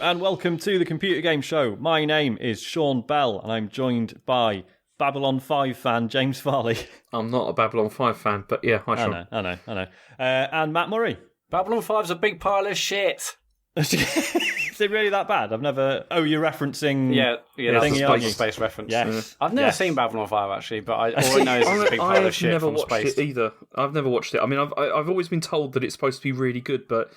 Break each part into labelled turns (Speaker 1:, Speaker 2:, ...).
Speaker 1: and welcome to the Computer Game Show. My name is Sean Bell, and I'm joined by Babylon 5 fan James Farley.
Speaker 2: I'm not a Babylon 5 fan, but yeah, hi Sean.
Speaker 1: I know. And Matt Murray.
Speaker 3: Babylon 5's a big pile of shit.
Speaker 1: Is it really that bad? I've never... Oh, you're referencing...
Speaker 3: Yeah, that's a space reference.
Speaker 1: Yes.
Speaker 3: I've never seen Babylon 5, actually, but all I know is it's a big pile of shit from space.
Speaker 2: I've never watched it either. I've never watched it. I mean, I've always been told that it's supposed to be really good, but...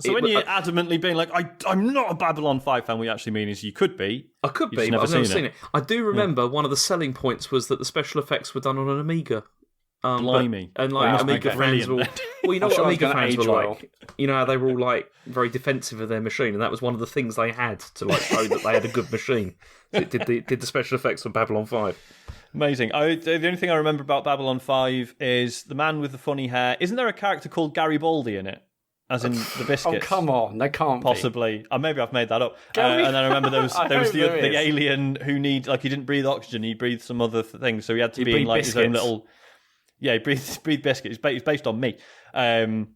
Speaker 1: So when you're adamantly being like, I'm not a Babylon 5 fan, what you actually mean is you could be.
Speaker 2: I could be, but I've never seen it. I do remember one of the selling points was that the special effects were done on an Amiga.
Speaker 1: Blimey.
Speaker 2: And like Amiga fans were... Well, you know what Amiga fans were like? You know how they were all like very defensive of their machine, and that was one of the things they had to like show that they had a good machine. It did the special effects on Babylon 5.
Speaker 1: Amazing. The only thing I remember about Babylon 5 is the man with the funny hair. Isn't there a character called Gary Baldy in it? As in the biscuits.
Speaker 3: Oh, come on. They can't
Speaker 1: possibly. Be. Maybe I've made that up. And then I remember there was the alien who he didn't breathe oxygen, he breathed some other things, so he had to be in like biscuits. His own little... Yeah, he breathed biscuits. It's based on me. And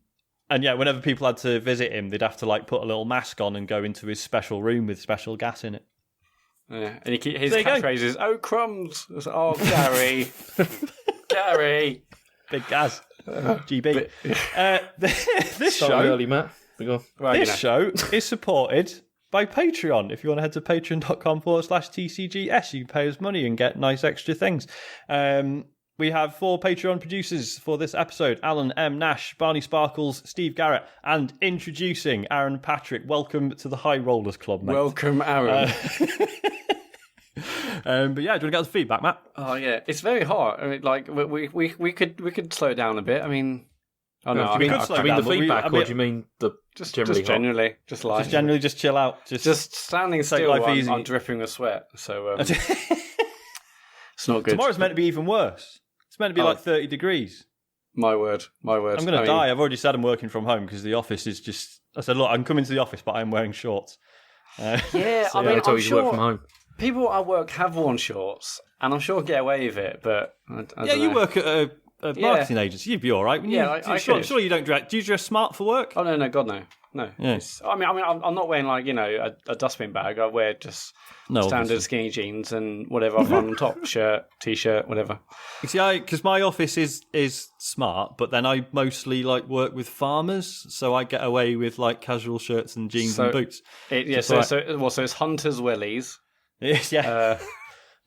Speaker 1: yeah, whenever people had to visit him, they'd have to like put a little mask on and go into his special room with special gas in it.
Speaker 3: Yeah, and his catchphrase is, "Oh, crumbs." Oh, Gary. Gary.
Speaker 1: Big gas. GB. This show,
Speaker 2: early, Matt.
Speaker 1: This show is supported by Patreon. If you want to head to patreon.com/TCGS, you can pay us money and get nice extra things. We have 4 Patreon producers for this episode: Alan M. Nash, Barney Sparkles, Steve Garrett, and introducing Aaron Patrick. Welcome to the High Rollers Club, mate.
Speaker 3: Welcome, Aaron.
Speaker 1: But yeah, do you want to get the feedback, Matt?
Speaker 3: Oh yeah, it's very hard. I mean, like we could slow it down a bit. I mean,
Speaker 2: do you mean the feedback, or do you mean the
Speaker 3: just generally, just
Speaker 1: generally, just chill out,
Speaker 3: just standing still? I'm dripping with sweat, so it's not good.
Speaker 1: Tomorrow's meant to be even worse. It's meant to be like 30 degrees.
Speaker 3: My word. I'm going
Speaker 1: to die. I've already said I'm working from home because the office is just... I said, look, I'm coming to the office, but I'm wearing shorts.
Speaker 3: Yeah,
Speaker 2: so, I mean, I'm sure work from home.
Speaker 3: People at work have worn shorts, and I'm sure get away with it, but... I don't know.
Speaker 1: You work at a marketing agency. You'd be all right. Surely you don't dress... Do you dress smart for work?
Speaker 3: Oh, no, God, no. No.
Speaker 1: Yeah.
Speaker 3: I mean, I'm not wearing, like, a dustbin bag. I wear just... standard skinny jeans and whatever I've on top, shirt, t-shirt, whatever.
Speaker 1: You see, because my office is smart, but then I mostly like work with farmers, so I get away with like casual shirts and jeans and boots.
Speaker 3: So it's hunters wellies.
Speaker 1: Yeah.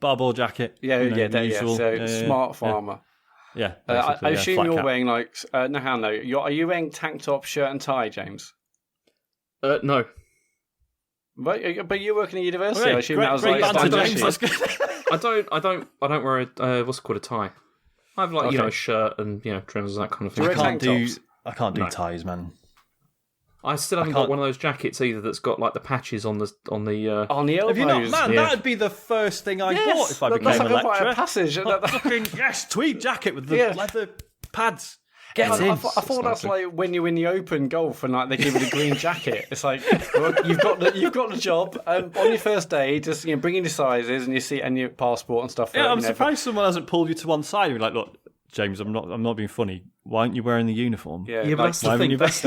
Speaker 1: Barball jacket.
Speaker 3: Smart farmer.
Speaker 1: Yeah.
Speaker 3: I assume you're wearing like are you wearing tank top, shirt and tie, James?
Speaker 2: No.
Speaker 3: But you work in a university.
Speaker 1: Okay,
Speaker 3: I assume that was like
Speaker 2: I don't wear a what's it called, a tie. I have like a shirt and trousers, that kind of thing.
Speaker 1: I can't do ties, man.
Speaker 2: I still haven't got one of those jackets either that's got like the patches on the
Speaker 3: elbows.
Speaker 1: Have you not? Man, that'd be the first thing I bought if I became a lecturer.
Speaker 3: A passage.
Speaker 1: Yes, tweed jacket with the leather pads.
Speaker 3: I thought that's like when you're in the open golf and like they give you the green jacket. It's like, well, you've got the job. On your first day, just bring in your sizes and your passport and stuff.
Speaker 1: Yeah, I'm surprised someone hasn't pulled you to one side and be like, look, James, I'm not being funny. Why aren't you wearing the uniform?
Speaker 2: Yeah, but that's the thing. That's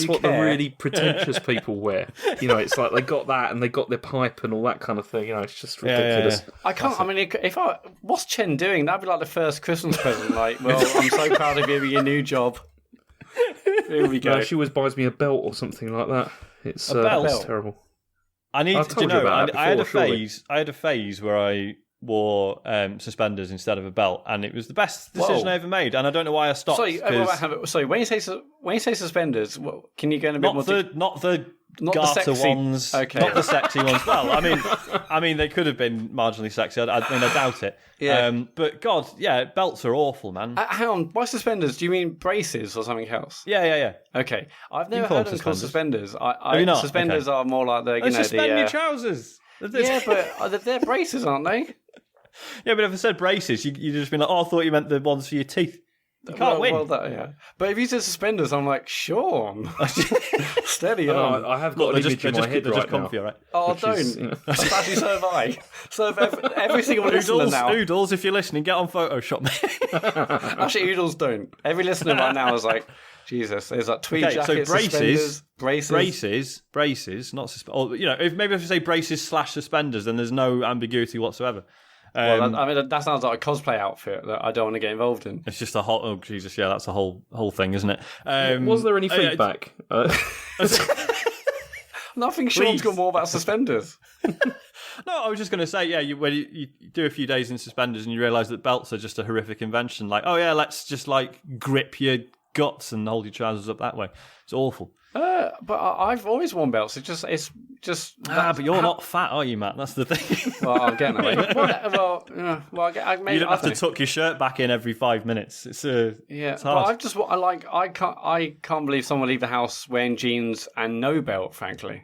Speaker 2: what the really pretentious people wear. It's like they got that and they got their pipe and all that kind of thing. It's just ridiculous.
Speaker 3: Yeah. I can't. I mean, what's Chen doing? That'd be like the first Christmas present. Like, well, I'm so proud of you with your new job. Here we go.
Speaker 2: No, she always buys me a belt or something like that. It's terrible.
Speaker 1: I had a phase where I wore suspenders instead of a belt, and it was the best decision I ever made. And I don't know why I stopped.
Speaker 3: Sorry, when you say suspenders, can you go in a bit more?
Speaker 1: Not the garter ones,
Speaker 3: okay.
Speaker 1: Not the sexy ones. Well, I mean, they could have been marginally sexy. I doubt it.
Speaker 3: Yeah.
Speaker 1: But God, yeah, belts are awful, man.
Speaker 3: Hang on, by suspenders, do you mean braces or something else?
Speaker 1: Yeah.
Speaker 3: Okay, I've never heard them called suspenders. Suspenders are more like the
Speaker 1: suspend your trousers.
Speaker 3: Yeah, but they're braces, aren't they?
Speaker 1: Yeah, but if I said braces, you'd just be like, I thought you meant the ones for your teeth. You can't win.
Speaker 3: But if you said suspenders, I'm like, Sean, steady on.
Speaker 2: I have got an image in my head right now.
Speaker 1: Right?
Speaker 3: Oh, don't. Actually, so have I. So every single listener now.
Speaker 1: Oodles, if you're listening, get on Photoshop, mate.
Speaker 3: Actually, Oodles don't. Every listener right now is like, Jesus, there's like tweed jackets,
Speaker 1: so
Speaker 3: braces,
Speaker 1: not or if maybe if you say braces/suspenders, then there's no ambiguity whatsoever.
Speaker 3: That sounds like a cosplay outfit that I don't want to get involved in.
Speaker 1: It's just a whole. Oh Jesus, yeah, that's a whole thing, isn't it?
Speaker 2: Was there any feedback?
Speaker 3: Nothing. Sean's got more about suspenders.
Speaker 1: No, I was just going to say, when you do a few days in suspenders and you realise that belts are just a horrific invention. Like, let's just grip your guts and hold your trousers up that way. It's awful.
Speaker 3: But I've always worn belts. It's just.
Speaker 1: But you're not fat, are you, Matt? That's the thing.
Speaker 3: Well, I'm getting that way.
Speaker 1: You don't have to tuck your shirt back in every 5 minutes. It's hard.
Speaker 3: But I can't believe someone would leave the house wearing jeans and no belt. Frankly,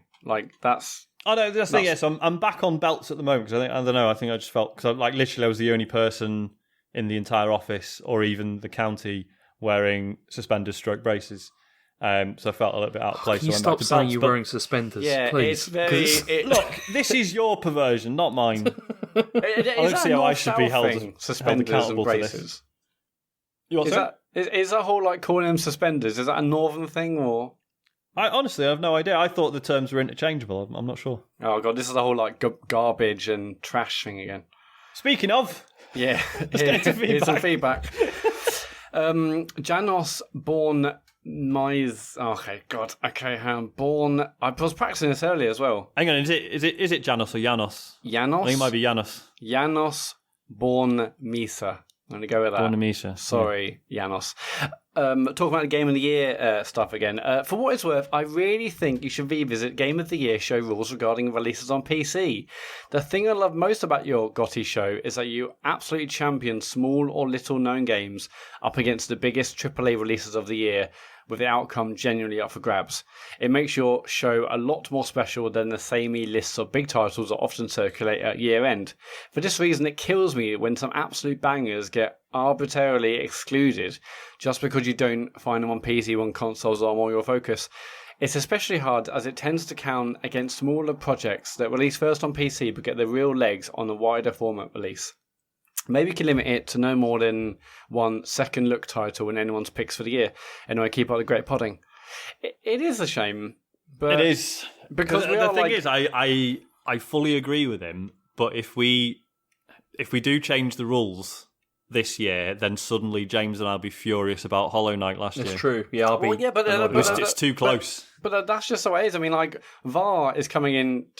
Speaker 3: that's.
Speaker 1: Oh no, that's the thing. Yes, I'm back on belts at the moment because I think I just felt because literally I was the only person in the entire office or even the county wearing suspenders / braces. So I felt a little bit out of place.
Speaker 2: Can you stop saying you're wearing suspenders, please?
Speaker 3: It's very.
Speaker 1: Look, this is your perversion, not mine. I don't see how I should be held
Speaker 3: suspenders and braces. Is that whole calling them suspenders? Is that a northern thing or?
Speaker 1: I honestly have no idea. I thought the terms were interchangeable. I'm not sure.
Speaker 3: Oh god, this is a whole garbage and trash thing again.
Speaker 1: Speaking of,
Speaker 3: here's some feedback. Janos born Mize. Okay, God. Okay, born. I was practicing this earlier as well.
Speaker 1: Hang on, is it Janos or Janos?
Speaker 3: Janos.
Speaker 1: I think it might be Janos.
Speaker 3: Janos born Misa. I'm going to go with that.
Speaker 1: Born Misa.
Speaker 3: Sorry, Janos. Talking about the Game of the Year stuff again. For what it's worth, I really think you should revisit Game of the Year show rules regarding releases on PC. The thing I love most about your GOTY show is that you absolutely champion small or little known games up against the biggest AAA releases of the year, with the outcome genuinely up for grabs. It makes your show a lot more special than the samey lists of big titles that often circulate at year end. For this reason, it kills me when some absolute bangers get arbitrarily excluded just because you don't find them on PC when consoles are more your focus. It's especially hard as it tends to count against smaller projects that release first on PC but get their real legs on a wider format release. Maybe you can limit it to no more than one second look title in anyone's picks for the year. Anyway, keep up the great podding. It is a shame, but
Speaker 1: it is because the thing is, I fully agree with him. But if we do change the rules this year, then suddenly James and I'll be furious about Hollow Knight last year.
Speaker 2: It's true. Yeah, I'll be.
Speaker 3: Well, yeah, but
Speaker 1: it's too close.
Speaker 3: But that's just the way it is. I mean, VAR is coming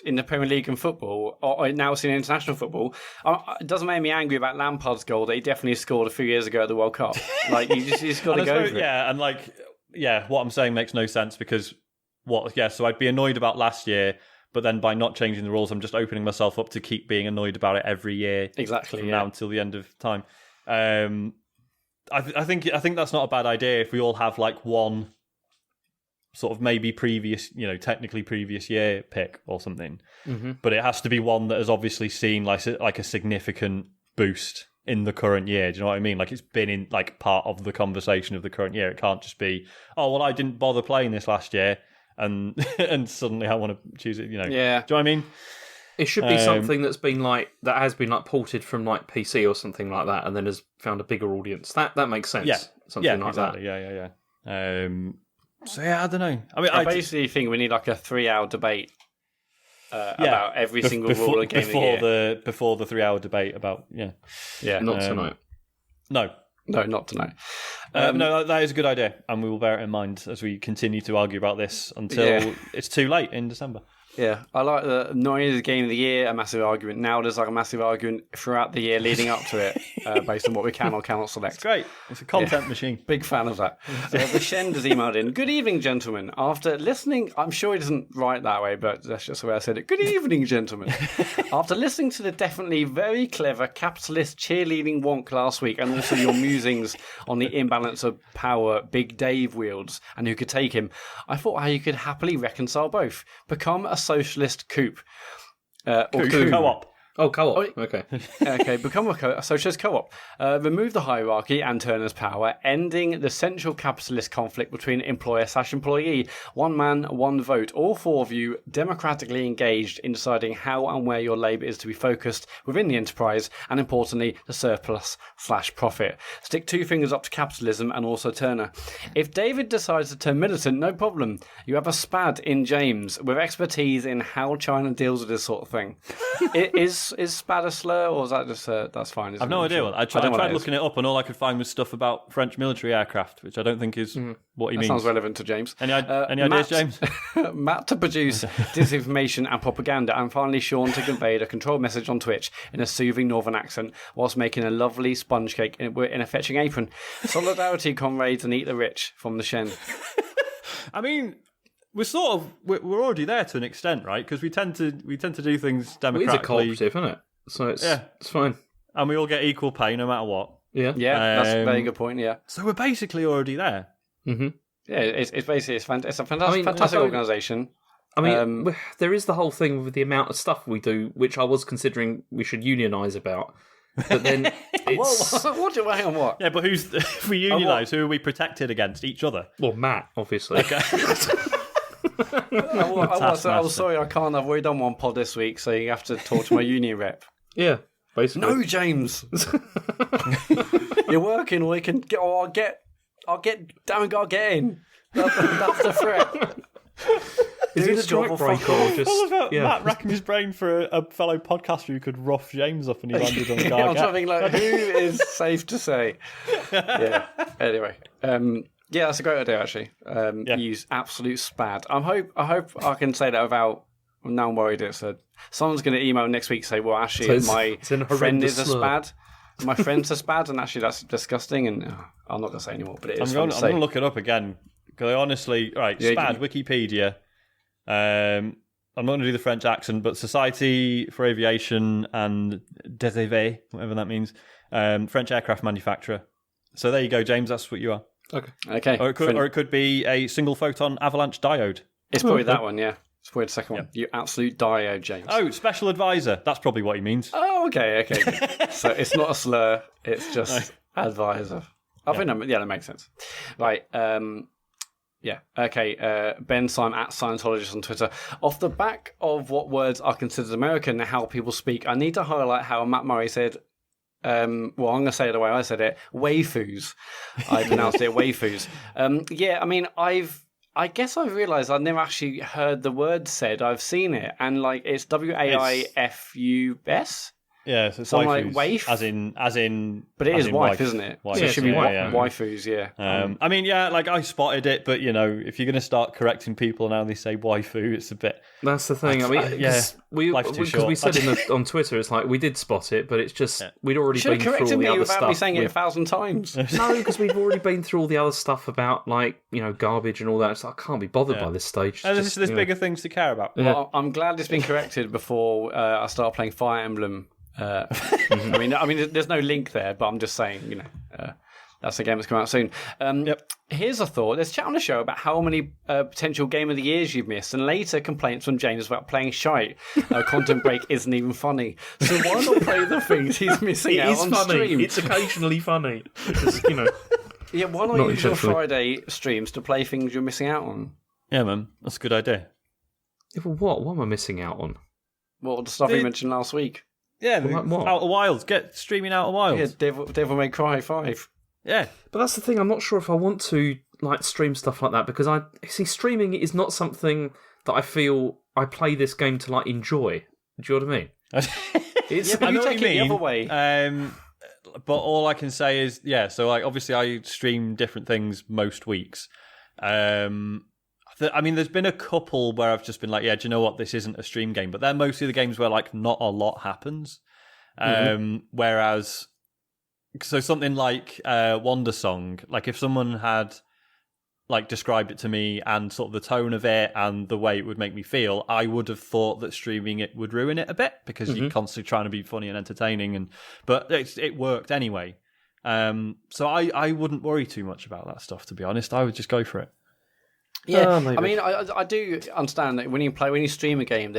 Speaker 3: in the Premier League and football, or now it's in international football. It doesn't make me angry about Lampard's goal that he definitely scored a few years ago at the World Cup. You just got to go for it.
Speaker 1: Yeah, and what I'm saying makes no sense because so I'd be annoyed about last year, but then by not changing the rules, I'm just opening myself up to keep being annoyed about it every year.
Speaker 3: Exactly.
Speaker 1: From now until the end of time. I think that's not a bad idea if we all have one sort of maybe previous, technically previous year pick or something. Mm-hmm. But it has to be one that has obviously seen like a significant boost in the current year. Do you know what I mean? It's been in part of the conversation of the current year. It can't just be, oh well, I didn't bother playing this last year and and suddenly I want to choose it.
Speaker 3: Yeah.
Speaker 1: Do you know what I mean?
Speaker 2: It should be something that's been that has been ported from PC or something like that, and then has found a bigger audience. That makes sense.
Speaker 1: Yeah,
Speaker 2: something like
Speaker 1: exactly.
Speaker 2: that.
Speaker 1: Yeah. So I don't know. I mean,
Speaker 3: I basically think we need a 3-hour debate about every single rule of Game of the Year.
Speaker 1: Before the 3-hour debate about
Speaker 2: not tonight.
Speaker 3: No, not tonight.
Speaker 1: No, that is a good idea, and we will bear it in mind as we continue to argue about this until it's too late in December.
Speaker 3: Yeah, I like the not only the Game of the Year, a massive argument. Now there's a massive argument throughout the year leading up to it, based on what we can or cannot select.
Speaker 1: It's great. It's a content machine.
Speaker 3: Big fan of that. Vishend has emailed in. Good evening, gentlemen. After listening, I'm sure he doesn't write that way, but that's just the way I said it. Good evening, gentlemen. After listening to the definitely very clever capitalist cheerleading wonk last week, and also your musings on the imbalance of power Big Dave wields and who could take him, I thought how you could happily reconcile both. Become a socialist coup. Or
Speaker 1: co-op.
Speaker 2: Oh, co-op. Okay.
Speaker 3: Okay, become a socialist co-op. Remove the hierarchy and Turner's power, ending the central capitalist conflict between employer/employee. One man, one vote. All four of you democratically engaged in deciding how and where your labour is to be focused within the enterprise, and importantly, the surplus/profit. Stick two fingers up to capitalism and also Turner. If David decides to turn militant, no problem. You have a SPAD in James with expertise in how China deals with this sort of thing. Is SPAD a slur, or is that just that's fine?
Speaker 1: I've no idea. I tried looking it up, and all I could find was stuff about French military aircraft, which I don't think is what he means.
Speaker 3: Sounds relevant to James.
Speaker 1: Any ideas, James?
Speaker 3: Matt to produce disinformation and propaganda, and finally Sean to convey the control message on Twitch in a soothing northern accent whilst making a lovely sponge cake in a fetching apron. Solidarity, comrades, and eat the rich from the Shen.
Speaker 1: I mean, we're already there to an extent, right? Because we tend to do things democratically.
Speaker 2: It's a cooperative, isn't it? So it's fine,
Speaker 1: and we all get equal pay no matter what.
Speaker 3: Yeah, that's a very good point. Yeah,
Speaker 1: so we're basically already there.
Speaker 2: Mm-hmm.
Speaker 3: Yeah, it's basically it's a fantastic organisation.
Speaker 2: I mean, there is the whole thing with the amount of stuff we do, which I was considering we should unionise about. But then it's...
Speaker 3: Hang on, what?
Speaker 1: Yeah, but if we unionise, who are we protected against? Each other?
Speaker 2: Well, Matt, obviously.
Speaker 1: Okay.
Speaker 3: I was sorry, I can't. I've already done one pod this week, so you have to talk to my union rep.
Speaker 2: Yeah, basically.
Speaker 3: No, James. You're working, or you can get. Or I'll get. Damn, I'll get in. That's the threat.
Speaker 2: Is it a strike break or just...
Speaker 1: I love how Matt racking his brain for a fellow podcaster who could rough James up and he landed on the guy.
Speaker 3: I'm trying to think, like, who is safe to say? Yeah. Anyway. Yeah, that's a great idea, actually. Use absolute SPAD. I hope I can say that without... Now I'm worried someone's going to email next week and say, well, actually, my friend is a SPAD. My friend's a SPAD, and actually that's disgusting, and I'm not going to say anymore, but it is
Speaker 1: I'm going to look it up again. Because honestly, SPAD, Wikipedia. I'm not going to do the French accent, but Society for Aviation and Dérivés, whatever that means, French aircraft manufacturer. So there you go, James. That's what you are.
Speaker 3: Okay.
Speaker 1: Or it could be a single photon avalanche diode.
Speaker 3: It's probably that one, yeah. It's probably the second one. You absolute diode, James.
Speaker 1: Oh, special advisor. That's probably what he means.
Speaker 3: Oh, okay. So it's not a slur. It's just advisor. I think that makes sense. Right. Yeah. Okay. Ben Simon at Scientologist on Twitter. Off the back of what words are considered American and how people speak, I need to highlight how Matt Murray said, I'm going to say it the way I said it, waifus. I pronounced it waifus. Yeah, I mean, I guess I've realised I've never actually heard the word said. I've seen it, and like it's WAIFUS.
Speaker 1: Yeah, so it's
Speaker 3: so
Speaker 1: waifus,
Speaker 3: like waif,
Speaker 1: as in.
Speaker 3: But it is wife,
Speaker 1: wife,
Speaker 3: isn't it?
Speaker 1: Wife.
Speaker 3: So it should be
Speaker 1: yeah.
Speaker 3: waifus, yeah.
Speaker 1: I mean, yeah, like I spotted it, but you know, if you're going to start correcting people now, they say waifu. It's a bit.
Speaker 2: That's the thing. I mean, because we said on Twitter, it's like we did spot it, but it's just we'd already been through all the other stuff.
Speaker 3: Without me saying it 1,000 times.
Speaker 2: No, because we've already been through all the other stuff about like garbage and all that. So I can't be bothered by this stage.
Speaker 1: There's bigger things to care about.
Speaker 3: Yeah. Well, I'm glad it's been corrected before I start playing Fire Emblem. I mean, there's no link there, but I'm just saying, that's a game that's coming out soon. Here's a thought. Let's chat on the show about how many potential Game of the Years you've missed, and later complaints from James about playing shite. Content Break isn't even funny. So why not play the things he's missing out on stream?
Speaker 2: It's occasionally funny. Because,
Speaker 3: yeah, why not use your Friday streams to play things you're missing out on?
Speaker 1: Yeah, man. That's a good idea.
Speaker 2: Yeah, but what? What am I missing out on?
Speaker 3: Well, the stuff you mentioned last week.
Speaker 1: Yeah, Outer Wilds. Get streaming Outer Wilds.
Speaker 3: Yeah, Devil May Cry 5.
Speaker 1: Yeah.
Speaker 2: But that's the thing, I'm not sure if I want to stream stuff like that, because streaming is not something that I feel I play this game to enjoy. Do you know what I mean?
Speaker 1: I know what you mean. The other way. But all I can say is, so obviously I stream different things most weeks. I mean, there's been a couple where I've just been like, do you know what? This isn't a stream game. But they're mostly the games where, not a lot happens. Whereas, so something like Wonder Song, if someone had, described it to me and sort of the tone of it and the way it would make me feel, I would have thought that streaming it would ruin it a bit because you're constantly trying to be funny and entertaining. But it worked anyway. So I wouldn't worry too much about that stuff, to be honest. I would just go for it.
Speaker 3: Yeah, I mean, I do understand that when you stream a game,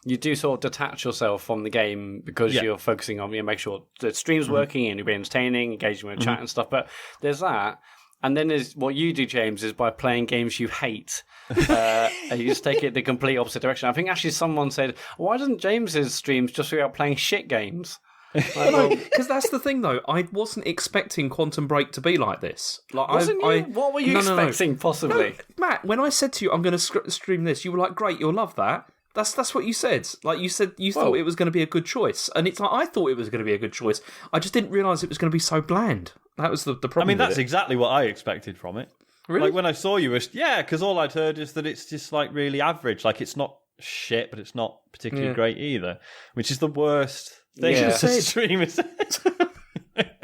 Speaker 3: you do sort of detach yourself from the game because you're focusing on make sure the stream's working and you're being entertaining, engaging with chat and stuff. But there's that, and then there's what you do, James, is by playing games you hate. You just take it the complete opposite direction. I think actually someone said, "Why doesn't James's streams just be about playing shit games?"
Speaker 2: Because that's the thing, though. I wasn't expecting Quantum Break to be like this. Like,
Speaker 3: wasn't you? What were you expecting, possibly?
Speaker 2: No, Matt, when I said to you, I'm going to stream this, you were like, great, you'll love that. That's what you said. Like, you said you thought it was going to be a good choice. And it's like, I thought it was going to be a good choice. I just didn't realise it was going to be so bland. That was the problem.
Speaker 1: I mean, that's exactly what I expected from it.
Speaker 2: Really?
Speaker 1: Like, when I saw you, because all I'd heard is that it's just, like, really average. Like, it's not shit, but it's not particularly great either, which is the worst thing to stream.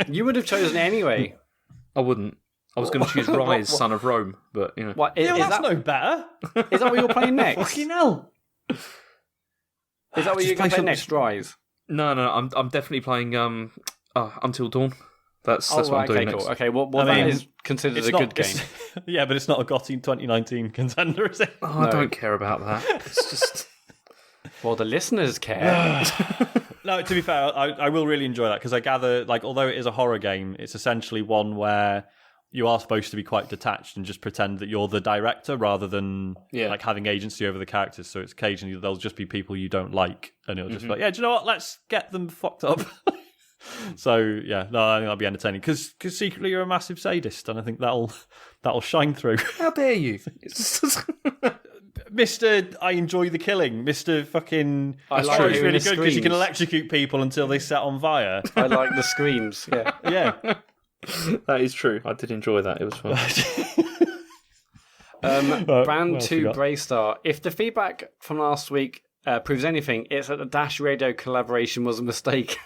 Speaker 3: You would have chosen it anyway.
Speaker 2: I wouldn't. I was going to choose Rise, Son of Rome, but, you know.
Speaker 3: What,
Speaker 1: that's no better.
Speaker 3: Is that what you're playing next?
Speaker 1: Fucking hell.
Speaker 3: Is that what you're going to play next, Rise?
Speaker 2: No, I'm definitely playing Until Dawn. That's what I'm doing next.
Speaker 3: Okay, well, that is considered a good game.
Speaker 1: Yeah, but it's not a GOTY 2019 contender, is it?
Speaker 2: I don't care about that. It's just...
Speaker 3: Well, the listeners care.
Speaker 1: No, to be fair, I will really enjoy that, because I gather, like, although it is a horror game, it's essentially one where you are supposed to be quite detached and just pretend that you're the director rather than like having agency over the characters. So it's occasionally there'll just be people you don't like, and it'll just be like, do you know what? Let's get them fucked up. So yeah, no, I think that'll be entertaining, because secretly you're a massive sadist, and I think that'll shine through.
Speaker 2: How dare you?
Speaker 1: Mr. I enjoy the killing. Mr. fucking...
Speaker 3: I like
Speaker 1: it's really good because you can electrocute people until they set on fire.
Speaker 3: I like the screams, yeah.
Speaker 1: Yeah.
Speaker 2: That is true. I did enjoy that. It was fun.
Speaker 3: Brand 2 Braystar. If the feedback from last week proves anything, it's that the Dash Radio collaboration was a mistake.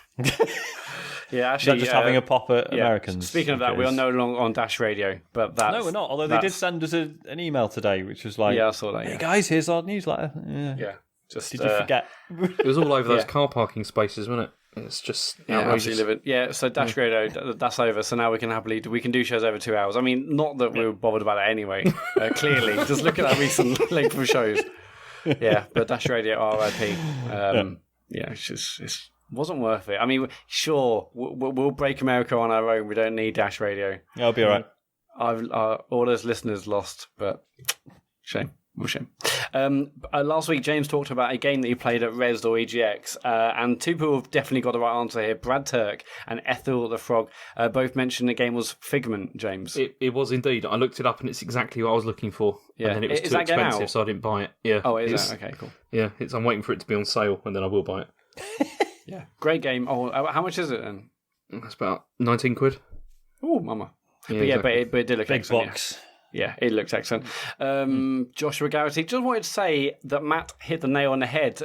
Speaker 3: Yeah, actually,
Speaker 1: just having a pop at Americans.
Speaker 3: Speaking of that, we are no longer on Dash Radio, but
Speaker 1: no, we're not. Although they did send us an email today, which was like,
Speaker 3: I saw that.
Speaker 1: Hey guys, here's our newsletter.
Speaker 3: Yeah, just
Speaker 1: did you forget?
Speaker 2: It was all over those car parking spaces, wasn't it? It's just outrageous.
Speaker 3: So Dash Radio, that's over. So now we can do shows over 2 hours. I mean, not that we were bothered about it anyway. Clearly, just look at that recent length of shows. Yeah, but Dash Radio RIP. It's wasn't worth it. I mean, sure, we'll break America on our own. We don't need Dash Radio.
Speaker 1: Yeah, I'll be all right.
Speaker 3: All those listeners lost, but shame. Well, shame. Last week, James talked about a game that he played at Res or EGX, and two people have definitely got the right answer here. Brad Turk and Ethel the Frog both mentioned the game was Figment, James.
Speaker 2: It was indeed. I looked it up, and it's exactly what I was looking for.
Speaker 3: Yeah.
Speaker 2: And then it was too expensive, so I didn't buy it. Yeah.
Speaker 3: Oh, is it? Okay, cool.
Speaker 2: Yeah, I'm waiting for it to be on sale, and then I will buy it.
Speaker 3: Yeah, great game. Oh, how much is it then?
Speaker 2: That's about 19 quid.
Speaker 3: Oh, mama.
Speaker 2: Yeah,
Speaker 3: exactly. but it did look
Speaker 1: big
Speaker 3: excellent.
Speaker 1: box.
Speaker 3: Yeah, it looks excellent. Joshua Garrity, just wanted to say that Matt hit the nail on the head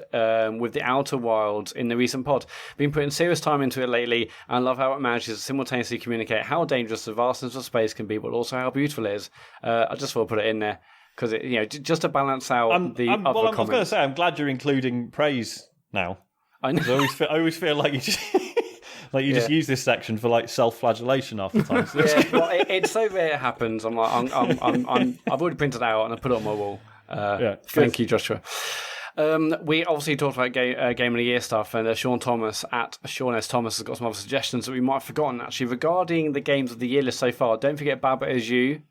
Speaker 3: with the Outer Wilds in the recent pod. Been putting serious time into it lately, and I love how it manages to simultaneously communicate how dangerous the vastness of space can be, but also how beautiful it is. I just thought to put it in there because just to balance out other comments.
Speaker 1: I was going to say, I'm glad you're including praise now.
Speaker 3: I know.
Speaker 1: I always feel like you just just use this section for like self-flagellation half the time.
Speaker 3: It's so rare it happens. I'm like, I've already printed it out and I put it on my wall. Thank you, Joshua. We obviously talked about Game of the Year stuff, and Sean Thomas at Sean S. Thomas has got some other suggestions that we might have forgotten actually regarding the games of the year list so far. Don't forget Bad But As You,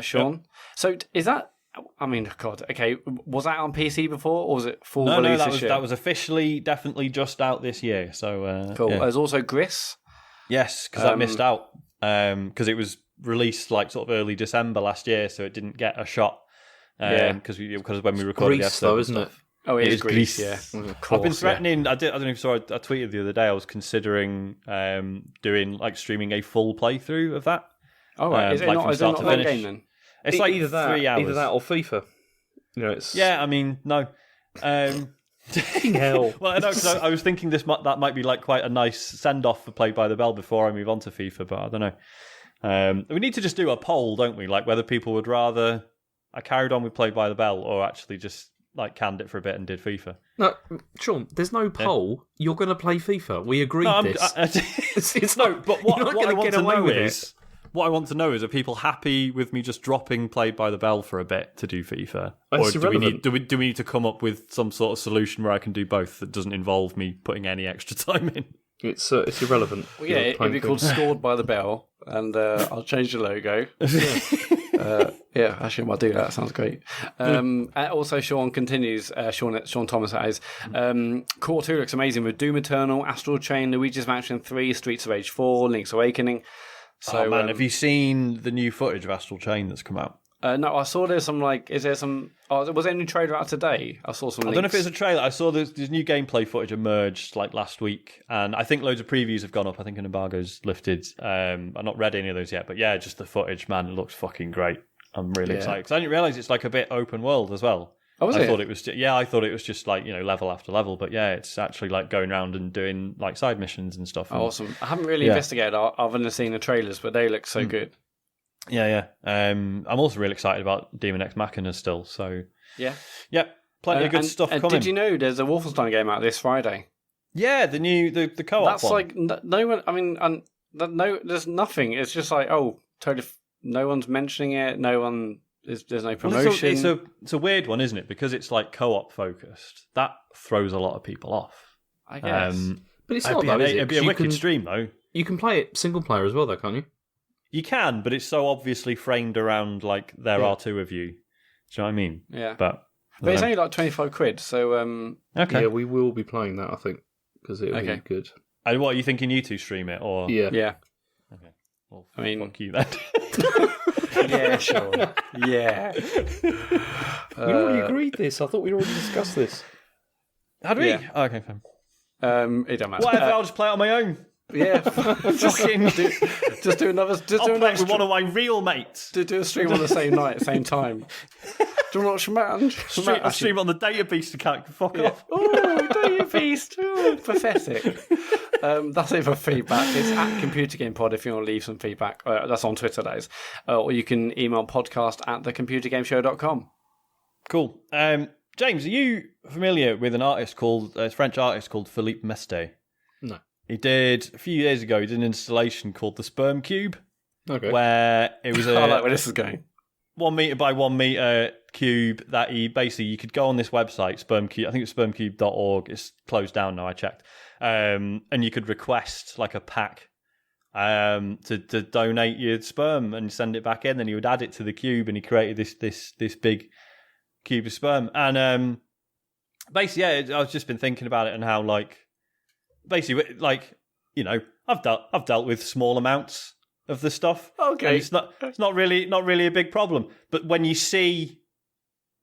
Speaker 3: Sean. Yep. So is that? I mean, God, okay, was that on PC before, or was it full release this year?
Speaker 1: That was officially, definitely just out this year. So
Speaker 3: cool. There's also Gris.
Speaker 1: Yes, because I missed out because it was released like sort of early December last year, so it didn't get a shot. Because when we recorded the episode,
Speaker 2: though, isn't it?
Speaker 3: Oh, it is Gris. Yeah,
Speaker 1: I've been threatening. I don't know if you saw. I tweeted the other day. I was considering doing like streaming a full playthrough of that.
Speaker 3: Oh, right. Is it not a long game then?
Speaker 1: It's like
Speaker 2: either that,
Speaker 1: 3 hours.
Speaker 2: Either that or FIFA. It's...
Speaker 1: Yeah, I mean, no.
Speaker 2: Hell.
Speaker 1: Well, I know, because I was thinking that might be like quite a nice send-off for Played by the Bell before I move on to FIFA, but I don't know. We need to just do a poll, don't we? Like whether people would rather I carried on with Played by the Bell or actually just like canned it for a bit and did FIFA.
Speaker 2: No, Sean, there's no poll. Yeah. You're going to play FIFA. We agreed this.
Speaker 1: It's no, but what I want to know is... What I want to know is, are people happy with me just dropping Played by the Bell for a bit to do FIFA?
Speaker 2: That's
Speaker 1: or do we need to come up with some sort of solution where I can do both that doesn't involve me putting any extra time in?
Speaker 2: It's irrelevant.
Speaker 3: Well, yeah, it'd be called Scored by the Bell, and I'll change the logo. Yeah, actually, I might do that. Sounds great. And also, Sean continues. Sean Thomas, that is. Core 2 looks amazing with Doom Eternal, Astral Chain, Luigi's Mansion 3, Streets of Rage 4, Link's Awakening. So,
Speaker 1: man, have you seen the new footage of Astral Chain that's come out?
Speaker 3: No, I saw there's some, is there some... Oh, was there any trailer out today? I saw some links.
Speaker 1: I don't know if it's a trailer. I saw there's new gameplay footage emerged last week, and I think loads of previews have gone up. I think an embargo's lifted. I've not read any of those yet, but yeah, just the footage, man, it looks fucking great. I'm really excited, because I didn't realise it's a bit open world as well.
Speaker 3: Oh, was it?
Speaker 1: I thought it was just level after level, but yeah, it's actually going around and doing side missions and stuff.
Speaker 3: Awesome. I haven't really investigated other than seeing the trailers, but they look so good.
Speaker 1: Yeah. I'm also really excited about Demon X Machina still. So
Speaker 3: yeah,
Speaker 1: plenty of good stuff coming.
Speaker 3: Did you know there's a Wolfenstein game out this Friday?
Speaker 1: Yeah, the co-op.
Speaker 3: That's
Speaker 1: one.
Speaker 3: No one. I mean, there's nothing. It's just totally. No one's mentioning it. No one. There's no promotion.
Speaker 1: Well, it's a weird one, isn't it? Because it's co-op focused. That throws a lot of people off.
Speaker 3: I guess.
Speaker 2: But it's not though, is it?
Speaker 1: It'd be a wicked stream though.
Speaker 2: You can play it single player as well, though, can't you?
Speaker 1: You can, but it's so obviously framed around there are two of you. Do you know what I mean?
Speaker 3: Yeah.
Speaker 1: But
Speaker 3: it's only £25, so
Speaker 1: okay.
Speaker 2: Yeah, we will be playing that, I think, because it'll be good.
Speaker 1: And what are you thinking? You two stream it, or
Speaker 3: yeah.
Speaker 1: Okay. Well,
Speaker 3: I mean,
Speaker 1: fuck you then.
Speaker 3: Yeah, sure. Yeah.
Speaker 2: We already agreed this. I thought we'd already discussed this.
Speaker 1: Had we?
Speaker 3: Yeah.
Speaker 1: Oh, okay, fine.
Speaker 3: It don't matter.
Speaker 1: Whatever, I'll just play it on my own.
Speaker 3: Yeah. just do another.
Speaker 1: I'll play with one of my real mates.
Speaker 3: Do a stream on the same night, same time. Do you want to watch
Speaker 1: stream on the Data Beast account. Fuck off.
Speaker 3: Oh, Data Beast. Oh, pathetic. That's it for feedback. It's at Computer Game Pod if you want to leave some feedback. That's on Twitter, that is. Or you can email podcast@thecomputergameshow.com.
Speaker 1: Cool. James, are you familiar with a French artist called Philippe Meste?
Speaker 2: No.
Speaker 1: He did, a few years ago, he did an installation called the Sperm Cube.
Speaker 2: Okay.
Speaker 1: Where it was
Speaker 3: I like where this is going.
Speaker 1: 1 metre by 1 metre cube that you could go on this website, Sperm Cube, I think it's spermcube.org, it's closed down now, I checked. And you could request a pack to donate your sperm and send it back in, then he would add it to the cube, and he created this big cube of sperm. And I've just been thinking about it and how I've dealt with small amounts of the stuff.
Speaker 3: Okay,
Speaker 1: it's not really a big problem. But when you see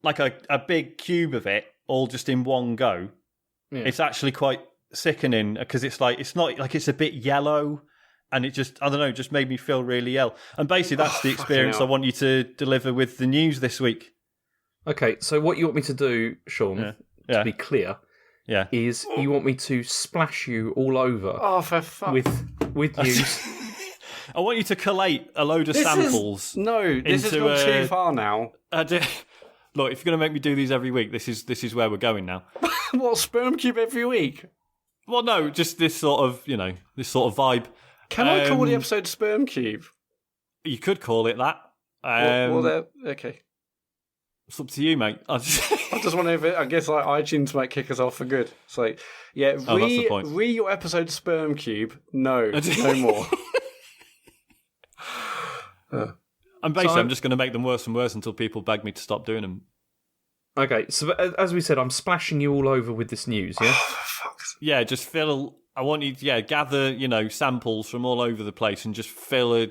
Speaker 1: a big cube of it all just in one go, it's actually quite sickening, because it's not it's a bit yellow, and it just just made me feel really ill. And basically that's the experience I want you to deliver with the news this week.
Speaker 2: Okay, so what you want me to do, Sean, to be clear, is you want me to splash you all over
Speaker 3: for fuck.
Speaker 2: with news.
Speaker 1: I want you to collate a load of samples.
Speaker 3: This has gone too far now.
Speaker 1: Look, if you're going to make me do these every week, this is where we're going now.
Speaker 3: What, Sperm Cube every week?
Speaker 1: Well, no, just this sort of vibe.
Speaker 3: Can I call the episode Sperm Cube?
Speaker 1: You could call it that.
Speaker 3: Okay.
Speaker 1: It's up to you, mate.
Speaker 3: I just wonder if I guess iTunes might kick us off for good. It's that's the point. Your episode Sperm Cube. No more.
Speaker 1: I'm just going to make them worse and worse until people beg me to stop doing them.
Speaker 2: Okay, so as we said, I'm splashing you all over with this news, yeah?
Speaker 1: Yeah, just fill... I want you to gather, samples from all over the place and just fill a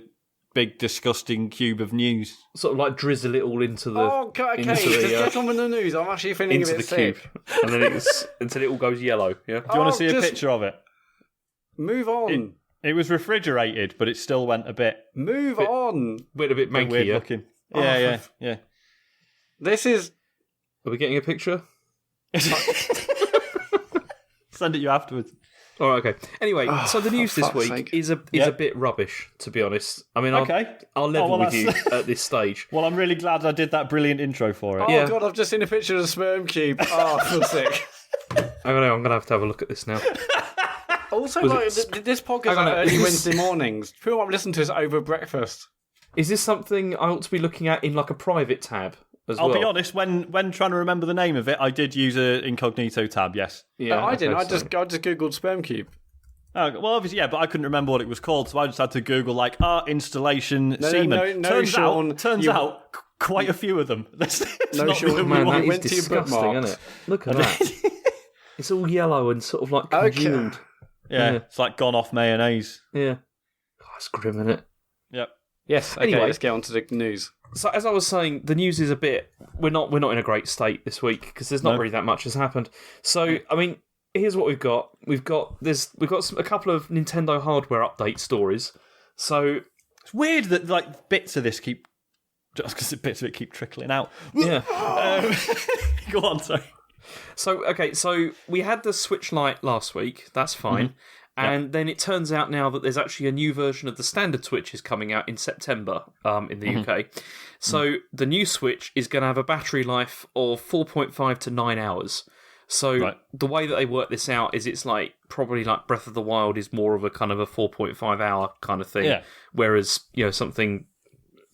Speaker 1: big, disgusting cube of news.
Speaker 2: Sort of drizzle it all into the...
Speaker 3: Oh, okay, just get on with the news. I'm actually feeling a bit sick.
Speaker 2: Cube. And then until it all goes yellow, yeah?
Speaker 1: Do you want to see a picture of it?
Speaker 3: Move on.
Speaker 1: It was refrigerated, but it still went a bit...
Speaker 3: Move on.
Speaker 2: Went a bit manky,
Speaker 1: weird looking. Yeah.
Speaker 3: This is...
Speaker 2: Are we getting a picture?
Speaker 1: Send it you afterwards.
Speaker 2: Oh, okay. Anyway, so the news this week is a bit rubbish, to be honest. I mean, I'll level with you at this stage.
Speaker 1: Well, I'm really glad I did that brilliant intro for it.
Speaker 3: Oh, God, I've just seen a picture of the Sperm Cube. Oh, I feel sick.
Speaker 2: I'm going to have a look at this now.
Speaker 3: Also, this podcast on early Wednesday mornings. People might listen to us over breakfast.
Speaker 2: Is this something I ought to be looking at in like a private tab as well?
Speaker 1: I'll be honest, when trying to remember the name of it, I did use an incognito tab, yes.
Speaker 3: Yeah, I didn't. I just Googled Sperm Cube.
Speaker 1: Well, obviously, yeah, but I couldn't remember what it was called, so I just had to Google, like, art installation semen. Turns out, quite a few of them.
Speaker 2: Sean, man, that is disgusting, isn't it? Look at that. It's all yellow and sort of like congealed.
Speaker 1: Okay. Yeah, it's like gone off mayonnaise.
Speaker 2: Yeah. Oh, it's grim, isn't it?
Speaker 1: Yep.
Speaker 3: Yes, okay, anyway, let's get on to the news.
Speaker 2: So, as I was saying, the news is a bit... We're not in a great state this week, because there's not really that much has happened. So, I mean... Here's what we've got. We've got a couple of Nintendo hardware update stories. So
Speaker 1: it's weird that like bits of this keep trickling out.
Speaker 2: Yeah.
Speaker 1: Go on, sorry.
Speaker 2: So we had the Switch Lite last week. That's fine. And then it turns out now that there's actually a new version of the standard Switch is coming out in September in the UK. So the new Switch is going to have a battery life of 4.5 to 9 hours. So the way that they work this out is it's like probably like Breath of the Wild is more of a kind of a 4.5 hour kind of thing, whereas something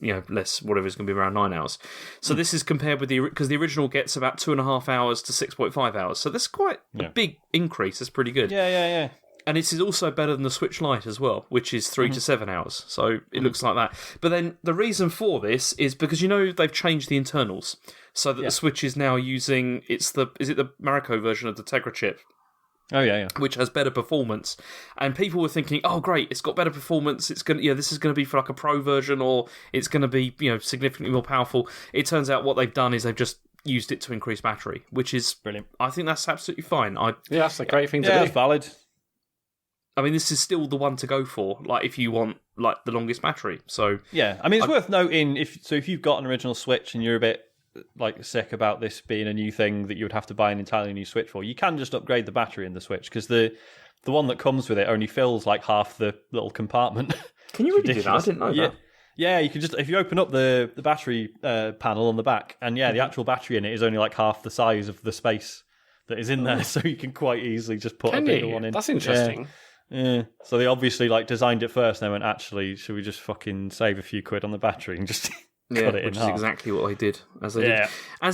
Speaker 2: less, whatever is going to be around 9 hours. So this is compared with because the original gets about 2.5 hours to 6.5 hours. So that's quite a big increase. That's pretty good.
Speaker 1: Yeah.
Speaker 2: And it is also better than the Switch Lite as well, which is 3 to 7 hours. So it looks like that. But then the reason for this is because they've changed the internals, so that the Switch is now using is it the Marico version of the Tegra chip?
Speaker 1: Oh yeah.
Speaker 2: Which has better performance. And people were thinking, oh great, it's got better performance. It's going this is going to be for like a pro version, or it's going to be significantly more powerful. It turns out what they've done is they've just used it to increase battery, which is
Speaker 1: brilliant.
Speaker 2: I think that's absolutely fine.
Speaker 3: That's a great thing to do.
Speaker 1: It's valid.
Speaker 2: I mean, this is still the one to go for, like, if you want, like, the longest battery. So
Speaker 1: yeah, I mean, it's worth noting, if you've got an original Switch and you're a bit, like, sick about this being a new thing that you would have to buy an entirely new Switch for, you can just upgrade the battery in the Switch, because the one that comes with it only fills, like, half the little compartment.
Speaker 2: Can you really do that? I didn't know that.
Speaker 1: Yeah, you can just, if you open up the battery panel on the back, and the actual battery in it is only, like, half the size of the space that is in there, so you can quite easily just put a bigger one in.
Speaker 3: That's interesting.
Speaker 1: Yeah, so they obviously designed it first, and they went, actually, should we just fucking save a few quid on the battery and just cut it in
Speaker 2: which
Speaker 1: half?
Speaker 2: is exactly what they did, as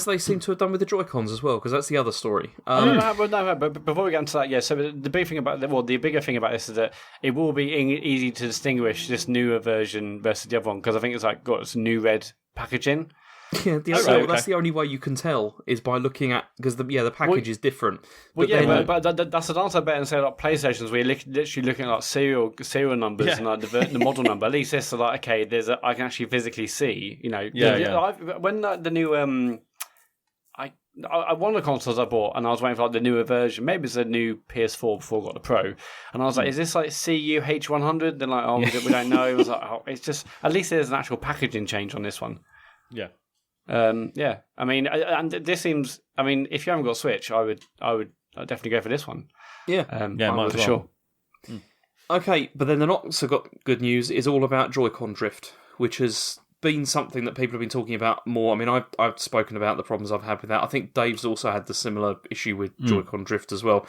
Speaker 2: they seem to have done with the JoyCons as well, because that's the other story.
Speaker 3: But before we get into that, so the big thing about the bigger thing about this is that it will be easy to distinguish this newer version versus the other one, because I think it's got some new red packaging.
Speaker 2: Yeah, that's the only way you can tell is by looking at, because the package is different.
Speaker 3: But that's an answer better than say like PlayStations, where you're literally looking at like serial numbers and like the model number. At least this is like, okay, I can actually physically see. When the new one of the consoles I bought, and I was waiting for like the newer version. Maybe it's a new PS4 before I got the Pro, and I was like, "Is this like CUH100?" They're like, "Oh, we don't know." It was like, "Oh, it's just at least there's an actual packaging change on this one."
Speaker 1: Yeah.
Speaker 3: I mean, and this seems. I mean, if you haven't got a Switch, I'd definitely go for this one.
Speaker 2: Yeah,
Speaker 1: might as well.
Speaker 3: Sure.
Speaker 2: Okay, but then the not so got good news is all about JoyCon Drift, which has been something that people have been talking about more. I mean, I've spoken about the problems I've had with that. I think Dave's also had the similar issue with JoyCon Drift as well,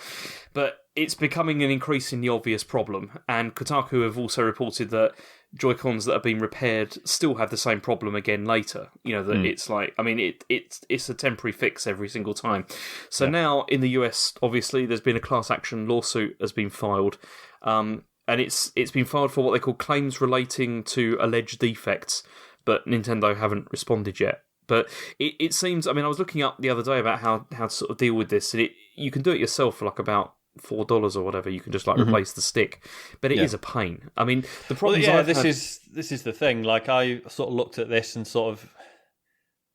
Speaker 2: but it's becoming an increasingly obvious problem. And Kotaku have also reported that Joy-Cons that have been repaired still have the same problem again later. It's like, I mean, it's a temporary fix every single time. So now in the US, obviously, there's been a class action lawsuit has been filed, and it's been filed for what they call claims relating to alleged defects, but Nintendo haven't responded yet. But it seems, I mean, I was looking up the other day about how to sort of deal with this, and you can do it yourself for like about $4 or whatever. You can just replace the stick, but it is a pain. I mean, the problem
Speaker 1: is this is the thing. Like, I sort of looked at this and sort of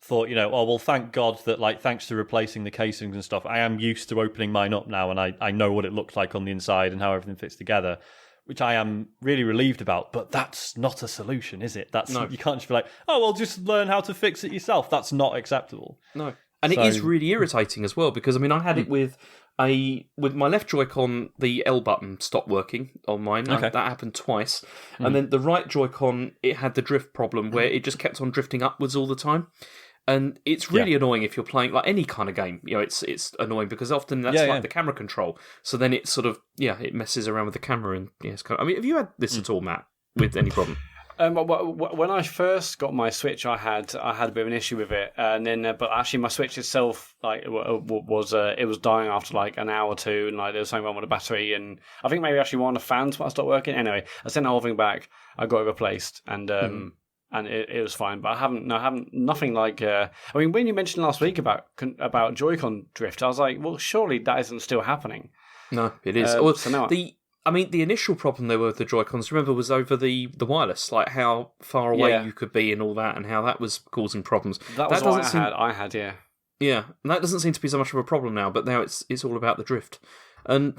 Speaker 1: thought, thank God that thanks to replacing the casings and stuff, I am used to opening mine up now, and I know what it looks like on the inside and how everything fits together, which I am really relieved about. But that's not a solution, is it? You can't just be like, just learn how to fix it yourself. That's not acceptable.
Speaker 2: No, and it is really irritating as well, because I mean, I had it with my left Joy-Con, the L button stopped working on mine. Okay. That happened twice. And then the right Joy-Con, it had the drift problem where it just kept on drifting upwards all the time. And it's really annoying if you're playing like any kind of game. It's annoying because often that's the camera control. So then it sort of it messes around with the camera and it's kind of. I mean, have you had this at all, Matt, with any problem?
Speaker 3: When I first got my Switch, I had a bit of an issue with it, and then but actually my Switch itself it was dying after like an hour or two, and like there was something wrong with the battery, and I think maybe actually one of the fans might have stopped working. Anyway, I sent the whole thing back. I got it replaced, and it was fine. But I haven't nothing like. I mean, when you mentioned last week about JoyCon Drift, I was like, well, surely that isn't still happening.
Speaker 2: No, it is. The initial problem there with the Joy-Cons, remember, was over the wireless, like how far away you could be and all that, and how that was causing problems.
Speaker 3: That was what I had, yeah.
Speaker 2: Yeah, and that doesn't seem to be so much of a problem now, but now it's all about the drift. And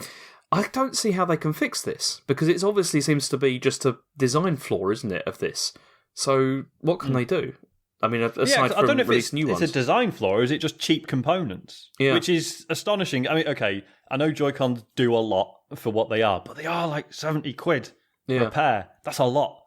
Speaker 2: I don't see how they can fix this, because it obviously seems to be just a design flaw, isn't it, of this? So what can they do? I mean, aside from release new ones.
Speaker 1: It's a design flaw, or is it just cheap components? Yeah. Which is astonishing. I mean, okay, I know Joy-Cons do a lot for what they are, but they are like 70 quid for a pair. That's a lot.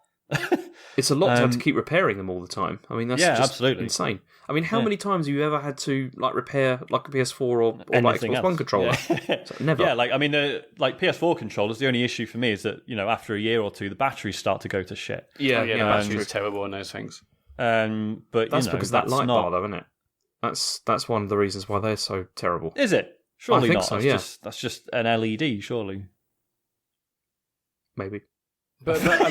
Speaker 2: It's a lot to have to keep repairing them all the time. I mean, that's just absolutely insane. I mean, how many times have you ever had to like repair like a PS4 or like Xbox One controller?
Speaker 1: Yeah.
Speaker 2: So, never.
Speaker 1: Yeah, like I mean, like PS4 controllers. The only issue for me is that after a year or two, the batteries start to go to shit.
Speaker 3: Yeah, the batteries are terrible on those things.
Speaker 1: But
Speaker 2: that's because that light bar, though, isn't it? That's one of the reasons why they're so terrible.
Speaker 1: Is it? Surely
Speaker 2: I think
Speaker 1: not.
Speaker 2: So,
Speaker 1: that's just an LED, surely.
Speaker 2: Maybe.
Speaker 3: But I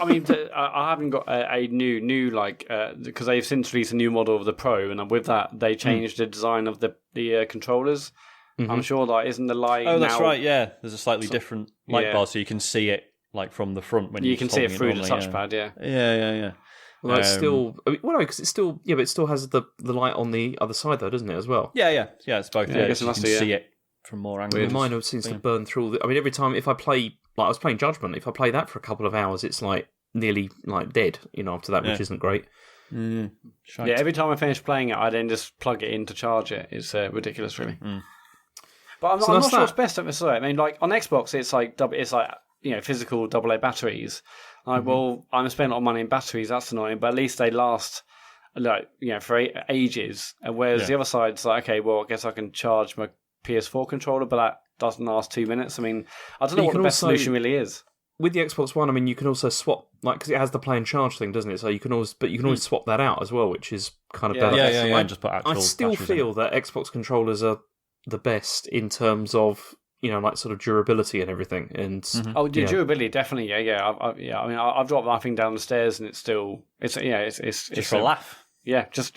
Speaker 3: mean, I haven't got a new like because they've since released a new model of the Pro, and with that they changed the design of the controllers. Mm-hmm. I'm sure that isn't the light.
Speaker 1: Oh, that's right. Yeah, there's a slightly different light bar, so you can see it like from the front when you can see it through the
Speaker 3: touchpad.
Speaker 1: Yeah.
Speaker 2: Well, it's still because it's still but it still has the light on the other side though, doesn't it, as well?
Speaker 1: Yeah. It's both. Yeah, you can see it from more angles.
Speaker 2: Mine seems to burn through. I mean, every time if I play, like I was playing Judgment, if I play that for a couple of hours, it's like nearly like dead. After that, which isn't great.
Speaker 3: Every time I finish playing it, I then just plug it in to charge it. It's ridiculous, really. But I'm not sure it's best at this. I mean, like on Xbox, it's like physical AA batteries. Like, well, I'm spending a lot of money in batteries. That's annoying, but at least they last, for ages. And whereas the other side's like, okay, well, I guess I can charge my PS4 controller, but that doesn't last 2 minutes. I mean, I don't know what the best solution really is.
Speaker 2: With the Xbox One, I mean, you can also swap, because it has the play and charge thing, doesn't it? So you can always swap that out as well, which is kind of better.
Speaker 1: Yeah. Just put
Speaker 2: I still feel that Xbox controllers are the best in terms of like sort of durability and everything. And
Speaker 3: durability definitely, yeah. I mean, I've dropped that thing down the stairs, and it's just
Speaker 1: for a laugh.
Speaker 3: Yeah, just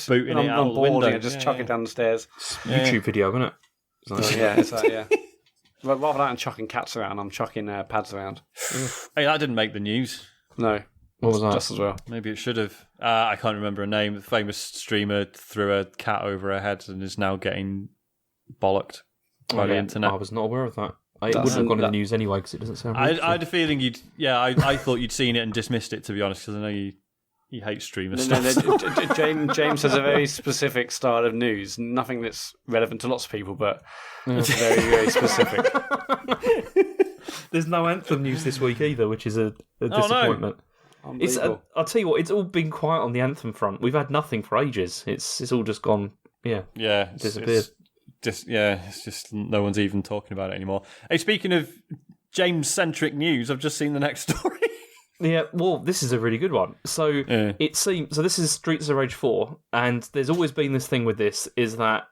Speaker 1: booting it out the window.
Speaker 3: Just chuck it down the stairs.
Speaker 2: YouTube video, isn't it?
Speaker 3: It's that, yeah. But rather than chucking cats around, I'm chucking pads around.
Speaker 1: Hey, that didn't make the news.
Speaker 3: No.
Speaker 2: What was that?
Speaker 3: Just as well.
Speaker 1: Maybe it should have. I can't remember her name. The famous streamer threw a cat over her head and is now getting bollocked by the internet.
Speaker 2: I was not aware of that. It wouldn't have gone in the news anyway because it doesn't sound really
Speaker 1: I had a feeling you'd... Yeah, I thought you'd seen it and dismissed it, to be honest, because I know you hate streamer stuff.
Speaker 3: No, James has a very specific style of news. Nothing that's relevant to lots of people, but it's very, very specific.
Speaker 2: There's no Anthem news this week either, which is a disappointment.
Speaker 3: No.
Speaker 2: I'll tell you what, it's all been quiet on the Anthem front. We've had nothing for ages. It's all just gone, disappeared.
Speaker 1: It's just no one's even talking about it anymore. Hey, speaking of James-centric news, I've just seen the next story.
Speaker 2: Yeah, well, this is a really good one. So it seems this is Streets of Rage 4, and there's always been this thing with this: is Yuzo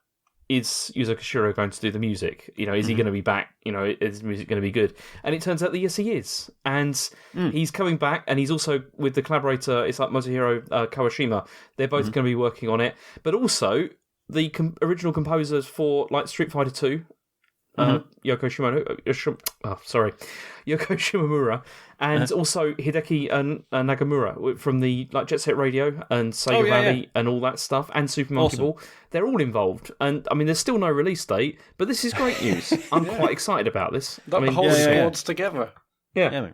Speaker 2: Koshiro going to do the music? Is he going to be back? Is music going to be good? And it turns out that yes, he is, and he's coming back, and he's also with the collaborator. It's like Motohiro Kawashima. They're both going to be working on it, but also the original composers for like Street Fighter 2. Yoko Shimomura, and also Hideki Nagamura from the Jet Set Radio and Sega Rally and all that stuff, and Super Monkey Ball. They're all involved, and I mean, there's still no release date, but this is great news. I'm quite excited about this.
Speaker 3: The whole squad's together.
Speaker 1: Yeah,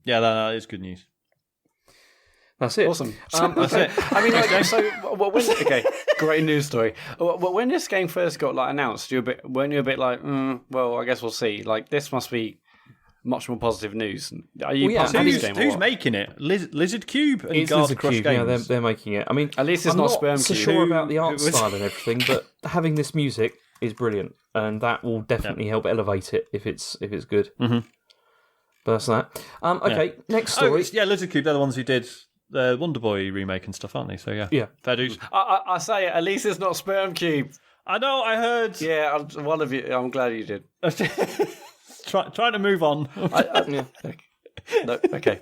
Speaker 1: that is good news.
Speaker 2: That's it.
Speaker 3: Awesome.
Speaker 1: That's it.
Speaker 3: I mean, great news story. When this game first got announced, weren't you a bit like, well, I guess we'll see. Like, this must be much more positive news. Are you pumped for this game?
Speaker 1: Who's making it? Lizard Cube and Guard Crush Games.
Speaker 2: Yeah, they're making it. I mean,
Speaker 3: at least it's not Sperm Cube.
Speaker 2: I'm not so sure about the art style and everything, but having this music is brilliant, and that will definitely help elevate it if it's good.
Speaker 1: Mm-hmm.
Speaker 2: But that's that. Okay, next story.
Speaker 1: Lizard Cube. They're the ones who did the Wonder Boy remake and stuff, aren't they? So yeah, fair dues.
Speaker 3: I say it. At least it's not Sperm Cube.
Speaker 1: I know. I heard.
Speaker 3: Yeah, one of you. I'm glad you did.
Speaker 1: Trying to move on.
Speaker 3: No, okay.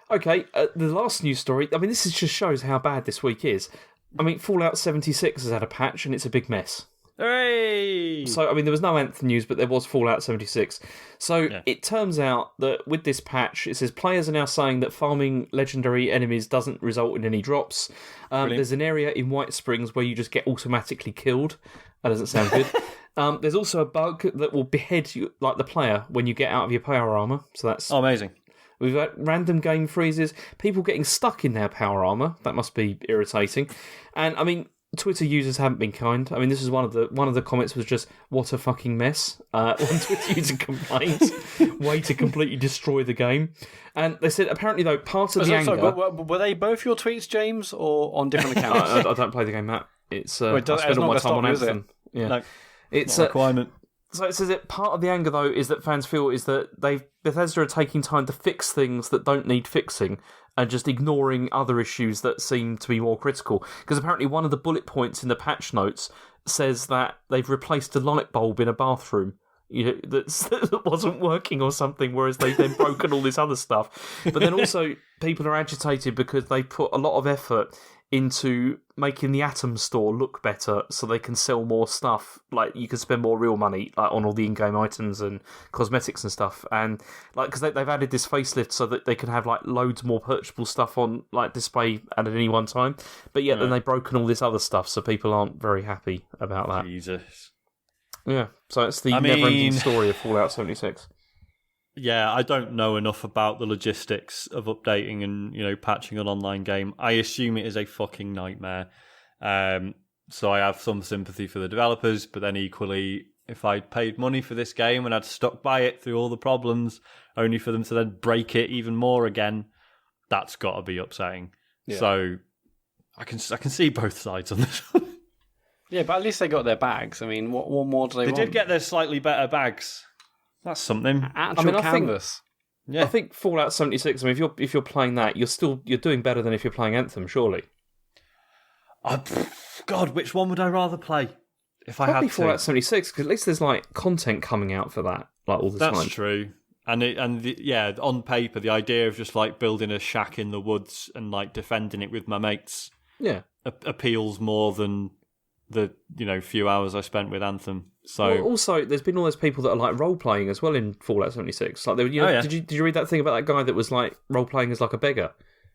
Speaker 2: Okay, the last news story. I mean, this just shows how bad this week is. I mean, Fallout 76 has had a patch, and it's a big mess.
Speaker 1: Hooray!
Speaker 2: So, I mean, there was no Anthem news, but there was Fallout 76. So, It turns out that with this patch, it says players are now saying that farming legendary enemies doesn't result in any drops. There's an area in White Springs where you just get automatically killed. That doesn't sound good. There's also a bug that will behead you, like the player, when you get out of your power armor. So that's
Speaker 1: amazing.
Speaker 2: We've got random game freezes, people getting stuck in their power armor. That must be irritating. And I mean, Twitter users haven't been kind. I mean, this is one of the comments was just, "What a fucking mess." One Twitter user complained, "Way to completely destroy the game." And they said apparently though part of the anger.
Speaker 3: Were they both your tweets, James, or on different accounts?
Speaker 2: I don't play the game, Matt. It's I spend all my time on Anthem.
Speaker 1: Yeah, no,
Speaker 2: it's
Speaker 1: a requirement.
Speaker 2: So it says that part of the anger, though, is that fans feel is that Bethesda are taking time to fix things that don't need fixing and just ignoring other issues that seem to be more critical. Because apparently one of the bullet points in the patch notes says that they've replaced a light bulb in a bathroom that wasn't working or something, whereas they've then broken all this other stuff. But then also people are agitated because they put a lot of effort into making the Atom store look better so they can sell more stuff. Like, you can spend more real money on all the in-game items and cosmetics and stuff. And because they've added this facelift so that they can have loads more purchasable stuff on display at any one time. But then they've broken all this other stuff, so people aren't very happy about that.
Speaker 1: Jesus.
Speaker 2: Yeah, so it's the never-ending story of Fallout 76.
Speaker 1: Yeah, I don't know enough about the logistics of updating and patching an online game. I assume it is a fucking nightmare. So I have some sympathy for the developers, but then equally, if I'd paid money for this game and I'd stuck by it through all the problems, only for them to then break it even more again, that's got to be upsetting. Yeah. So I can see both sides on this one.
Speaker 3: Yeah, but at least they got their bags. I mean, what more do they want?
Speaker 1: They did get their slightly better bags. That's something.
Speaker 3: Actual canvas.
Speaker 2: I think Fallout 76. I mean, if you're playing that, you're doing better than if you're playing Anthem, surely.
Speaker 1: God, which one would I rather play? If I
Speaker 2: Probably
Speaker 1: had to.
Speaker 2: Fallout 76, because at least there's content coming out for that all the time.
Speaker 1: That's true. And on paper, the idea of just building a shack in the woods and defending it with my mates, appeals more than the few hours I spent with Anthem. So
Speaker 2: also, there's been all those people that are role playing as well in Fallout 76. Did you read that thing about that guy that was role playing as a beggar?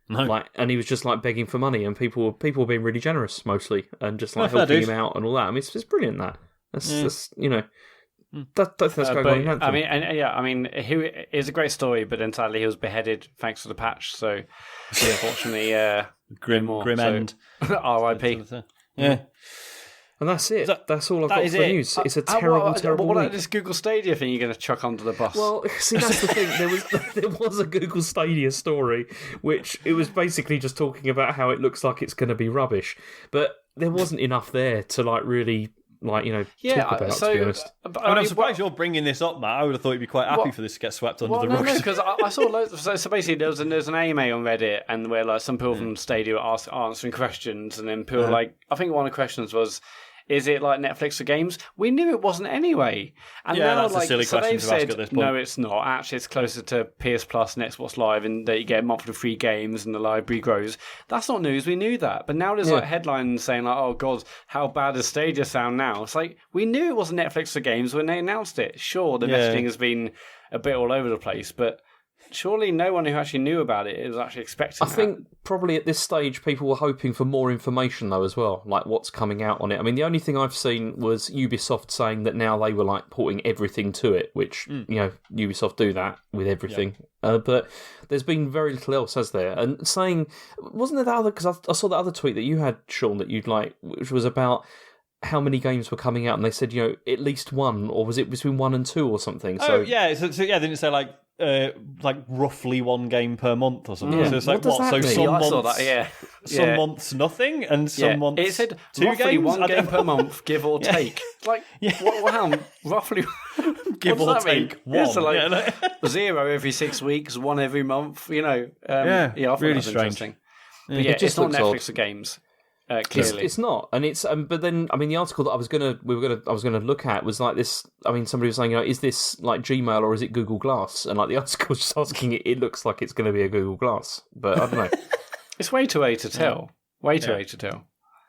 Speaker 1: No.
Speaker 2: And he was just begging for money, and people were being really generous mostly, and just helping him out and all that. I mean, it's brilliant that. That's don't think that's going on in Anthem.
Speaker 3: I mean, it's a great story, but entirely he was beheaded thanks to the patch. So unfortunately,
Speaker 1: grim end.
Speaker 3: R.I.P.
Speaker 1: Yeah.
Speaker 2: And that's it. That's all I've got for the news. It's a terrible week.
Speaker 3: What about this Google Stadia thing you're going to chuck under the bus?
Speaker 2: Well, see, that's the thing. There was a Google Stadia story, which it was basically just talking about how it looks like it's going to be rubbish. But there wasn't enough there to really talk about, to be honest.
Speaker 1: I'm surprised you're bringing this up, Matt. I would have thought you'd be quite happy for this to get swept under the rug.
Speaker 3: No, because I saw loads. So basically, there's an AMA on Reddit, and where some people from Stadia are answering questions, and then people I think one of the questions was, is it like Netflix for games? We knew it wasn't anyway. And now,
Speaker 1: that's a silly question to ask at this point.
Speaker 3: No, it's not. Actually, it's closer to PS Plus and Xbox Live, and that you get monthly free games, and the library grows. That's not news. We knew that. But now there's headlines saying oh God, how bad does Stadia sound now? It's we knew it wasn't Netflix for games when they announced it. Sure, the messaging has been a bit all over the place, but surely no one who actually knew about it is actually expecting
Speaker 2: I think probably at this stage people were hoping for more information though as well, what's coming out on it. I mean, the only thing I've seen was Ubisoft saying that now they were porting everything to it, which, Ubisoft do that with everything. Yeah. But there's been very little else, has there? And saying, wasn't there that other, because I saw that other tweet that you had, Sean, that you'd which was about how many games were coming out, and they said, at least one, or was it between 1 and 2 or something?
Speaker 1: Oh, yeah. So didn't it say like roughly one game per month or something? So it's like
Speaker 2: what? So
Speaker 1: some months,
Speaker 3: I saw that,
Speaker 1: some months nothing, and some months
Speaker 3: it said
Speaker 1: 2
Speaker 3: roughly
Speaker 1: games?
Speaker 3: one game per month, give or take. Like, wow, roughly
Speaker 1: give or take one.
Speaker 3: So 0 every 6 weeks, 1 every month. I thought
Speaker 1: really
Speaker 3: that was
Speaker 1: strange.
Speaker 3: interesting. But it's not Netflix for games. Clearly,
Speaker 2: it's not, and it's. But then, the article that I was gonna look at was like this. Somebody was saying, is this like Gmail or is it Google Glass? And like the article was just asking it looks like it's going to be a Google Glass, but I don't know.
Speaker 3: It's way too early to tell. Way too early to tell.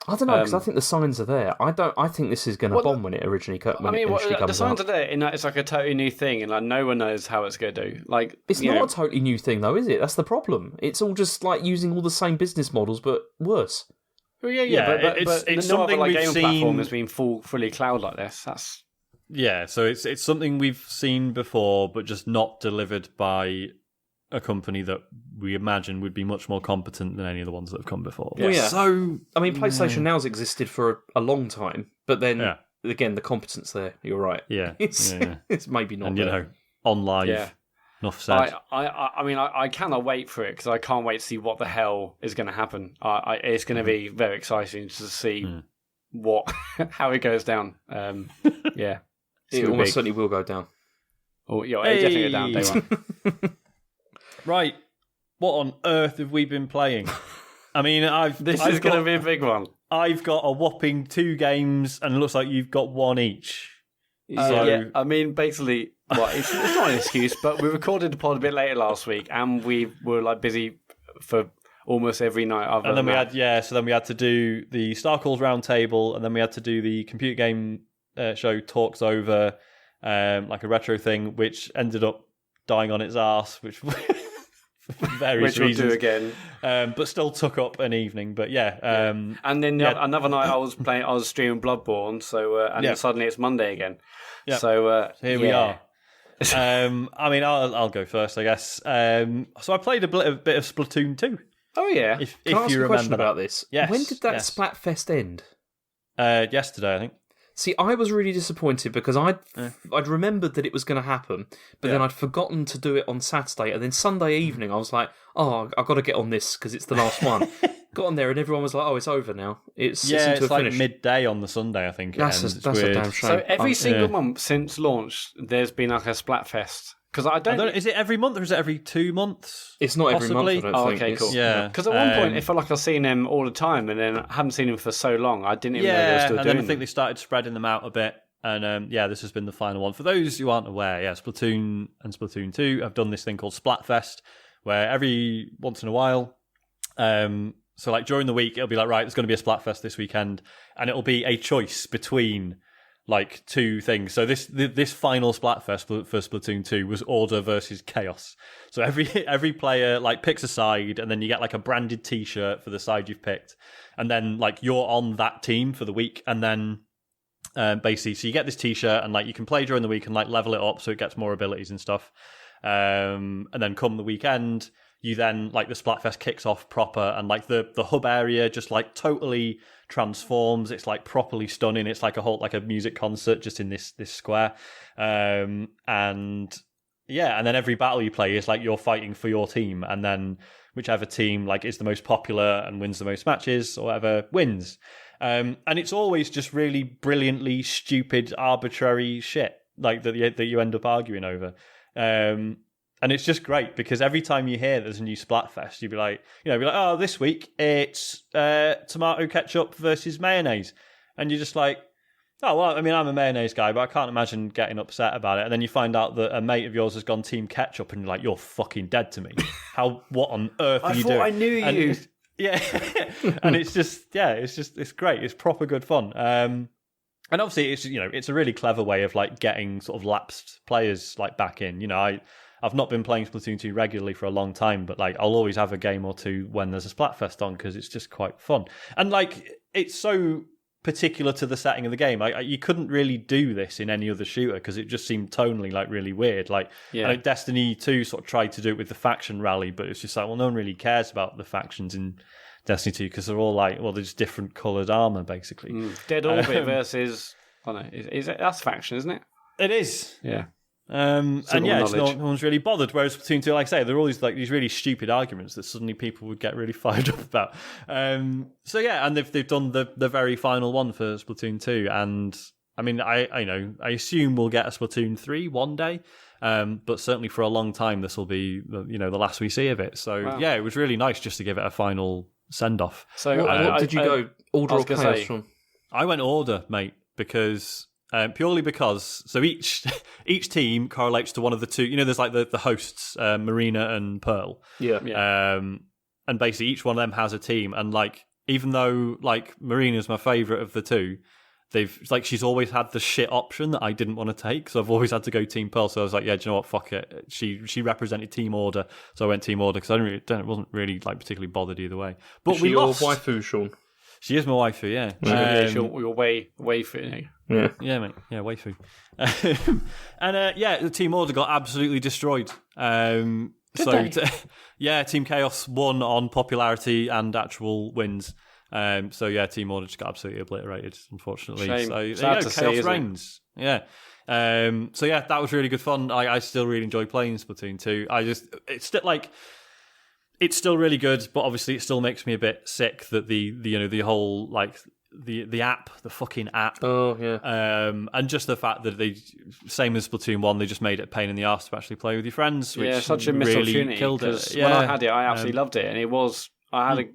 Speaker 2: I don't know because I think the signs are there. I think this is going to bomb when it originally comes.
Speaker 3: The signs are there, in that it's like a totally new thing, and like no one knows how it's going to do. Like
Speaker 2: it's not a totally new thing, though, is it? That's the problem. It's all just like using all the same business models, but worse.
Speaker 3: Well, but it's no
Speaker 1: something
Speaker 3: other
Speaker 1: we've
Speaker 3: game
Speaker 1: seen.
Speaker 3: Platform has been fully cloud like this. That's
Speaker 1: so it's something we've seen before, but just not delivered by a company that we imagine would be much more competent than any of the ones that have come before.
Speaker 2: Yeah. Well, yeah.
Speaker 1: So
Speaker 2: PlayStation Now's existed for a long time, but then again, the competence there. You're right.
Speaker 1: Yeah,
Speaker 2: it's maybe not.
Speaker 1: And on live. Yeah. Enough said.
Speaker 3: I cannot wait for it because I can't wait to see what the hell is going to happen. It's going to be very exciting to see how it goes down. It
Speaker 2: almost certainly will go down.
Speaker 3: Oh, it definitely go down day one.
Speaker 1: Right, what on earth have we been playing?
Speaker 3: This is going to be a big one.
Speaker 1: I've got a whopping 2 games, and it looks like you've got 1 each.
Speaker 3: Basically. Well, it's not an excuse, but we recorded the pod a bit later last week, and we were like busy for almost every night.
Speaker 1: And then we had to do the Star Calls Roundtable, and then we had to do the computer game show Talks Over, like a retro thing, which ended up dying on its arse, which for various reasons.
Speaker 3: We'll do again,
Speaker 1: but still took up an evening. But and
Speaker 3: then another night I was streaming Bloodborne, so then suddenly it's Monday again.
Speaker 1: Yep.
Speaker 3: So
Speaker 1: here we are. I'll go first, I guess. So I played a bit of Splatoon 2.
Speaker 3: Oh yeah.
Speaker 2: Can I ask a question about this?
Speaker 1: Yes.
Speaker 2: When did that Splatfest end?
Speaker 1: Yesterday, I think.
Speaker 2: See, I was really disappointed because I'd remembered that it was going to happen, but then I'd forgotten to do it on Saturday, and then Sunday evening I was like, I've got to get on this because it's the last one. Got on there and everyone was like, it's over now. It's
Speaker 1: like
Speaker 2: finish.
Speaker 1: midday on the Sunday, I think.
Speaker 2: That's a damn shame.
Speaker 3: So every single month since launch, there's been like a Splatfest. Because I don't.
Speaker 1: Is it every month or is it every 2 months?
Speaker 2: It's not
Speaker 1: possibly?
Speaker 2: every month. I don't think.
Speaker 3: Okay, cool.
Speaker 1: Yeah.
Speaker 3: Because at one point, it felt like I've seen him all the time, and then I haven't seen him for so long. I didn't even know they were still doing
Speaker 1: and then I think
Speaker 3: them.
Speaker 1: they started spreading them out a bit. And this has been the final one. For those who aren't aware, Splatoon and Splatoon 2 have done this thing called Splatfest, where every once in a while, so like during the week, it'll be like, right, there's going to be a Splatfest this weekend, and it'll be a choice between like 2 things. So this final Splatfest for Splatoon 2 was Order versus Chaos. So every player like picks a side, and then you get like a branded T-shirt for the side you've picked, and then like you're on that team for the week, and then basically, so you get this T-shirt, and like you can play during the week and like level it up so it gets more abilities and stuff. And then come the weekend, you then like the Splatfest kicks off proper, and like the hub area just like totally transforms. It's like properly stunning. It's like a music concert just in this square. And then every battle you play is like you're fighting for your team, and then whichever team like is the most popular and wins the most matches or whatever wins. And it's always just really brilliantly stupid, arbitrary shit like that you end up arguing over. And it's just great because every time you hear there's a new Splatfest, you'd be like, oh, this week it's tomato ketchup versus mayonnaise, and you're just like, oh well, I mean, I'm a mayonnaise guy, but I can't imagine getting upset about it. And then you find out that a mate of yours has gone team ketchup, and you're like, you're fucking dead to me. What on earth are you doing?
Speaker 3: I knew you.
Speaker 1: Yeah, and it's great. It's proper good fun. And obviously, it's a really clever way of like getting sort of lapsed players like back in. I've not been playing Splatoon 2 regularly for a long time, but like I'll always have a game or two when there's a Splatfest on because it's just quite fun. And like it's so particular to the setting of the game. You couldn't really do this in any other shooter because it just seemed tonally like really weird. Like I know Destiny 2 sort of tried to do it with the faction rally, but it's just like, well, no one really cares about the factions in Destiny 2 because they're all like, well, they're just different coloured armour, basically.
Speaker 3: Dead Orbit versus... Oh, no, that's faction, isn't it?
Speaker 1: It is.
Speaker 3: Yeah.
Speaker 1: And yeah, no one's really bothered. Whereas Splatoon 2, like I say, there are always like these really stupid arguments that suddenly people would get really fired up about. So yeah, and they've done the very final one for Splatoon 2, and I mean, I assume we'll get a Splatoon 3 one day, but certainly for a long time this will be the last we see of it. So yeah, it was really nice just to give it a final send off.
Speaker 2: So what did you go order of chaos from?
Speaker 1: I went order, mate, because. Purely because each team correlates to one of the two. There's like the hosts, Marina and Pearl.
Speaker 3: Yeah.
Speaker 1: And basically each one of them has a team. And like, even though like Marina's my favourite of the two, she's always had the shit option that I didn't want to take. So I've always had to go Team Pearl. So I was like, yeah, do you know what? Fuck it. She represented Team Order, so I went Team Order because I wasn't really like particularly bothered either way. But we lost.
Speaker 2: Your waifu, Sean?
Speaker 1: She is my waifu, yeah.
Speaker 3: Your waifu.
Speaker 1: Yeah, mate. Yeah, waifu. And the Team Order got absolutely destroyed. Team Chaos won on popularity and actual wins. Team Order just got absolutely obliterated, unfortunately.
Speaker 3: Shame.
Speaker 1: So there you go, Chaos reigns. Yeah. That was really good fun. I still really enjoy playing Splatoon 2. It's still really good, but obviously it still makes me a bit sick that the whole like the app, the fucking app.
Speaker 2: Oh yeah.
Speaker 1: And just the fact that they, same as Splatoon 1, they just made it a pain in the arse to actually play with your friends. Which
Speaker 3: such a missed
Speaker 1: really
Speaker 3: opportunity.
Speaker 1: Killed it.
Speaker 3: When I had it, I absolutely loved it, and it was. I had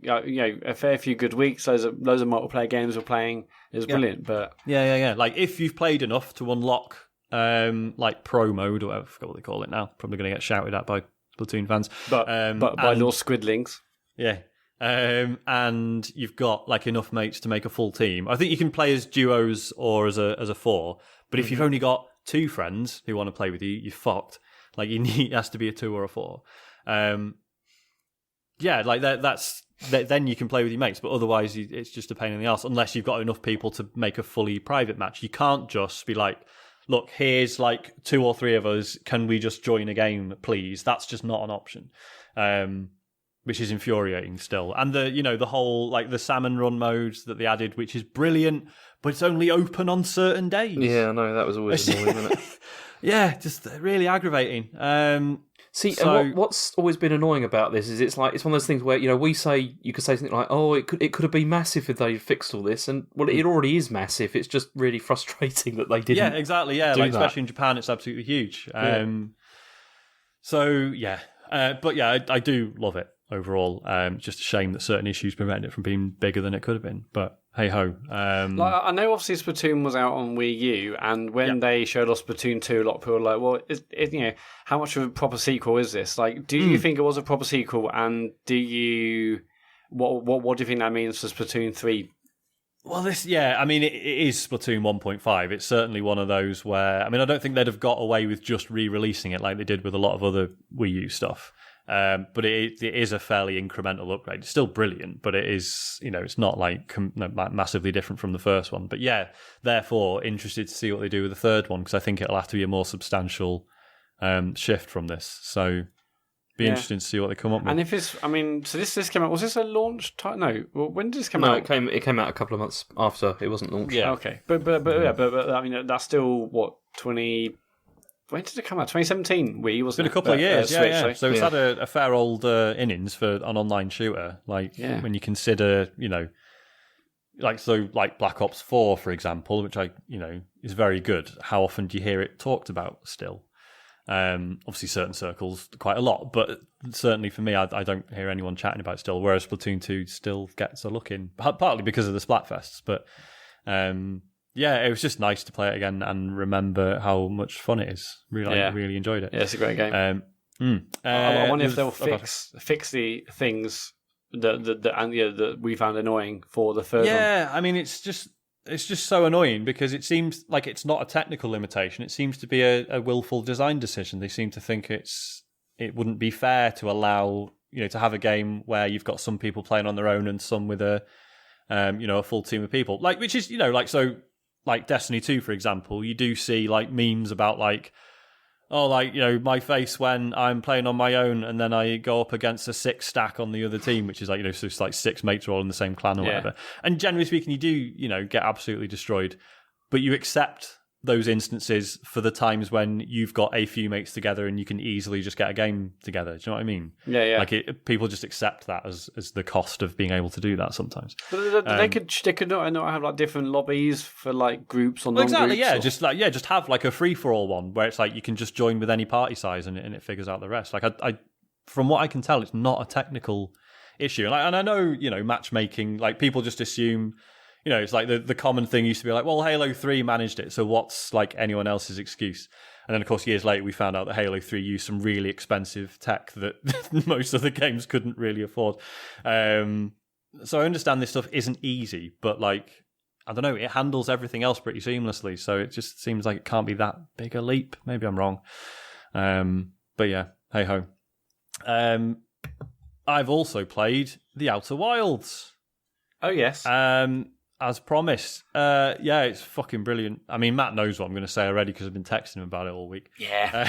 Speaker 3: a fair few good weeks. Loads of multiplayer games were playing. It was brilliant. But
Speaker 1: like if you've played enough to unlock like pro mode or whatever, I forgot what they call it now. Probably going to get shouted at by Splatoon fans,
Speaker 3: but by little squidlings.
Speaker 1: Yeah. And you've got like enough mates to make a full team. I think you can play as duos or as a four, but if you've only got two friends who want to play with you, you're fucked. Like it has to be a 2 or a 4. Then you can play with your mates, but otherwise it's just a pain in the arse unless you've got enough people to make a fully private match. You can't just be like, look, here's like 2 or 3 of us. Can we just join a game, please? That's just not an option. Which is infuriating still. And the whole like the salmon run modes that they added, which is brilliant, but it's only open on certain days.
Speaker 2: Yeah, I know, that was always annoying, wasn't it?
Speaker 1: Yeah, just really aggravating.
Speaker 2: And what's always been annoying about this is it's one of those things where you could say something like, "Oh, it could have been massive if they fixed all this," and it already is massive. It's just really frustrating that they didn't.
Speaker 1: Yeah, exactly. Yeah, especially in Japan, it's absolutely huge. I do love it overall. Just a shame that certain issues prevent it from being bigger than it could have been. But hey ho.
Speaker 3: I know obviously Splatoon was out on Wii U, and when they showed us Splatoon 2, a lot of people were like, well, how much of a proper sequel is this? Like, do you think it was a proper sequel, and what do you think that means for Splatoon 3?
Speaker 1: Well, it is Splatoon 1.5. It's certainly one of those where, I don't think they'd have got away with just re-releasing it like they did with a lot of other Wii U stuff. But it is a fairly incremental upgrade. It's still brilliant, but it is, it's not like massively different from the first one. But yeah, therefore, interested to see what they do with the third one, because I think it'll have to be a more substantial shift from this. So be interesting to see what they come up with.
Speaker 3: And if it's, so this came out, was this a launch time? No, well, when did this come out?
Speaker 2: No, it came out a couple of months after. It wasn't launched.
Speaker 3: Yeah, okay. But that's still, what, 20... When did it come out? 2017 Wii, wasn't it?
Speaker 1: It's been a couple of years,
Speaker 3: Switch,
Speaker 1: yeah. So it's had a fair old innings for an online shooter. When you consider, like Black Ops 4, for example, which is very good. How often do you hear it talked about still? Obviously, certain circles quite a lot, but certainly for me, I don't hear anyone chatting about it still. Whereas Splatoon 2 still gets a look in, partly because of the Splatfests, but. It was just nice to play it again and remember how much fun it is. Really enjoyed it.
Speaker 3: Yeah, it's a great game. I wonder if they'll fix the things that we found annoying for the third one.
Speaker 1: Yeah, it's just so annoying because it seems like it's not a technical limitation. It seems to be a willful design decision. They seem to think it wouldn't be fair to allow to have a game where you've got some people playing on their own and some with a full team of people. Which is Like Destiny 2, for example, you do see like memes about like, oh, like, my face when I'm playing on my own and then I go up against a 6 stack on the other team, which is like, so it's like 6 mates are all in the same clan or whatever. And generally speaking, you do, get absolutely destroyed, but you accept those instances for the times when you've got a few mates together and you can easily just get a game together. Do you know what I mean?
Speaker 3: Yeah.
Speaker 1: Like people just accept that as the cost of being able to do that sometimes.
Speaker 3: But they could not have like different lobbies for like groups or non-groups.
Speaker 1: Exactly. Yeah. Just have like a free for all one where it's like you can just join with any party size and it figures out the rest. Like I from what I can tell, it's not a technical issue. And I know matchmaking. Like people just assume. It's like the common thing used to be like, well, Halo 3 managed it, so what's like anyone else's excuse? And then, of course, years later, we found out that Halo 3 used some really expensive tech that most other games couldn't really afford. So I understand this stuff isn't easy, but like, I don't know, it handles everything else pretty seamlessly, so it just seems like it can't be that big a leap. Maybe I'm wrong. But yeah, hey-ho. I've also played The Outer Wilds.
Speaker 3: Oh, yes.
Speaker 1: As promised. It's fucking brilliant. I mean, Matt knows what I'm going to say already because I've been texting him about it all week.
Speaker 3: Yeah.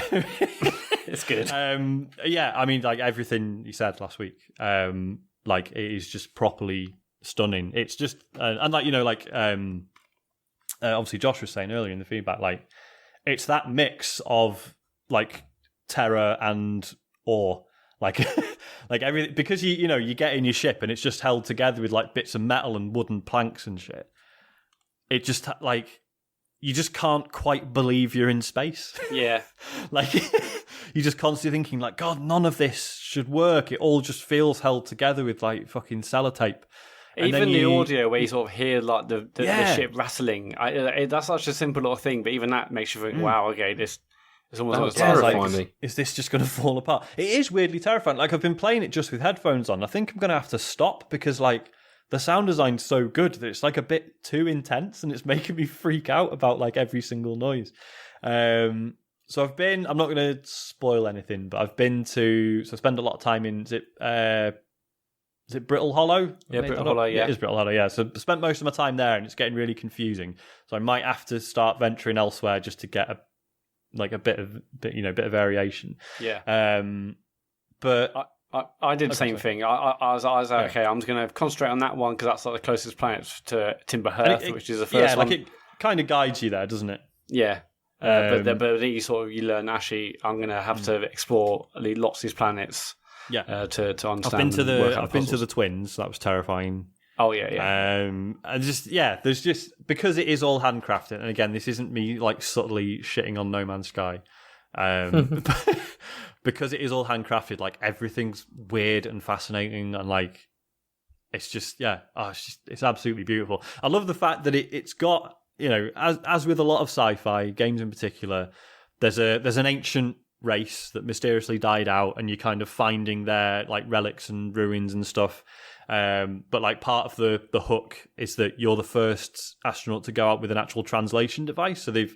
Speaker 3: It's good.
Speaker 1: I mean, like everything you said last week, like it is just properly stunning. It's just, and like, obviously Josh was saying earlier in the feedback, like, it's that mix of like terror and awe. Like, like everything, because you get in your ship and it's just held together with like bits of metal and wooden planks and shit. It just like you just can't quite believe you're in space.
Speaker 3: Yeah,
Speaker 1: like you're just constantly thinking like, God, none of this should work. It all just feels held together with like fucking sellotape.
Speaker 3: Even the audio where you sort of hear like the ship rattling, that's such a simple little thing, but even that makes you think, wow, okay, this. It's almost
Speaker 2: terrifying me.
Speaker 1: Is this just going to fall apart? It is weirdly terrifying. Like, I've been playing it just with headphones on. I think I'm going to have to stop because, like, the sound design's so good that it's, like, a bit too intense and it's making me freak out about, like, every single noise. So I'm not going to spoil anything, but I spend a lot of time in, is it Brittle Hollow?
Speaker 3: Yeah, Brittle Hollow, yeah.
Speaker 1: It is Brittle Hollow, yeah. So I spent most of my time there and it's getting really confusing. So I might have to start venturing elsewhere just to get a bit of variation.
Speaker 3: Yeah.
Speaker 1: But
Speaker 3: I did the same thing. I was like, okay, I'm just going to concentrate on that one because that's like the closest planet to Timber Hearth, which is the first one.
Speaker 1: Yeah, like it kind of guides you there, doesn't it?
Speaker 3: Yeah. But then you learn, actually, I'm going to have to explore lots of these planets.
Speaker 1: Yeah.
Speaker 3: To understand.
Speaker 1: I've been to the Twins. That was terrifying.
Speaker 3: Oh yeah.
Speaker 1: And there's just because it is all handcrafted, and again, this isn't me like subtly shitting on No Man's Sky, because it is all handcrafted. Like everything's weird and fascinating, and like it's just it's absolutely beautiful. I love the fact that it's got as with a lot of sci-fi games in particular, there's an ancient race that mysteriously died out, and you're kind of finding their like relics and ruins and stuff. But like part of the hook is that you're the first astronaut to go out with an actual translation device. So they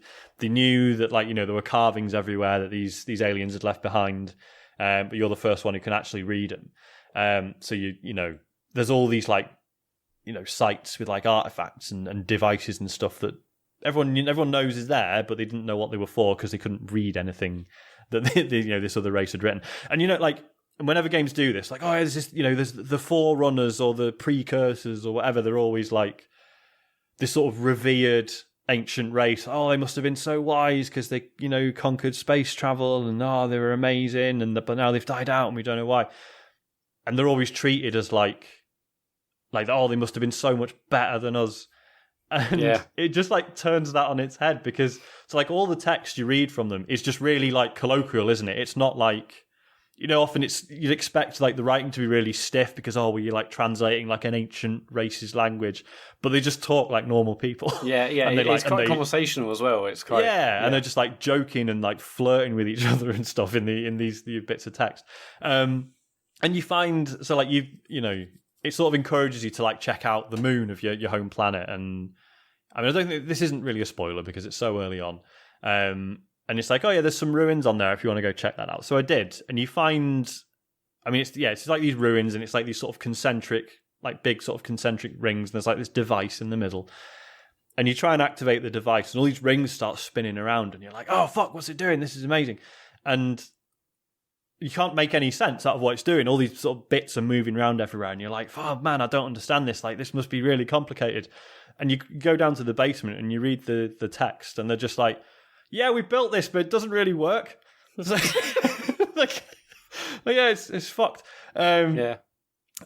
Speaker 1: knew that like there were carvings everywhere that these aliens had left behind, but you're the first one who can actually read them. So there's all these like sites with like artifacts and devices and stuff that everyone knows is there, but they didn't know what they were for because they couldn't read anything that this other race had written. And like. And whenever games do this, like, there's this, there's the forerunners or the precursors or whatever, they're always like this sort of revered ancient race. Oh, they must have been so wise because they, conquered space travel and they were amazing, but now they've died out and we don't know why. And they're always treated as like they must have been so much better than us. And it just like turns that on its head because it's like all the text you read from them is just really like colloquial, isn't it? It's not like. Often you'd expect like the writing to be really stiff because you're like translating like an ancient race's language, but they just talk like normal people.
Speaker 3: Yeah, and it's quite conversational as well. It's quite
Speaker 1: and they're just like joking and like flirting with each other and stuff in these bits of text. And you find so like it sort of encourages you to like check out the moon of your home planet. And I mean, I don't think this isn't really a spoiler because it's so early on. And it's like, there's some ruins on there if you want to go check that out. So I did. And you find, I mean, it's like these ruins and it's like these sort of concentric, like big sort of concentric rings. And there's like this device in the middle. and you try and activate the device, and all these rings start spinning around, and you're like, oh, fuck, what's it doing? This is amazing. And you can't make any sense out of what it's doing. All these sort of bits are moving around everywhere, and you're like, oh, man, I don't understand this. Like, this must be really complicated. And you go down to the basement, and you read the text, and they're just like, yeah, we built this, but it doesn't really work. It's like, yeah, it's fucked.
Speaker 3: Yeah.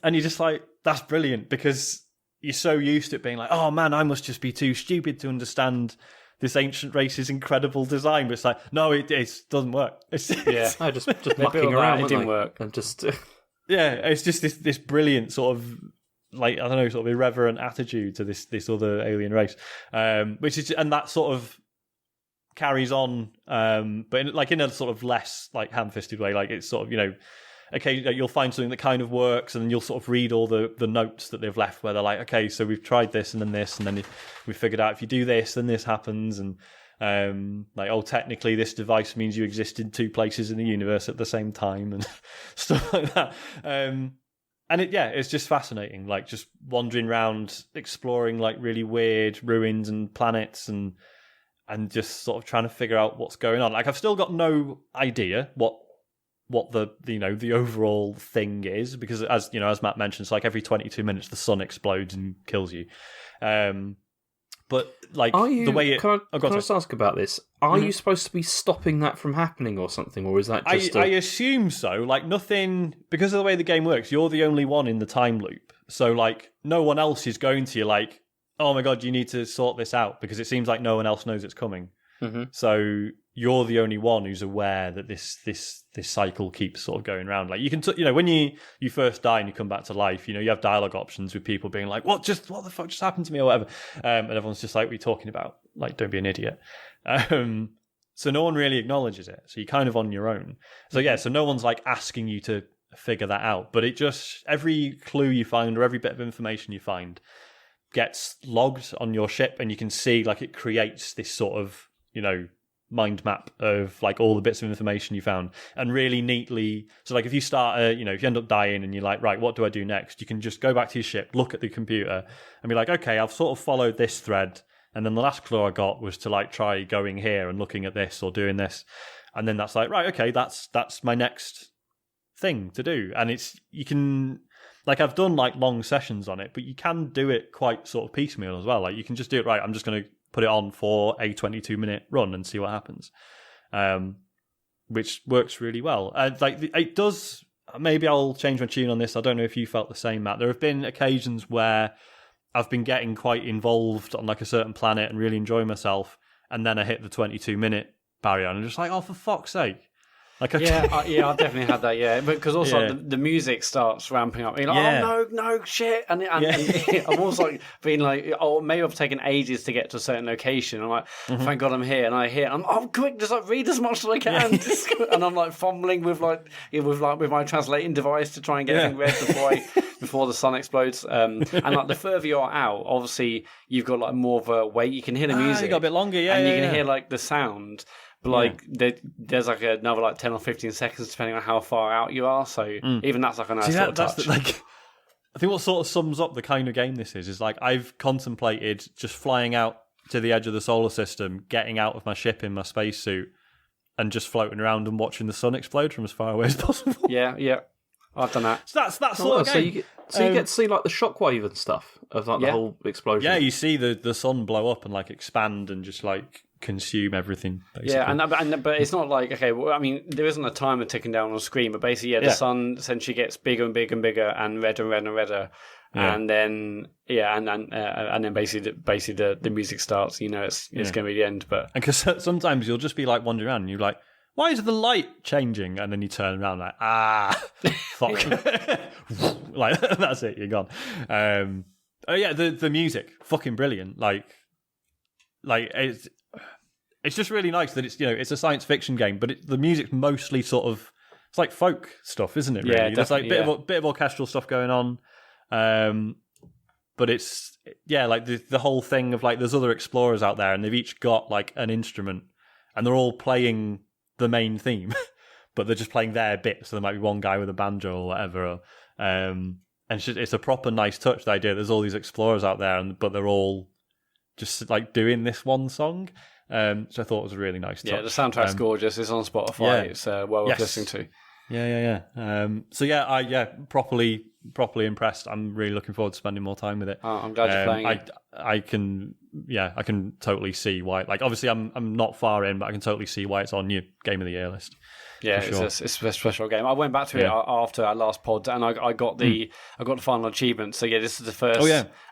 Speaker 1: And you're just like, that's brilliant, because you're so used to it being like, oh man, I must just be too stupid to understand this ancient race's incredible design. But it's like, no, it doesn't work. Just
Speaker 2: mucking around.
Speaker 3: It didn't work.
Speaker 2: And just
Speaker 1: yeah, it's just this brilliant sort of, like, I don't know, sort of irreverent attitude to this other alien race, which is, and that sort of carries on, but in a sort of less like ham-fisted way. Like, it's sort of, you know, okay, you'll find something that kind of works, and then you'll sort of read all the notes that they've left where they're like, okay, so we've tried this and then we figured out if you do this, then this happens, and like, oh, technically this device means you exist in two places in the universe at the same time, and stuff like that. And it's just fascinating, like just wandering around, exploring like really weird ruins and planets, and just sort of trying to figure out what's going on. Like, I've still got no idea what the overall thing is, because as Matt mentioned, it's like every 22 minutes the sun explodes and kills you. But like, the way it...
Speaker 2: Can I just ask about this? Are you supposed to be stopping that from happening or something, or is that just...
Speaker 1: I assume so. Like, nothing... Because of the way the game works, you're the only one in the time loop. So, like, no one else is going to you like, oh my god, you need to sort this out, because it seems like no one else knows it's coming. Mm-hmm. So you're the only one who's aware that this cycle keeps sort of going around. Like, you can, when you first die and you come back to life, you have dialogue options with people being like, what the fuck just happened to me, or whatever. And everyone's just like, what are you talking about? Like, don't be an idiot. So no one really acknowledges it. So you're kind of on your own. So yeah, so no one's like asking you to figure that out. But it just, every clue you find or every bit of information you find gets logged on your ship, and you can see like it creates this sort of, mind map of like all the bits of information you found, and really neatly. So like, if you start, if you end up dying and you're like, right, what do I do next? You can just go back to your ship, look at the computer, and be like, okay, I've sort of followed this thread, and then the last clue I got was to like try going here and looking at this or doing this, and then that's like, right, okay, that's my next thing to do. And you can, like, I've done like long sessions on it, but you can do it quite sort of piecemeal as well. Like, you can just do it, right, I'm just going to put it on for a 22-minute run and see what happens, which works really well. Like, it does. Maybe I'll change my tune on this. I don't know if you felt the same, Matt. There have been occasions where I've been getting quite involved on like a certain planet and really enjoying myself, and then I hit the 22-minute barrier, and I'm just like, oh, for fuck's sake. Like, I've
Speaker 3: definitely had that. Yeah, because also the music starts ramping up. You're like, oh no, shit, and I'm also like being like, oh, maybe I've taken ages to get to a certain location. I'm like, thank God I'm here, and I hear, I'm quick, just like read as much as I can, and I'm like fumbling with my translating device to try and get everything read before the sun explodes. And like, the further you're out, obviously you've got like more of a wait. You can hear the music.
Speaker 1: You got a bit longer, and
Speaker 3: you can hear like the sound. But like, there's like another like 10 or 15 seconds depending on how far out you are. So even that's like a nice little touch.
Speaker 1: I think what sort of sums up the kind of game this is like, I've contemplated just flying out to the edge of the solar system, getting out of my ship in my spacesuit, and just floating around and watching the sun explode from as far away as possible.
Speaker 3: Yeah. I've done that.
Speaker 1: So that's that sort of game.
Speaker 2: So you get to see like the shockwave and stuff of like the whole explosion.
Speaker 1: Yeah, you see the sun blow up and like expand and just like consume everything, basically.
Speaker 3: Yeah, but it's not like, okay, well, I mean, there isn't a timer ticking down on the screen, but basically, the sun essentially gets bigger and bigger and bigger and redder and redder and redder, and then and then basically the music starts. It's going to be the end. But
Speaker 1: because sometimes you'll just be like wandering around and you're like, why is the light changing? And then you turn around like, fuck, like that's it, you're gone. The music, fucking brilliant. Like it's just really nice that it's it's a science fiction game, but the music's mostly sort of, it's like folk stuff, isn't it? Really,
Speaker 3: yeah,
Speaker 1: there's like bit of orchestral stuff going on, but it's like the whole thing of like, there's other explorers out there and they've each got like an instrument and they're all playing the main theme, but they're just playing their bit. So there might be one guy with a banjo or whatever, and it's a proper nice touch. The idea there's all these explorers out there, but they're all just like doing this one song. So I thought it was a really nice touch.
Speaker 3: Yeah, the soundtrack's gorgeous. It's on Spotify. Yeah. It's well worth listening to.
Speaker 1: Yeah. So I properly impressed. I'm really looking forward to spending more time with it.
Speaker 3: Oh, I'm glad you're playing it.
Speaker 1: I can totally see why. Like, obviously, I'm not far in, but I can totally see why it's on your Game of the Year list.
Speaker 3: Yeah, it's a special game. I went back to it after our last pod, and I got the final achievement. So yeah, this is the first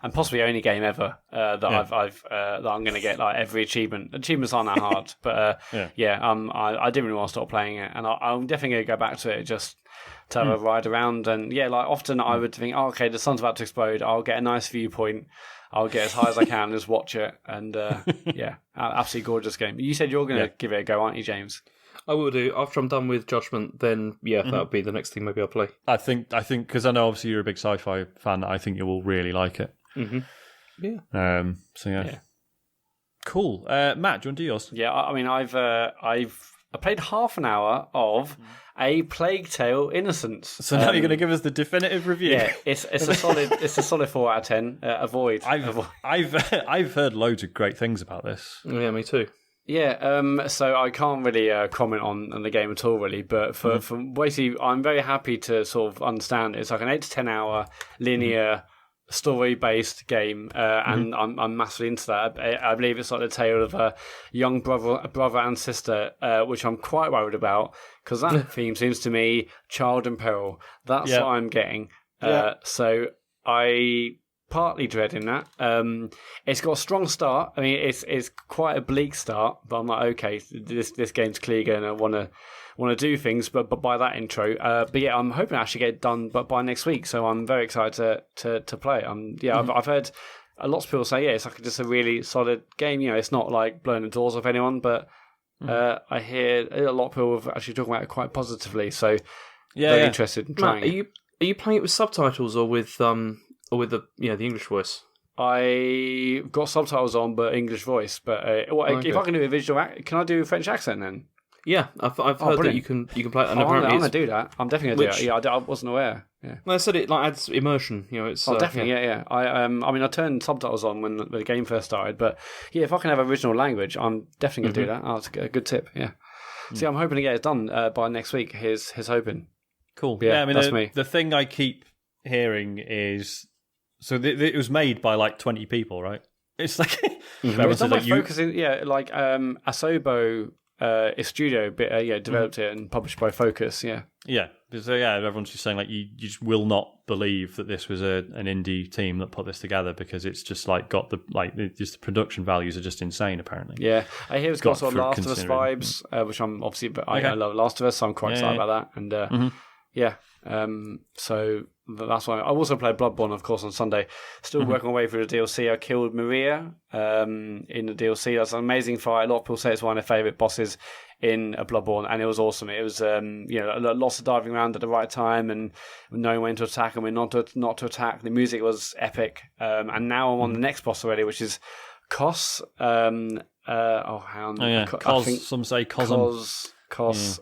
Speaker 3: and possibly only game ever that I'm going to get like every achievement. Achievements aren't that hard, but I didn't really want to stop playing it, and I'm definitely going to go back to it just to have a ride around. And like often I would think, okay, the sun's about to explode. I'll get a nice viewpoint. I'll get as high as I can, just watch it, and absolutely gorgeous game. You said you're going to give it a go, aren't you, James?
Speaker 2: I will do. After I'm done with Judgment, then that would be the next thing maybe I'll play.
Speaker 1: I think because I know obviously you're a big sci-fi fan, I think you will really like it.
Speaker 2: Mm-hmm.
Speaker 1: Yeah. Cool. Matt, do you want to do yours?
Speaker 3: Yeah, I mean, I played half an hour of A Plague Tale: Innocence.
Speaker 1: So now you're going to give us the definitive review.
Speaker 3: Yeah, it's a solid 4 out of 10. Avoid.
Speaker 1: I've heard loads of great things about this.
Speaker 2: Yeah, me too.
Speaker 3: Yeah, so I can't really comment on the game at all, really. But for basically, I'm very happy to sort of understand it. It's like an 8 to 10 hour linear story-based game, and I'm massively into that. I believe it's like the tale of a young brother and sister, which I'm quite worried about because that theme seems to me child in peril. That's what I'm getting. So I partly dreading that. It's got a strong start. I mean, it's quite a bleak start, but I'm like, okay, this game's clearly going to want to do things, but by that intro. But yeah, I'm hoping to actually get it done by next week. So I'm very excited to play it. I've heard lots of people say, it's like just a really solid game. You know, it's not like blowing the doors off anyone, but I hear a lot of people have actually talking about it quite positively. So very interested in trying.
Speaker 2: Matt, are you playing it with subtitles or with the English voice?
Speaker 3: I got subtitles on, but English voice. But if I can do a visual, can I do a French accent then?
Speaker 2: Yeah, I've heard that you can play it. And
Speaker 3: I'm going to do that. I'm definitely going to do it. Yeah, I wasn't aware. Yeah.
Speaker 2: No, I said it adds immersion. You know, it's
Speaker 3: definitely. Yeah. I turned subtitles on when the game first started, but yeah, if I can have original language, I'm definitely going to do that. Oh, that's a good tip. Yeah. See, I'm hoping to get it done by next week. Here's hoping.
Speaker 1: Cool. Yeah, I mean, that's me. The thing I keep hearing is. So it was made by like 20 people, right? It's like
Speaker 3: it's not focusing. Yeah, like Asobo studio developed it and published by Focus. Yeah.
Speaker 1: So everyone's just saying like you just will not believe that this was an indie team that put this together because it's just like got the production values are just insane apparently.
Speaker 3: Yeah, I hear it's got sort of Last of Us vibes, which I'm obviously, but I love Last of Us, so I'm quite excited about that. And so that's why I also played Bloodborne, of course, on Sunday. Still working my way through the DLC. I killed Maria in the DLC. That's an amazing fight. A lot of people say it's one of their favourite bosses in Bloodborne, and it was awesome. It was lots of diving around at the right time and knowing when to attack and when not to attack. The music was epic. And now I'm on the next boss already, which is Kos. Some
Speaker 1: say Cosm.
Speaker 3: Kos.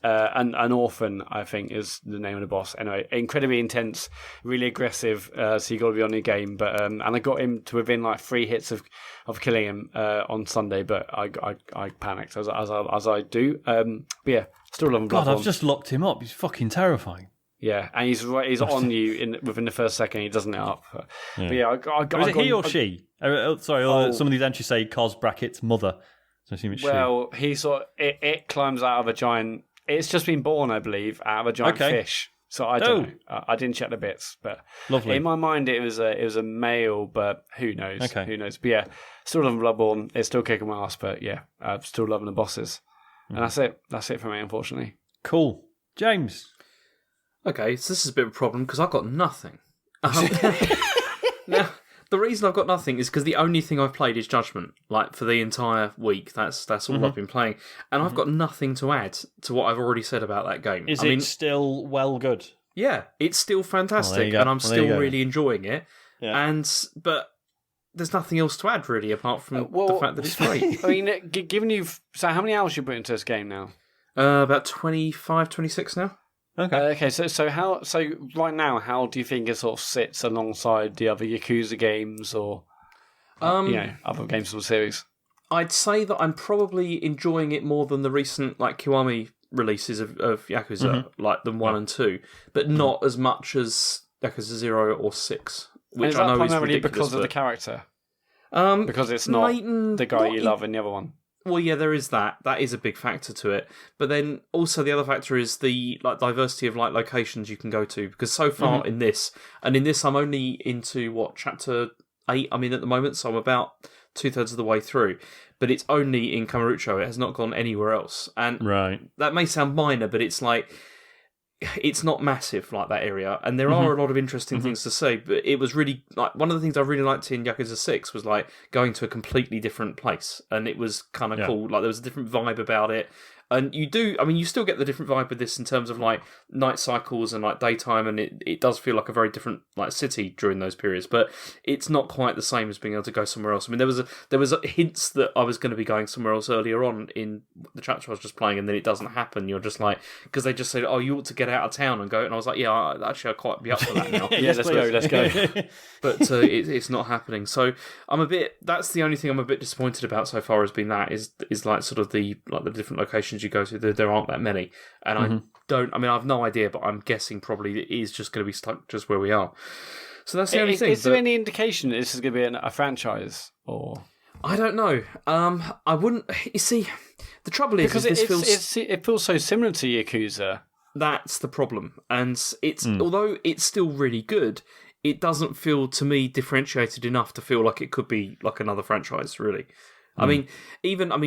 Speaker 3: An orphan, I think, is the name of the boss. Anyway, incredibly intense, really aggressive. So you got to be on your game. But and I got him to within like 3 hits of killing him on Sunday, but I panicked as I do. But yeah, still love him.
Speaker 1: God, I've just locked him up. He's fucking terrifying.
Speaker 3: Yeah, and he's on you within the first second. He doesn't it up. But yeah,
Speaker 1: is it he or she? Some of these entries say cos brackets mother. So I assume it's
Speaker 3: she. He it climbs out of a giant. It's just been born, I believe, out of a giant fish. So I don't know. I didn't check the bits, but
Speaker 1: lovely.
Speaker 3: In my mind, it was a male, but who knows?
Speaker 1: Okay.
Speaker 3: Who knows? But yeah, still loving Bloodborne. It's still kicking my ass, but yeah, I'm still loving the bosses. And that's it. That's it for me, unfortunately.
Speaker 1: Cool. James.
Speaker 2: Okay, so this is a bit of a problem because I've got nothing. Now, the reason I've got nothing is because the only thing I've played is Judgment, like for the entire week. That's all I've been playing, and I've got nothing to add to what I've already said about that game.
Speaker 1: Is it still well good?
Speaker 2: Yeah, it's still fantastic, and I'm still really enjoying it. Yeah. But there's nothing else to add really, apart from the fact that it's great.
Speaker 3: I mean, given so how many hours you put into this game now?
Speaker 2: About 25, 26 now.
Speaker 3: Okay. So right now, how do you think it sort of sits alongside the other Yakuza games? Or other games of the series?
Speaker 2: I'd say that I'm probably enjoying it more than the recent like Kiwami releases of Yakuza, like the 1 and 2, but not as much as Yakuza 0 or 6, which I know is ridiculous.
Speaker 3: Because of the character? Because it's not the guy you love in the other one.
Speaker 2: Well, yeah, there is that. That is a big factor to it. But then also the other factor is the diversity of locations you can go to. Because so far in this I'm only into chapter 8 I'm in at the moment, so I'm about 2/3 of the way through. But it's only in Kamurocho. It has not gone anywhere else. And that may sound minor, but it's like it's not massive like that area, and there are a lot of interesting things to say. But it was really like one of the things I really liked in Yakuza 6 was like going to a completely different place, and it was kind of cool. Like there was a different vibe about it. And you still get the different vibe with this in terms of like night cycles and like daytime, and it does feel like a very different like city during those periods. But it's not quite the same as being able to go somewhere else. I mean, there was hints that I was going to be going somewhere else earlier on in the chapter I was just playing, and then it doesn't happen. You're just like, because they just said, "Oh, you ought to get out of town and go," and I was like, "Yeah, I'd quite be up for that now."
Speaker 3: Yeah, let's go.
Speaker 2: But it's not happening. So that's the only thing I'm a bit disappointed about so far has been that is like sort of the different locations you go to. There aren't that many, and I have no idea, but I'm guessing probably it is just going to be stuck just where we are. So that's the only thing.
Speaker 3: Is there any indication that this is going to be a franchise, or
Speaker 2: I don't know. I wouldn't. You see, the trouble is
Speaker 3: because it feels so similar to Yakuza.
Speaker 2: That's the problem, and it's although it's still really good, it doesn't feel to me differentiated enough to feel like it could be like another franchise, really. I mean,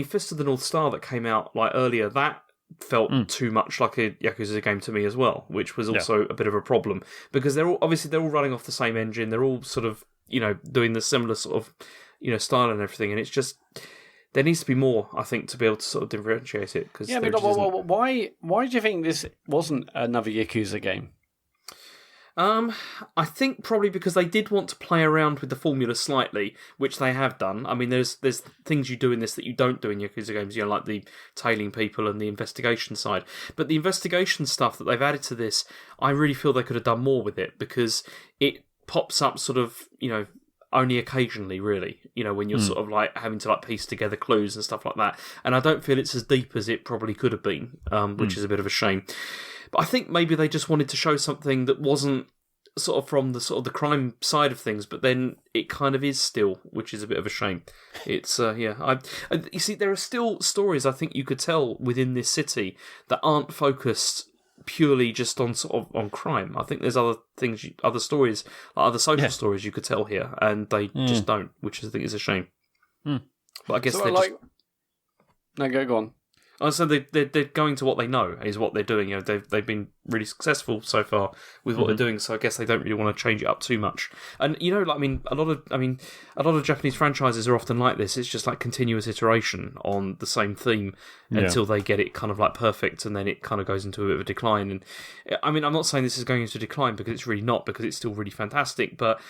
Speaker 2: Fist of the North Star that came out like earlier, that felt too much like a Yakuza game to me as well, which was also a bit of a problem because they're all running off the same engine. They're all sort of doing the similar sort of style and everything, and it's just there needs to be more, I think, to be able to sort of differentiate it. Cause
Speaker 3: why do you think this wasn't another Yakuza game?
Speaker 2: I think probably because they did want to play around with the formula slightly, which they have done. I mean, there's things you do in this that you don't do in Yakuza games, like the tailing people and the investigation side. But the investigation stuff that they've added to this, I really feel they could have done more with it because it pops up sort of, only occasionally, really, when you're sort of like having to like piece together clues and stuff like that. And I don't feel it's as deep as it probably could have been, which is a bit of a shame. But I think maybe they just wanted to show something that wasn't sort of from the crime side of things, but then it kind of is still, which is a bit of a shame. It's you see, there are still stories I think you could tell within this city that aren't focused purely just on on crime. I think there's other things, other stories, like other social stories you could tell here, and they just don't, which I think is a shame. But I guess
Speaker 3: No, go on.
Speaker 2: So they're going to what they know is what they're doing. They've been really successful so far with what they're doing. So I guess they don't really want to change it up too much. And a lot of Japanese franchises are often like this. It's just like continuous iteration on the same theme until they get it kind of like perfect, and then it kind of goes into a bit of a decline. And I'm not saying this is going into decline because it's really not, because it's still really fantastic, but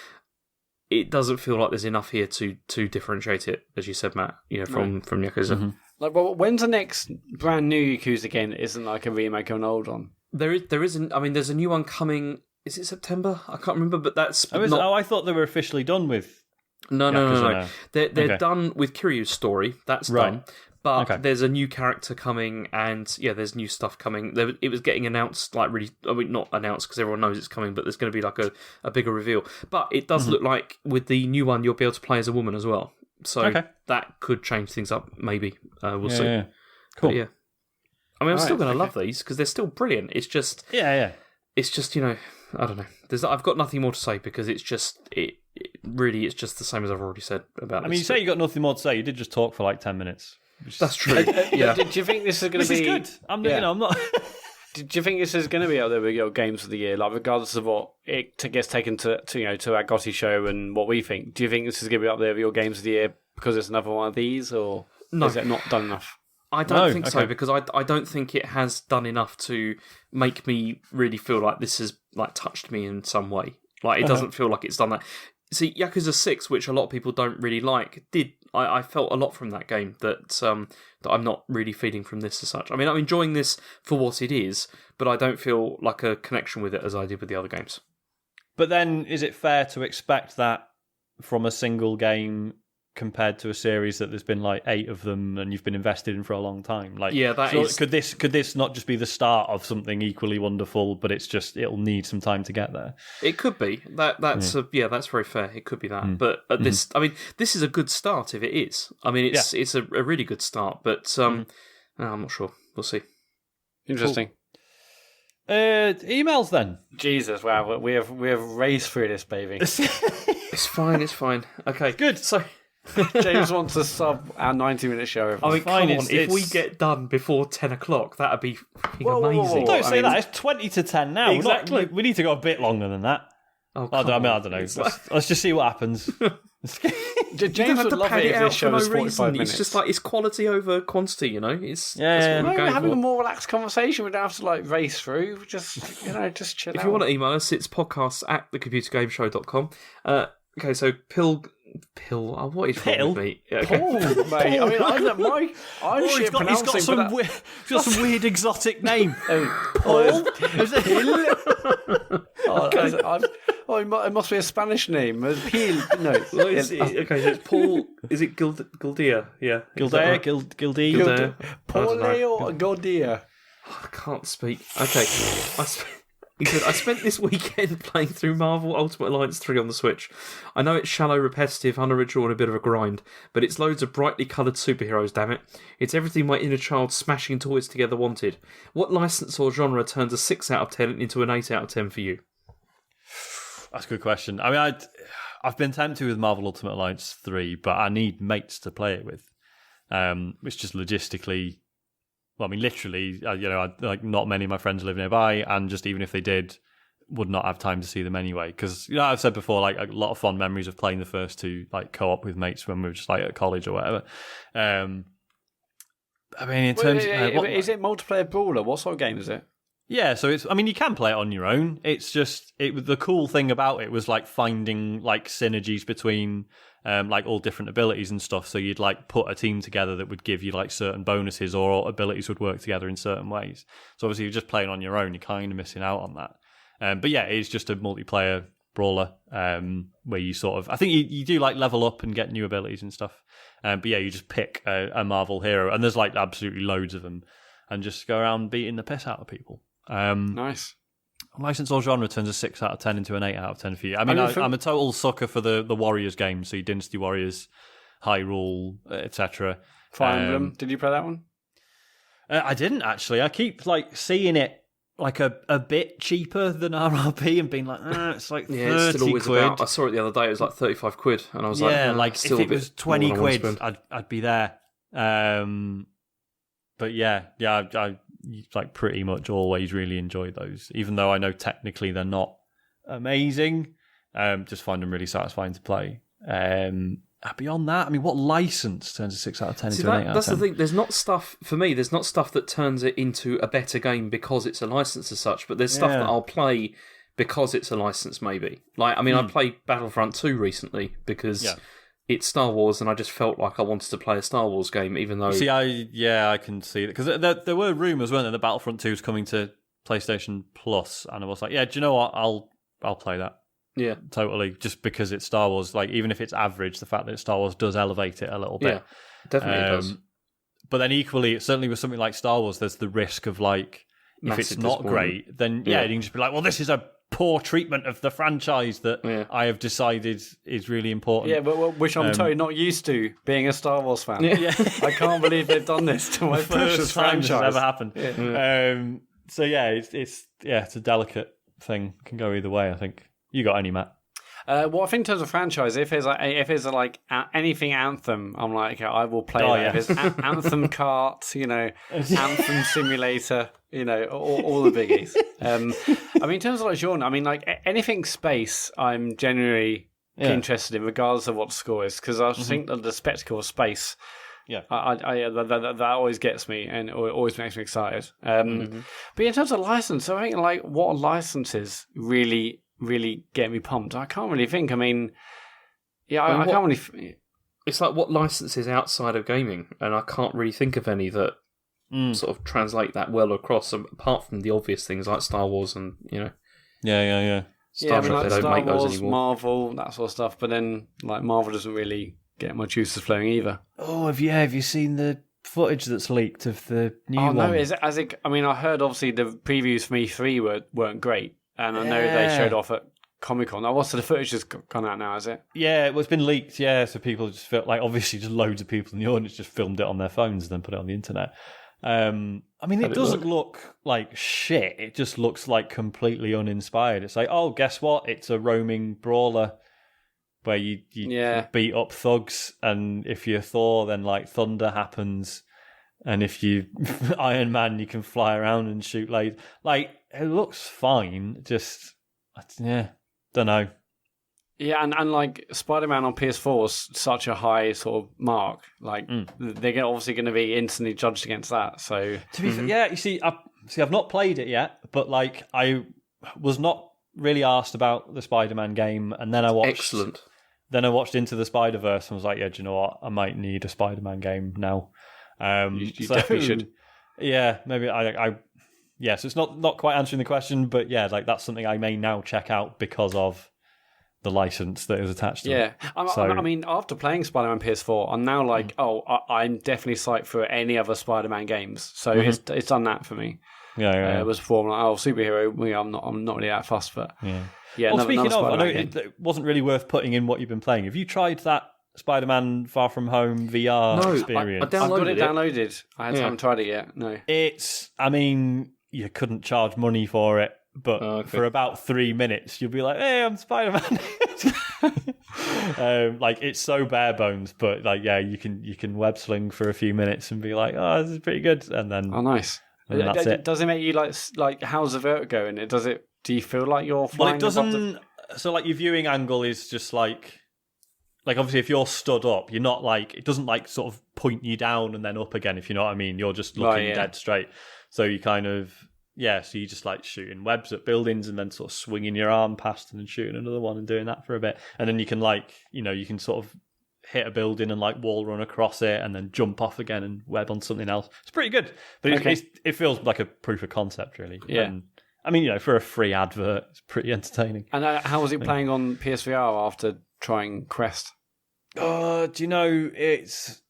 Speaker 2: it doesn't feel like there's enough here to differentiate it, as you said, Matt. From Yakuza.
Speaker 3: When's the next brand new Yakuza game that isn't like a remake of an old one?
Speaker 2: There isn't. I mean, there's a new one coming. Is it September? I can't remember, but that's
Speaker 1: I thought they were officially done with.
Speaker 2: No. They're done with Kiryu's story. That's done. But there's a new character coming, and there's new stuff coming. It was getting announced, like really. I mean, not announced because everyone knows it's coming, but there's going to be like a bigger reveal. But it does look like with the new one, you'll be able to play as a woman as well. So that could change things up, maybe. We'll see. Yeah. Cool. But I mean, I'm still going to love these because they're still brilliant. It's just... It's just, I don't know. I've got nothing more to say because it's just... It really, it's just the same as I've already said about it.
Speaker 1: I mean, you say you got nothing more to say. You did just talk for like 10 minutes.
Speaker 2: That's true.
Speaker 3: Do you think this is going to be...
Speaker 1: This is good. I'm not...
Speaker 3: Do you think this is going to be out there with your games of the year, like regardless of what it gets taken to our Gotti show and what we think? Do you think this is going to be up there with your games of the year because it's another one of these, or is it not done enough?
Speaker 2: I don't think so, because I don't think it has done enough to make me really feel like this has like touched me in some way. Like it doesn't feel like it's done that. See, Yakuza 6, which a lot of people don't really like, I felt a lot from that game that I'm not really feeling from this as such. I mean, I'm enjoying this for what it is, but I don't feel like a connection with it as I did with the other games.
Speaker 1: But then, is it fair to expect that from a single game compared to a series that there's been like 8 of them and you've been invested in for a long time. Like, could this not just be the start of something equally wonderful, but it'll need some time to get there?
Speaker 2: It could be that's very fair. It could be that, but this is a good start if it is. I mean, it's a really good start, but I'm not sure. We'll see.
Speaker 3: Interesting.
Speaker 1: Cool. Emails then.
Speaker 3: Jesus, wow, we have raced through this, baby.
Speaker 2: It's fine. Okay,
Speaker 1: good.
Speaker 2: So
Speaker 3: James wants to sub our 90-minute show.
Speaker 2: I mean, come on, if we get done before 10 o'clock, that'd be fucking amazing.
Speaker 1: Don't say that. It's 20 to 10 now.
Speaker 2: Exactly.
Speaker 1: We need to go a bit longer than that.
Speaker 2: Oh,
Speaker 1: I don't know. Let's just see what happens.
Speaker 3: James would love it if this show was 45 minutes.
Speaker 2: It's just like, it's quality over quantity, you know?
Speaker 3: We're having a more relaxed conversation. We don't have to like race through. Just chill out.
Speaker 2: If you want to email us, it's podcasts@thecomputergameshow.com. Okay, so Pill. What is wrong with me? Okay.
Speaker 3: Paul, mate. I mean, I'm shit pronouncing.
Speaker 1: He's got some weird exotic name. Paul?
Speaker 3: It must be a Spanish name. Peel. No.
Speaker 2: Okay, so it's Paul. Is it Gildea? Yeah.
Speaker 1: Gildea.
Speaker 3: Paul or Gildea?
Speaker 2: I can't speak. Okay. I spent this weekend playing through Marvel Ultimate Alliance 3 on the Switch. I know it's shallow, repetitive, unoriginal, and a bit of a grind, but it's loads of brightly coloured superheroes, damn it. It's everything my inner child smashing toys together wanted. What licence or genre turns a 6 out of 10 into an 8 out of 10 for you?
Speaker 1: That's a good question. I mean, I've been tempted with Marvel Ultimate Alliance 3, but I need mates to play it with. Which just logistically... Well, I mean, literally, like not many of my friends live nearby, and just even if they did, would not have time to see them anyway. Because I've said before, like a lot of fond memories of playing the first 2, like co-op with mates when we were just like at college or whatever. I mean, in terms,
Speaker 3: is it multiplayer brawler? What sort of game is it?
Speaker 1: Yeah, so it's. I mean, you can play it on your own. It's just the cool thing about it was like finding like synergies between. Like all different abilities and stuff, so you'd like put a team together that would give you like certain bonuses, or abilities would work together in certain ways. So obviously you're just playing on your own, you're kind of missing out on that. But yeah, it's just a multiplayer brawler where you sort of, I think you do like level up and get new abilities and stuff. But yeah, you just pick a Marvel hero, and there's like absolutely loads of them, and just go around beating the piss out of people.
Speaker 3: Nice.
Speaker 1: License or genre turns a 6 out of 10 into an 8 out of 10 for you. I mean, I'm a total sucker for the Warriors games, so Dynasty Warriors, Hyrule, etc.
Speaker 3: Fire Emblem. Did you play that one?
Speaker 1: I didn't actually. I keep like seeing it like a bit cheaper than RRP and being like, it's like 30 quid.
Speaker 2: I saw it the other day. It was like 35 quid, and I was
Speaker 1: like if it was 20 quid, I'd be there. But yeah, I like pretty much always really enjoyed those, even though I know technically they're not amazing. Just find them really satisfying to play. Beyond that, I mean, what license turns a 6 out of 10 into an 8 out of 10?
Speaker 2: That's the thing. There's not stuff that turns it into a better game because it's a license as such, but there's stuff that I'll play because it's a license, maybe. Like, I mean, I played Battlefront 2 recently because it's Star Wars, and I just felt like I wanted to play a Star Wars game, even though...
Speaker 1: See, I can see it. Because there were rumours, weren't there, that Battlefront 2 is coming to PlayStation Plus, and I was like, yeah, do you know what? I'll play that.
Speaker 2: Yeah.
Speaker 1: Totally, just because it's Star Wars. Like, even if it's average, the fact that it's Star Wars does elevate it a little bit.
Speaker 2: Yeah, definitely does.
Speaker 1: But then equally, certainly with something like Star Wars, there's the risk of, like, if it's not great, then, you can just be like, well, this is a poor treatment of the franchise that I have decided is really important.
Speaker 3: Yeah, but which I'm totally not used to, being a Star Wars fan.
Speaker 1: Yeah.
Speaker 3: I can't believe they've done this to my precious franchise.
Speaker 1: It's ever happened.
Speaker 3: Yeah.
Speaker 1: So yeah, it's a delicate thing. Can go either way, I think. You got any, Matt?
Speaker 3: Well, I think in terms of franchise, if there's like anything Anthem, I'm like, okay, I will play that. If it's Anthem Kart, Anthem Simulator, all the biggies. I mean, in terms of like genre, I mean, like anything space, I'm genuinely interested in, regardless of what the score is, because I think that the spectacle of space, that always gets me and always makes me excited. But in terms of license, I think like what licenses really get me pumped. I can't really think. I mean, I can't really.
Speaker 2: It's like what licenses outside of gaming, and I can't really think of any that sort of translate that well across, apart from the obvious things like Star Wars and
Speaker 1: Yeah.
Speaker 2: Star Trek. They don't
Speaker 3: Star
Speaker 2: make
Speaker 3: Wars,
Speaker 2: those anymore.
Speaker 3: Marvel, that sort of stuff. But then, like Marvel doesn't really getting my juices flowing either.
Speaker 1: Oh, have you seen the footage that's leaked of the new one?
Speaker 3: Oh no, I mean, I heard obviously the previews from E3 weren't great, and I know they showed off at Comic-Con. Oh, so the footage has gone out now, is it?
Speaker 1: Yeah, it's been leaked, so people just felt like, obviously just loads of people in the audience just filmed it on their phones and then put it on the internet. I mean, it doesn't look like shit. It just looks like completely uninspired. It's like, oh, guess what? It's a roaming brawler where you beat up thugs, and if you're Thor, then like thunder happens, and if you Iron Man, you can fly around and shoot lasers. Like, it looks fine. Just, don't know.
Speaker 3: Yeah, and like Spider-Man on PS4 was such a high sort of mark. Like they're obviously going to be instantly judged against that. So
Speaker 1: to be fair, you see, I've not played it yet, but like I was not really asked about the Spider-Man game, and then I watched.
Speaker 2: Excellent.
Speaker 1: Then I watched Into the Spider-Verse and was like, do you know what? I might need a Spider-Man game now.
Speaker 3: You definitely should.
Speaker 1: Yeah, maybe so it's not quite answering the question, but yeah, like that's something I may now check out because of the license that is attached to it.
Speaker 3: I mean, after playing Spider-Man PS4, I'm now like, I'm definitely psyched for any other Spider-Man games. So it's done that for me.
Speaker 1: Yeah.
Speaker 3: It was before, I'm like, superhero. I'm not really that fussed, but
Speaker 1: well, speaking of, I know it wasn't really worth putting in what you've been playing. Have you tried that Spider-Man Far From Home VR experience?
Speaker 3: I've got it downloaded. I haven't tried it yet. No,
Speaker 1: I mean, you couldn't charge money for it. But for about 3 minutes, you'll be like, "Hey, I'm Spider-Man." Like it's so bare bones, but like you can web sling for a few minutes and be like, "Oh, this is pretty good," and then
Speaker 3: nice.
Speaker 1: And that's it.
Speaker 3: Does it make you like how's the vertigo in it? Do you feel like you're flying?
Speaker 1: Well, it doesn't. So like your viewing angle is just like obviously if you're stood up, you're not like it doesn't like sort of point you down and then up again. If you know what I mean, you're just looking dead straight. So you kind of. So you just like shooting webs at buildings and then sort of swinging your arm past and then shooting another one and doing that for a bit. And then you can you can sort of hit a building and like wall run across it and then jump off again and web on something else. It's pretty good. But it feels like a proof of concept, really.
Speaker 3: Yeah.
Speaker 1: And, I mean, for a free advert, it's pretty entertaining.
Speaker 3: And how was it playing on PSVR after trying Quest?
Speaker 1: Do you know, it's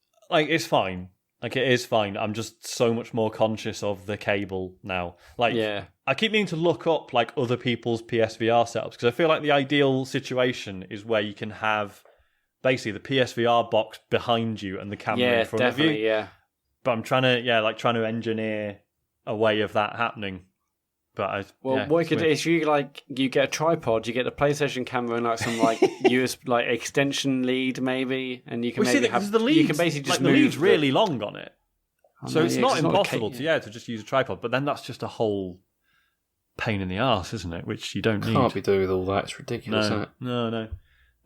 Speaker 1: fine. Like, it is fine. I'm just so much more conscious of the cable now. Like, I keep needing to look up, like, other people's PSVR setups, because I feel like the ideal situation is where you can have, basically, the PSVR box behind you and the camera in front of you.
Speaker 3: Yeah,
Speaker 1: but I'm trying to engineer a way of that happening. But
Speaker 3: what you could do is you get a tripod, you get a PlayStation camera and like some like USB like extension lead maybe, and you can
Speaker 1: the lead. You can basically just move. The lead's really long on it, so it's not impossible to just use a tripod. But then that's just a whole pain in the arse, isn't it? Which you don't need.
Speaker 2: Can't be doing with all that. It's ridiculous. Isn't it?
Speaker 1: No.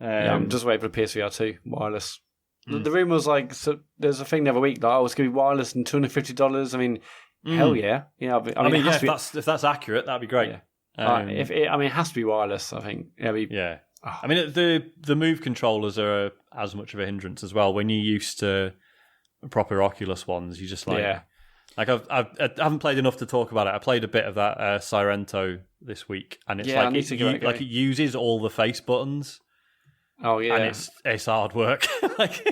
Speaker 3: I'm just waiting for the PSVR 2 wireless. The rumor was like, so there's a thing the other week that it's going to be wireless and $250. I mean. Hell yeah! I mean
Speaker 1: if that's accurate, that'd be great.
Speaker 3: Yeah. It has to be wireless. I think.
Speaker 1: Yeah. I mean, the Move controllers are as much of a hindrance as well. When you're used to proper Oculus ones, you just like I haven't played enough to talk about it. I played a bit of that Sirento this week, and it's it uses all the face buttons.
Speaker 3: Oh yeah,
Speaker 1: and it's hard work. like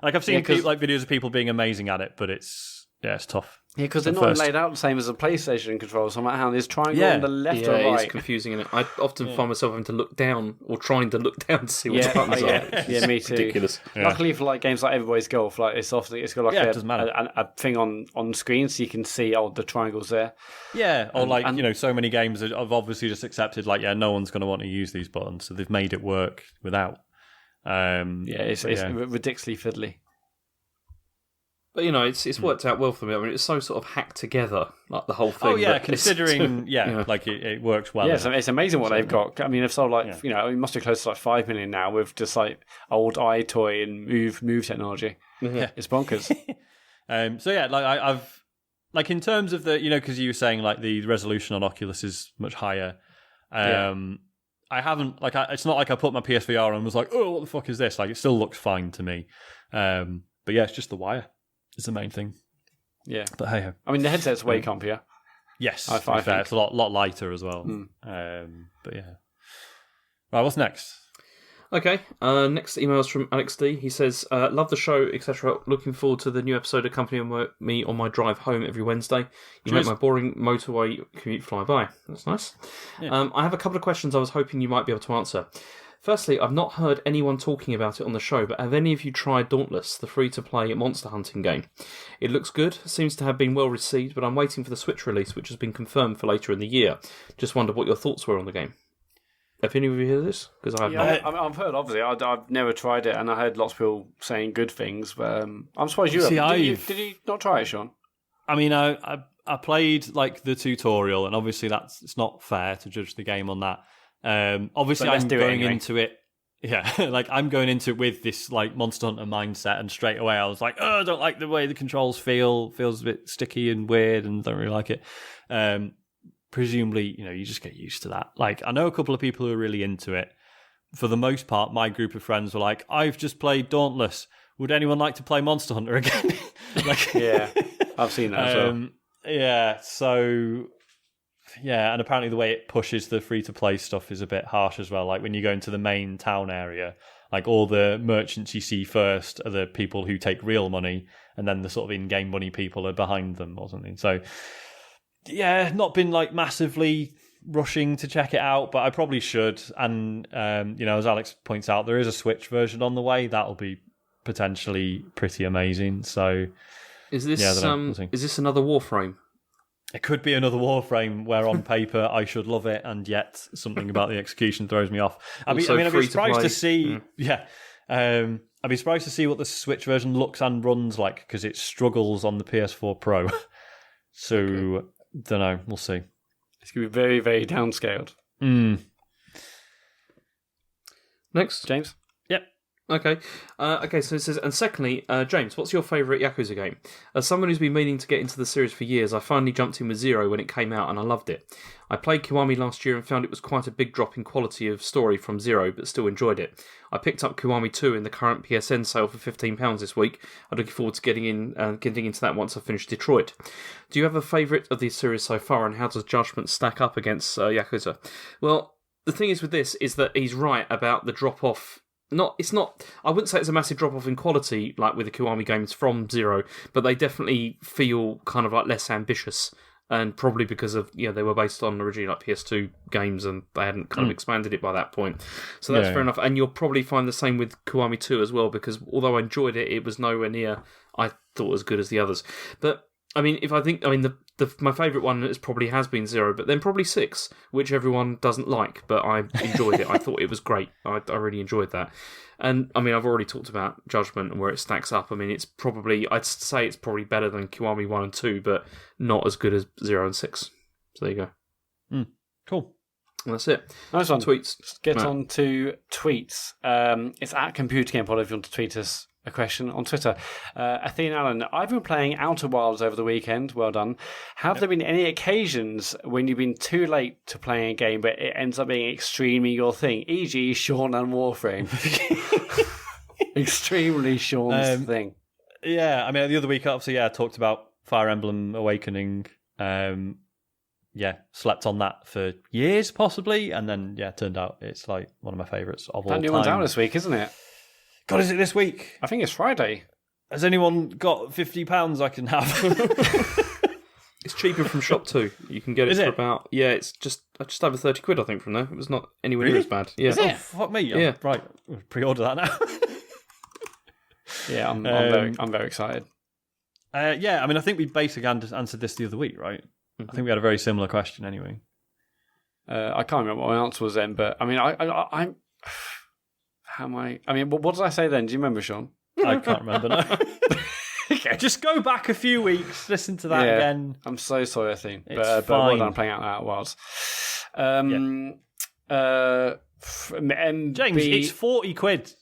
Speaker 1: I've seen videos of people being amazing at it, but it's tough.
Speaker 3: Yeah, because they're not laid out the same as a PlayStation controller. So how there's triangle on the left or right.
Speaker 2: It's confusing. And I often find myself having to look down or trying to look down to see what the buttons are.
Speaker 3: Yeah, me too.
Speaker 2: Ridiculous.
Speaker 3: Yeah. Luckily for like games like Everybody's Golf, like it's got like a thing on screen so you can see the triangles there.
Speaker 1: Yeah, or so mmany games have obviously just accepted no one's going to want to use these buttons, so they've made it work without.
Speaker 3: It's ridiculously fiddly.
Speaker 2: But it's worked out well for me. I mean, it's so sort of hacked together, like the whole thing.
Speaker 1: Oh yeah, considering it works well.
Speaker 3: Yeah, it's amazing what they've got. I mean, they've sold it must be close to like 5 million now with just like old iToy and move technology. Yeah, it's bonkers.
Speaker 1: I've in terms of the because you were saying like the resolution on Oculus is much higher. I haven't it's not like I put my PSVR on and was like, oh, what the fuck is this? Like, it still looks fine to me. But yeah, it's just the wire. Is the main thing.
Speaker 3: Yeah.
Speaker 1: But hey ho.
Speaker 3: I mean, the headset's way comfier.
Speaker 1: Yes. I think it's a lot lighter as well. But yeah. Right, what's next?
Speaker 2: Okay, next email is from Alex D. He says, love the show, etc. Looking forward to the new episode accompanying me on my drive home every Wednesday. You make my boring motorway commute fly by. That's nice. Yeah. I have a couple of questions I was hoping you might be able to answer. Firstly, I've not heard anyone talking about it on the show, but have any of you tried Dauntless, the free-to-play monster hunting game? It looks good, seems to have been well received, but I'm waiting for the Switch release, which has been confirmed for later in the year. Just wondered what your thoughts were on the game. Have any of you heard this? Because I have not.
Speaker 3: I've heard, obviously. I've never tried it, and I heard lots of people saying good things. But I'm surprised you have. Did you not try it, Sean?
Speaker 1: I mean, I played like the tutorial, and obviously it's not fair to judge the game on that. Obviously, I'm going into it. Yeah, like I'm going into it with this like Monster Hunter mindset, and straight away I was like, "Oh, I don't like the way the controls feel. Feels a bit sticky and weird, and don't really like it." Presumably, you just get used to that. Like, I know a couple of people who are really into it. For the most part, my group of friends were like, I've just played Dauntless. Would anyone like to play Monster Hunter again?
Speaker 3: Yeah, I've seen that as well.
Speaker 1: Yeah, so... Yeah, and apparently the way it pushes the free-to-play stuff is a bit harsh as well. Like, when you go into the main town area, like, all the merchants you see first are the people who take real money, and then the sort of in-game money people are behind them or something. So... Yeah, not been like massively rushing to check it out, but I probably should. And as Alex points out, there is a Switch version on the way. That'll be potentially pretty amazing. So,
Speaker 2: is this is this another Warframe?
Speaker 1: It could be another Warframe where on paper I should love it, and yet something about the execution throws me off. I'd be surprised to see. Yeah. I'd be surprised to see what the Switch version looks and runs like, because it struggles on the PS4 Pro. So, don't know. We'll see.
Speaker 3: It's going to be very, very downscaled.
Speaker 2: Next.
Speaker 3: James?
Speaker 1: Yep.
Speaker 2: Okay. So it says, and secondly, James, what's your favourite Yakuza game? As someone who's been meaning to get into the series for years, I finally jumped in with Zero when it came out and I loved it. I played Kiwami last year and found it was quite a big drop in quality of story from Zero, but still enjoyed it. I picked up Kiwami 2 in the current PSN sale for £15 this week. I'm looking forward to getting into that once I finish Detroit. Do you have a favourite of the series so far, and how does Judgment stack up against Yakuza? Well, the thing is with this is that he's right about the drop-off. I wouldn't say it's a massive drop-off in quality like with the Kiwami games from Zero, but they definitely feel kind of like less ambitious, and probably because of they were based on originally like PS2 games and they hadn't kind of expanded it by that point. So that's fair enough. And you'll probably find the same with Kiwami 2 as well, because although I enjoyed it, it was nowhere near I thought as good as the others. But I mean, my favourite one probably has been Zero, but then probably 6, which everyone doesn't like, but I enjoyed it. I thought it was great. I really enjoyed that. And I mean, I've already talked about Judgment and where it stacks up. I mean, I'd say it's probably better than Kiwami 1 and 2, but not as good as 0 and 6. So there you
Speaker 1: go. Cool.
Speaker 2: And that's it.
Speaker 3: Nice one.
Speaker 2: Tweets.
Speaker 3: Let's get on to tweets. It's at Computer Game Pod if you want to tweet us a question on Twitter. Athena Allen, I've been playing Outer Wilds over the weekend. Well done. Have there been any occasions when you've been too late to playing a game, but it ends up being extremely your thing? E.g., Sean and Warframe. Extremely Sean's thing.
Speaker 1: Yeah, I mean, the other week, obviously, I talked about Fire Emblem Awakening. Slept on that for years, possibly, and then, turned out it's like one of my favourites of all time.
Speaker 3: That new one's out this week, isn't it?
Speaker 1: God, is it this week?
Speaker 3: I think it's Friday.
Speaker 1: Has anyone got £50 I can have?
Speaker 2: It's cheaper from Shop 2. You can get it for about... Yeah, it's just over 30 quid, I think, from there. It was not anywhere near as bad. Yeah.
Speaker 1: Is it? Oh, fuck me.
Speaker 2: Yeah.
Speaker 1: Right, pre-order that now.
Speaker 3: Yeah, I'm very excited.
Speaker 1: I mean, I think we basically answered this the other week, right? Mm-hmm. I think we had a very similar question anyway.
Speaker 3: I can't remember what my answer was then, but I mean, I'm... How am I... I mean, what did I say then? Do you remember, Sean?
Speaker 1: I can't remember, no. Okay. Just go back a few weeks, listen to that again.
Speaker 3: I'm so sorry, I think.
Speaker 1: But
Speaker 3: well done playing out Wilds.
Speaker 1: James, it's 40 quid.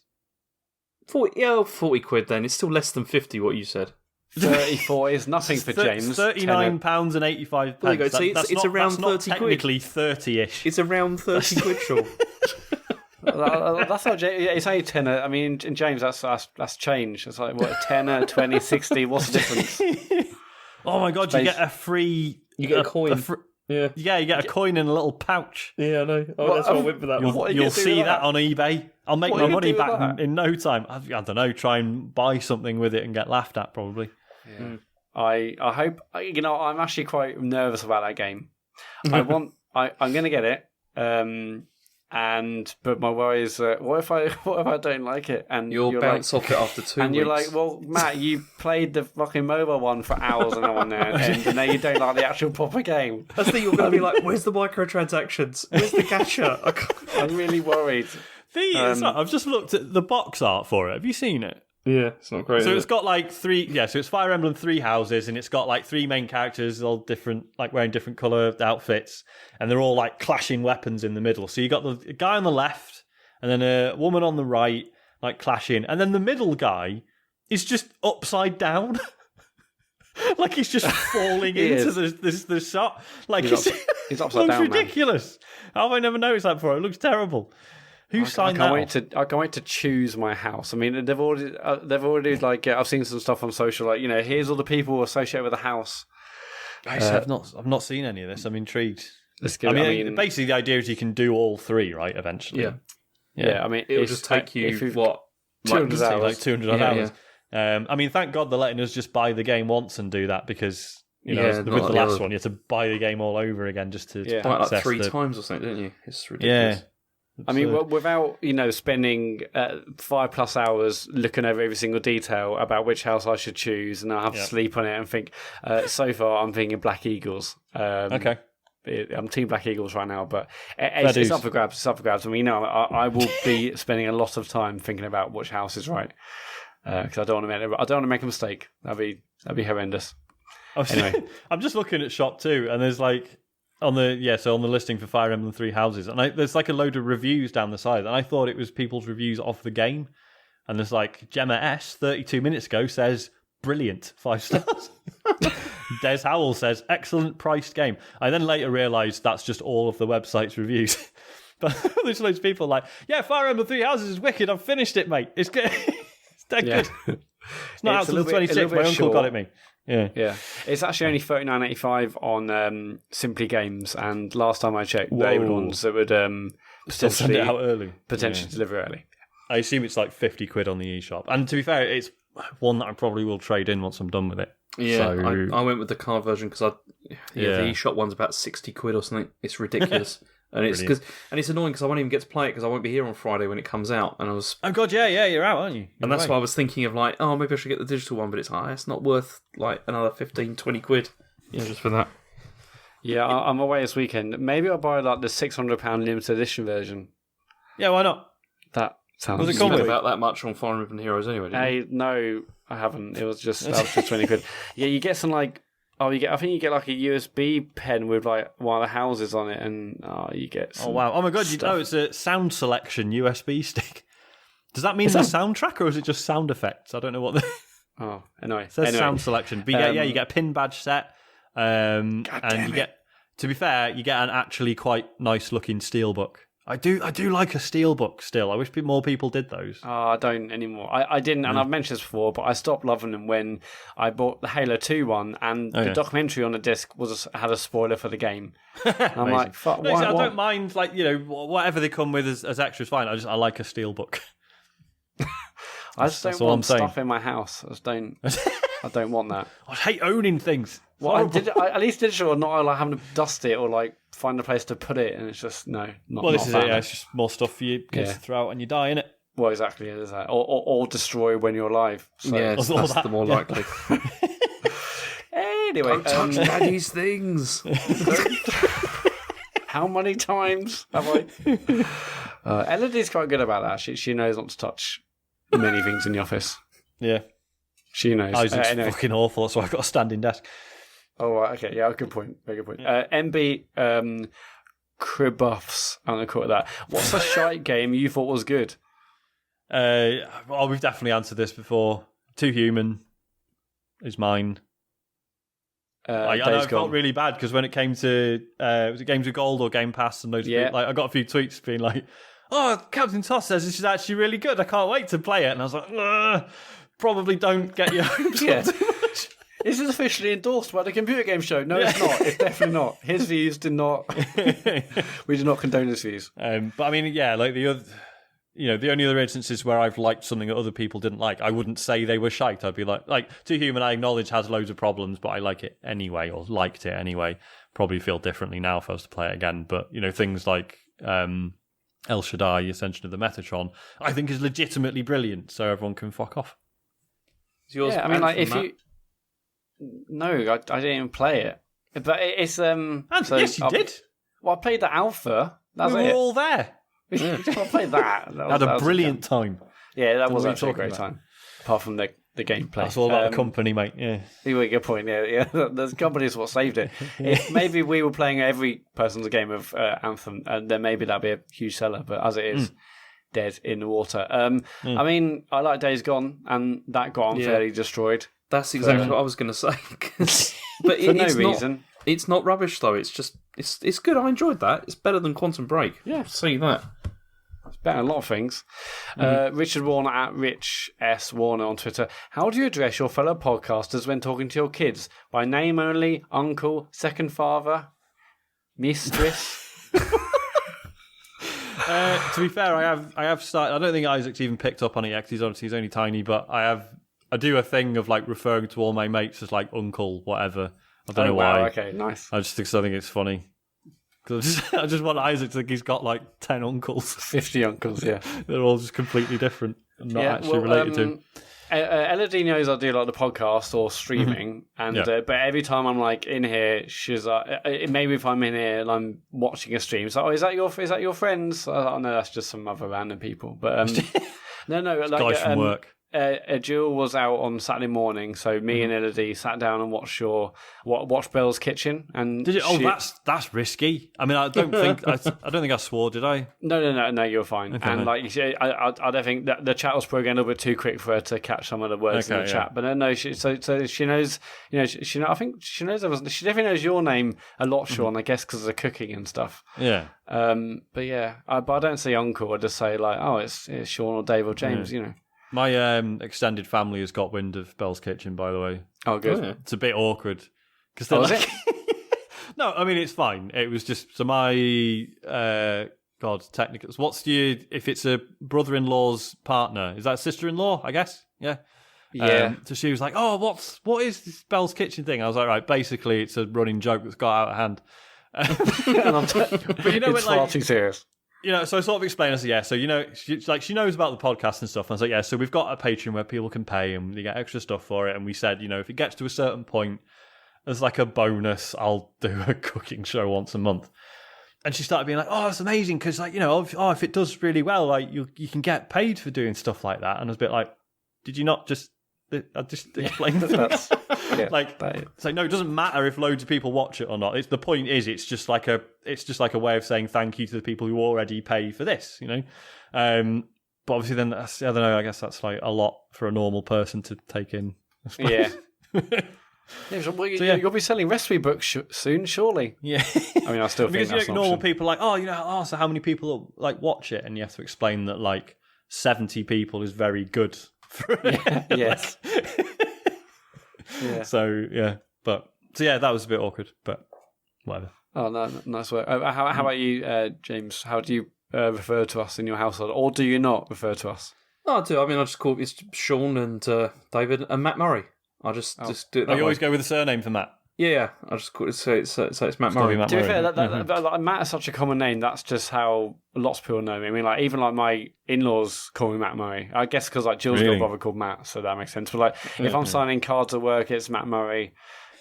Speaker 2: 40 quid then. It's still less than 50, what you said.
Speaker 3: 34 is nothing for James.
Speaker 1: £39.85.
Speaker 2: There you go. See, it's around 30 quid.
Speaker 1: Technically 30-ish.
Speaker 2: It's around 30 quid, Sean.
Speaker 3: That's not. It's only tenner. I mean, in James, that's change. It's like what, tenner, 20, 60. What's the difference?
Speaker 1: Oh my god! You get a free.
Speaker 2: You get a coin.
Speaker 1: You get a coin in a little pouch.
Speaker 2: Yeah, I know. Oh, that's what I went for that one.
Speaker 1: You'll see that on eBay. I'll make my money back in no time. I don't know, try and buy something with it and get laughed at, probably.
Speaker 3: Yeah. I hope, I'm actually quite nervous about that game. I'm going to get it. But my worry is, what if I don't like it? And
Speaker 2: you'll bounce off it after 2 weeks.
Speaker 3: And you're like, well, Matt, you played the fucking mobile one for hours and on there, and now you don't like the actual proper game.
Speaker 2: I think you're going to be like, where's the microtransactions? Where's the gacha?
Speaker 3: I'm really worried.
Speaker 1: I've just looked at the box art for it. Have you seen it?
Speaker 2: Yeah, it's not great.
Speaker 1: So it's got like so it's Fire Emblem Three Houses, and it's got like 3 main characters, all different, like wearing different colour outfits, and they're all like clashing weapons in the middle. So you got the guy on the left, and then a woman on the right, like clashing, and then the middle guy is just upside down. Like he's just falling into the shot. Like
Speaker 3: he's upside down.
Speaker 1: Looks ridiculous. How have I never noticed that before? It looks terrible. Who signed that?
Speaker 3: I can't wait to choose my house. I mean, they've already like I've seen some stuff on social, like here's all the people associated with the house.
Speaker 1: I've not seen any of this. I'm intrigued.
Speaker 3: Let's go. I mean,
Speaker 1: basically the idea is you can do all 3, right? Eventually.
Speaker 3: Yeah. I mean,
Speaker 2: it'll just take you
Speaker 3: 200 hours.
Speaker 1: Like 200 hours. Yeah. I mean, thank God they're letting us just buy the game once and do that, because with the last one you had to buy the game all over again just to
Speaker 2: buy it like 3 times or something, didn't you? It's ridiculous.
Speaker 1: Yeah.
Speaker 3: I mean, without spending 5+ hours looking over every single detail about which house I should choose, and I'll have to sleep on it and think. So far, I'm thinking Black Eagles.
Speaker 1: Okay,
Speaker 3: I'm Team Black Eagles right now, but it's up for grabs. It's up for grabs. I mean, I will be spending a lot of time thinking about which house is right, because I don't want to make a mistake. That'd be horrendous. Anyway,
Speaker 1: I'm just looking at Shop 2, and there's like. On the listing for Fire Emblem Three Houses, and there's like a load of reviews down the side, and I thought it was people's reviews of the game, and there's like Gemma S 32 minutes ago says brilliant, 5 stars. Des Howell says excellent priced game. I then later realised that's just all of the website's reviews. But there's loads of people like, Fire Emblem Three Houses is wicked. I've finished it, mate. It's good. It's dead good. It's not out till the 26th. My uncle got it me. Yeah.
Speaker 3: It's actually only $39.85 on Simply Games, and last time I checked, they were the ones that would
Speaker 1: still send it out early,
Speaker 3: potentially deliver early.
Speaker 1: I assume it's like £50 on the eShop, and to be fair, it's one that I probably will trade in once I'm done with it.
Speaker 2: Yeah, so... I went with the card version because the eShop one's about £60 or something. It's ridiculous. And it's annoying because I won't even get to play it because I won't be here on Friday when it comes out. And I was
Speaker 1: you're out, aren't you?
Speaker 2: And that's why I was thinking of like, maybe I should get the digital one, but it's not worth like another 15-20 just for that.
Speaker 3: Yeah, I'm away this weekend. Maybe I'll buy like the £600 limited edition version.
Speaker 1: Yeah, why not?
Speaker 3: That sounds.
Speaker 2: Was it cool about that much on Fire Emblem Heroes anyway?
Speaker 3: No, I haven't. That was just £20. Yeah, you get some like. I think you get like a USB pen with like one of the houses on it, and you get some
Speaker 1: wow. Oh my God, it's a sound selection USB stick. Does that mean the soundtrack, or is it just sound effects? I don't know what
Speaker 3: anyway.
Speaker 1: It says sound selection. But you get a pin badge set, and you get, to be fair, you get an actually quite nice looking steelbook. I do like a steelbook still. I wish more people did those.
Speaker 3: I don't anymore. I didn't, and I've mentioned this before, but I stopped loving them when I bought the Halo 2 one, and the documentary on the disc had a spoiler for the game. I'm like, fuck, why?
Speaker 1: I don't mind, like, whatever they come with as extras, fine. I like a steelbook.
Speaker 3: I just don't want stuff in my house. I don't want that.
Speaker 1: I hate owning things.
Speaker 3: Well, at least digital, or not like having to dust it or like find a place to put it, and it's just not.
Speaker 1: Well, this is it. Yeah, it's just more stuff for you kids to throw out when you die, innit?
Speaker 3: Well, exactly. It is that, or destroy when you're alive. So.
Speaker 2: Yeah, that's the more likely.
Speaker 3: Anyway,
Speaker 2: don't touch Daddy's things.
Speaker 3: How many times have I? Elodie's quite good about that. She knows not to touch many things in the office.
Speaker 1: Yeah.
Speaker 3: She knows.
Speaker 1: Isaac's fucking awful, that's why I've got a standing desk.
Speaker 3: Oh, right, okay. Yeah, good point. Very good point. MB Cribuffs, I'm going to call it that. What's a shite game you thought was good?
Speaker 1: Well, we've definitely answered this before. Too Human is mine. I felt really bad because when it came to was it Games with Gold or Game Pass, and those people, like, I got a few tweets being like, Captain Toss says this is actually really good. I can't wait to play it. And I was like, probably don't get your hopes up too much.
Speaker 3: This is officially endorsed by the Computer Game Show. No, it's not. It's definitely not. His views did not. We do not condone his views.
Speaker 1: But I mean, like the other. the only other instances where I've liked something that other people didn't like, I wouldn't say they were shite. I'd be like Too Human, I acknowledge has loads of problems, but I like it anyway, or liked it anyway. Probably feel differently now if I was to play it again. But, things like El Shaddai, Ascension of the Metatron, I think is legitimately brilliant, so everyone can fuck off.
Speaker 3: Yours, I mean, like, if Matt? No, I didn't even play it. But it's...
Speaker 1: yes, you did.
Speaker 3: Well, I played the alpha. That's
Speaker 1: we were all there.
Speaker 3: I played that.
Speaker 1: Had a brilliant time.
Speaker 3: Yeah, that was actually a great time. Apart from the gameplay.
Speaker 1: That's all about the company, mate. Yeah.
Speaker 3: Good point. Yeah. The company is what saved it. If maybe we were playing every person's game of Anthem, then maybe that'd be a huge seller. But as it is, dead in the water. I mean, I like Days Gone, and that got unfairly destroyed.
Speaker 2: That's exactly what I was going to say. But
Speaker 3: for no reason.
Speaker 2: It's not rubbish though. It's just it's good. I enjoyed that. It's better than Quantum Break.
Speaker 3: Yeah,
Speaker 2: see that.
Speaker 3: It's better than a lot of things. Richard Warner at Rich S Warner on Twitter. How do you address your fellow podcasters when talking to your kids? By name only, uncle, second father, mistress.
Speaker 1: To be fair, I have started. I don't think Isaac's even picked up on it yet because he's only tiny. But I do a thing of like referring to all my mates as like uncle, whatever. I don't know why.
Speaker 3: Okay, nice.
Speaker 1: I just think it's funny. Because I just want Isaac to think he's got like 10 uncles.
Speaker 3: 50 uncles, yeah.
Speaker 1: They're all just completely different and not actually related to him.
Speaker 3: Elodie knows I do like the podcast or streaming, and but every time I'm like in here, she's like, maybe if I'm in here and I'm watching a stream, it's like, oh, is that your friends? Oh no, that's just some other random people. But no, like
Speaker 1: guys from work.
Speaker 3: Jill was out on Saturday morning, so me and Elodie sat down and watched Belle's Kitchen. And
Speaker 1: did you? That's risky. I mean, I don't think I swore, did I?
Speaker 3: No, you're fine. Okay, and like, I don't think that the chat was probably a little bit too quick for her to catch some of the words in the chat. But no, she knows. I think she knows. She definitely knows your name a lot, Sean. I guess because of the cooking and stuff.
Speaker 1: Yeah.
Speaker 3: But yeah, I don't say uncle. I just say like, oh, it's Sean or Dave or James.
Speaker 1: My extended family has got wind of Belle's Kitchen, by the way.
Speaker 3: Oh, good.
Speaker 1: It's a bit awkward. Cause they're like... No, I mean, it's fine. It was just... So my... technicals. If it's a brother-in-law's partner, is that sister-in-law, I guess? Yeah.
Speaker 3: Yeah.
Speaker 1: So she was like, oh, what is this Belle's Kitchen thing? I was like, right, basically it's a running joke that's got out of hand. But
Speaker 3: it's far too serious.
Speaker 1: So I sort of explained, I said, yeah, so, she knows about the podcast and stuff. And I was like, yeah, so we've got a Patreon where people can pay and they get extra stuff for it. And we said, if it gets to a certain point, as like a bonus, I'll do a cooking show once a month. And she started being like, oh, that's amazing. Because, like, if it does really well, like, you can get paid for doing stuff like that. And I was a bit like, did you not just... I just explained that. It's like, no, it doesn't matter if loads of people watch it or not. The point is, it's just like a way of saying thank you to the people who already pay for this, But obviously, then I don't know. I guess that's like a lot for a normal person to take in.
Speaker 3: Yeah. You'll be selling recipe books soon, surely.
Speaker 1: Yeah.
Speaker 3: I mean, I still think that's
Speaker 1: normal
Speaker 3: option.
Speaker 1: people are like, so how many people like watch it? And you have to explain that like 70 people is very good.
Speaker 3: Yes.
Speaker 1: Yeah. So that was a bit awkward, but whatever.
Speaker 3: Oh no, nice work. How about you, James? How do you refer to us in your household, or do you not refer to us?
Speaker 2: No, I do. I mean, I just call it Sean and David and Matt Murray. I just do it that way.
Speaker 1: You always go with a surname for Matt.
Speaker 2: Yeah. I just call it. So it's Matt Murray.
Speaker 3: To be fair, like, Matt is such a common name. That's just how lots of people know me. I mean, like even like my in-laws call me Matt Murray. I guess because like Jill's got a brother called Matt, so that makes sense. But like if I'm signing cards at work, it's Matt Murray.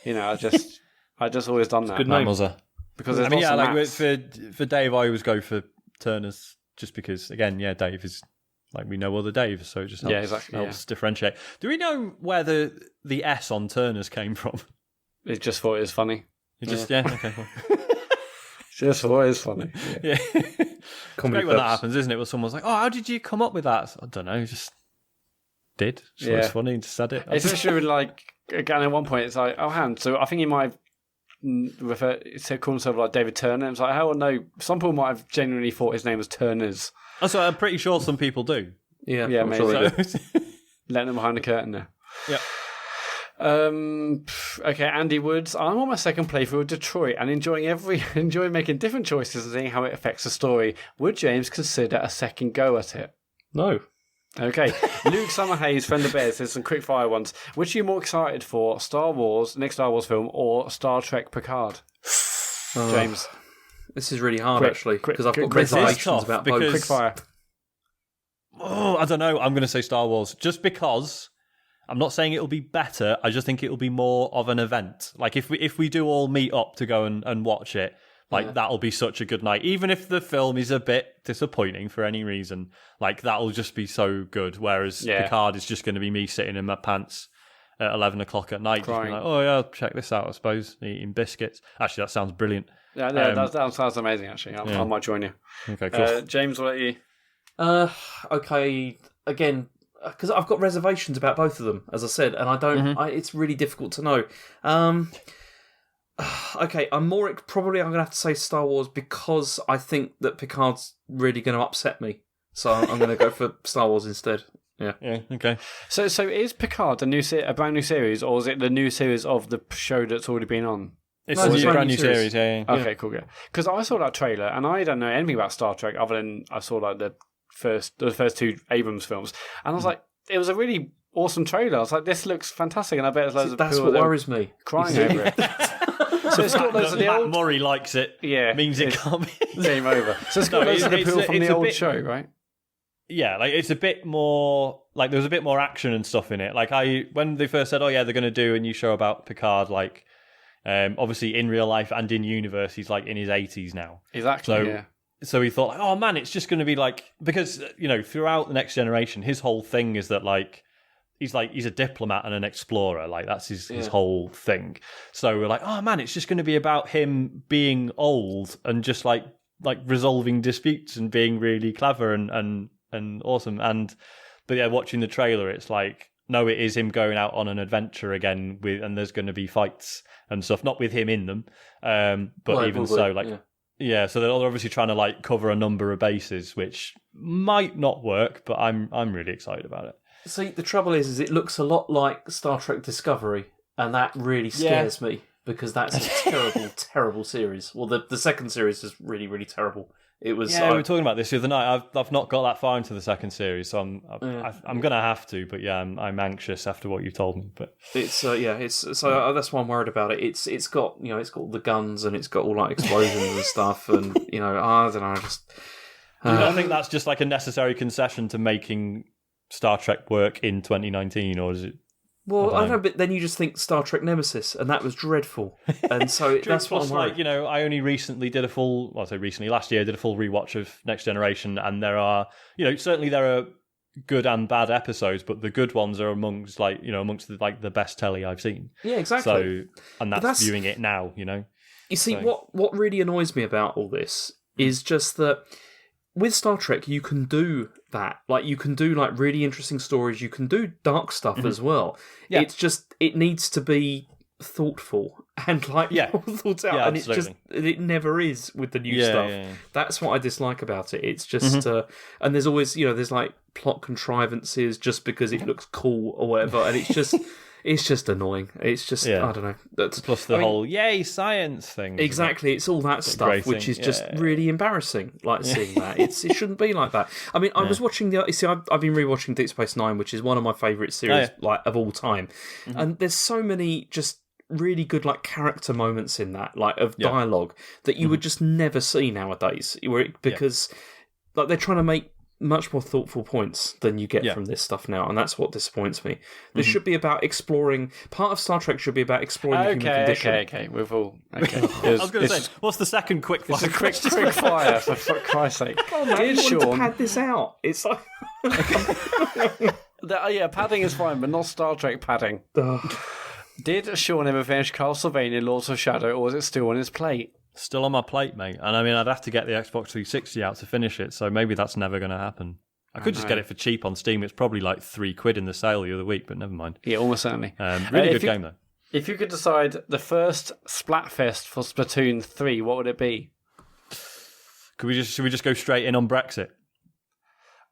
Speaker 3: I just always done that.
Speaker 1: Good name,
Speaker 3: because there's lots of Matts.
Speaker 1: for Dave, I always go for Turner's just because again, Dave is. Like we know other Daves, so it just helps differentiate. Do we know where the S on Turner's came from?
Speaker 3: It just thought it was funny.
Speaker 1: Okay. Well.
Speaker 3: Just thought it was funny.
Speaker 1: Yeah. It's great when that happens, isn't it? When someone's like, "Oh, how did you come up with that?" I don't know, just did. So it's funny and just said it.
Speaker 3: Especially like again at one point, it's like, "Oh, hand." So I think he might have called himself like David Turner. It's like, how would know? Some people might have genuinely thought his name was Turner's.
Speaker 1: So I'm pretty sure some people do.
Speaker 3: Yeah, maybe. Sure letting them behind the curtain there.
Speaker 1: Yeah.
Speaker 3: Okay, Andy Woods. I'm on my second playthrough of Detroit and enjoying making different choices and seeing how it affects the story. Would James consider a second go at it?
Speaker 2: No.
Speaker 3: Okay. Luke Summerhays, friend of Bears, says some quick fire ones. Which are you more excited for? Star Wars, next Star Wars film, or Star Trek Picard? James.
Speaker 2: This is really hard, actually, because I've got reservations about both.
Speaker 3: Quick fire.
Speaker 1: Oh, I don't know. I'm going to say Star Wars, just because I'm not saying it'll be better. I just think it'll be more of an event. Like if we do all meet up to go and watch it, like that'll be such a good night. Even if the film is a bit disappointing for any reason, like that'll just be so good. Whereas Picard is just going to be me sitting in my pants at 11 o'clock at night, just being like, oh yeah, check this out. I suppose eating biscuits. Actually, that sounds brilliant.
Speaker 3: Yeah, that sounds amazing. Actually, I might join you.
Speaker 1: Okay, cool.
Speaker 3: James, what about you?
Speaker 2: Okay, again, because I've got reservations about both of them, as I said, and I don't. It's really difficult to know. Okay, I'm going to have to say Star Wars because I think that Picard's really going to upset me. So I'm going to go for Star Wars instead. Yeah.
Speaker 1: Okay.
Speaker 3: So is Picard a brand new series, or is it the new series of the show that's already been on?
Speaker 1: It's a brand new series. Yeah.
Speaker 3: Okay, cool. Yeah. Because I saw that trailer, and I don't know anything about Star Trek other than I saw like the first two Abrams films, and I was like, it was a really awesome trailer. I was like, this looks fantastic, and I bet there's loads of people.
Speaker 2: That's what worries me.
Speaker 3: Crying over it. So it's got loads of the old...
Speaker 1: Murray likes it.
Speaker 3: Yeah,
Speaker 1: means it can't be
Speaker 3: game over. So it's got loads of the people from the old show, right?
Speaker 1: Yeah, like it's a bit more like there was a bit more action and stuff in it. Like when they first said, oh yeah, they're going to do a new show about Picard, like obviously in real life and in universe, he's like in his 80s now.
Speaker 3: Exactly.
Speaker 1: So he thought, like, oh man, it's just going to be like, because throughout the Next Generation, his whole thing is that he's a diplomat and an explorer, like that's his whole thing. So we're like, oh man, it's just going to be about him being old and just like resolving disputes and being really clever and awesome. But yeah, watching the trailer, it's like, no, it is him going out on an adventure again and there's going to be fights and stuff, not with him in them, but so they're obviously trying to like cover a number of bases, which might not work, but I'm really excited about it.
Speaker 2: See, the trouble is it looks a lot like Star Trek Discovery, and that really scares me because that's a terrible, terrible series. Well, the second series is really, really terrible. It was.
Speaker 1: Yeah, we were talking about this the other night. I've not got that far into the second series, so I'm gonna have to. But yeah, I'm anxious after what you told me. But
Speaker 2: it's that's why I'm worried about it. It's got it's got all the guns and it's got all like explosions and stuff, and I don't know.
Speaker 1: I think that's just like a necessary concession to making Star Trek work in 2019, or is it?
Speaker 2: Well, I don't know, but then you just think Star Trek Nemesis, and that was dreadful. And so that's what I'm worried.
Speaker 1: I only recently did last year did a full rewatch of Next Generation, and there are, certainly there are good and bad episodes, but the good ones are amongst the best telly I've seen.
Speaker 2: Yeah, exactly.
Speaker 1: So, and that's viewing it now,
Speaker 2: You see, what really annoys me about all this is just that with Star Trek, you can do that. Like, you can do, like, really interesting stories. You can do dark stuff as well. Yeah. It's just, it needs to be thoughtful and, like, thought out.
Speaker 1: Yeah,
Speaker 2: and it never is with the new stuff. Yeah. That's what I dislike about it. It's just, and there's always, there's, like, plot contrivances just because it looks cool or whatever. And it's just... It's just annoying. It's just, I don't know.
Speaker 1: Plus the whole, yay, science thing.
Speaker 2: Exactly. It's all that stuff, which is just really embarrassing, like seeing that. It shouldn't be like that. I mean, I was watching I've been rewatching Deep Space Nine, which is one of my favourite series like of all time. Mm-hmm. And there's so many just really good like character moments in that, like of dialogue that you would just never see nowadays. Because like they're trying to make much more thoughtful points than you get from this stuff now, and that's what disappoints me. This should be about exploring. Part of Star Trek should be about exploring the human condition.
Speaker 3: Okay, we've all. Okay.
Speaker 1: I was going to say, what's the second quick fire?
Speaker 3: It's a quick fire, for Christ's sake.
Speaker 2: Oh, man, you want to pad this out. It's like.
Speaker 3: Padding is fine, but not Star Trek padding. Did Sean ever finish Castlevania Lords of Shadow, or was it still on his plate?
Speaker 1: Still on my plate, mate. And I mean, I'd have to get the Xbox 360 out to finish it, so maybe that's never going to happen. I could just get it for cheap on Steam. It's probably like £3 in the sale the other week, but never mind.
Speaker 3: Yeah, almost certainly.
Speaker 1: Really good game, though.
Speaker 3: If you could decide the first Splatfest for Splatoon 3, what would it be?
Speaker 1: Should we just go straight in on Brexit?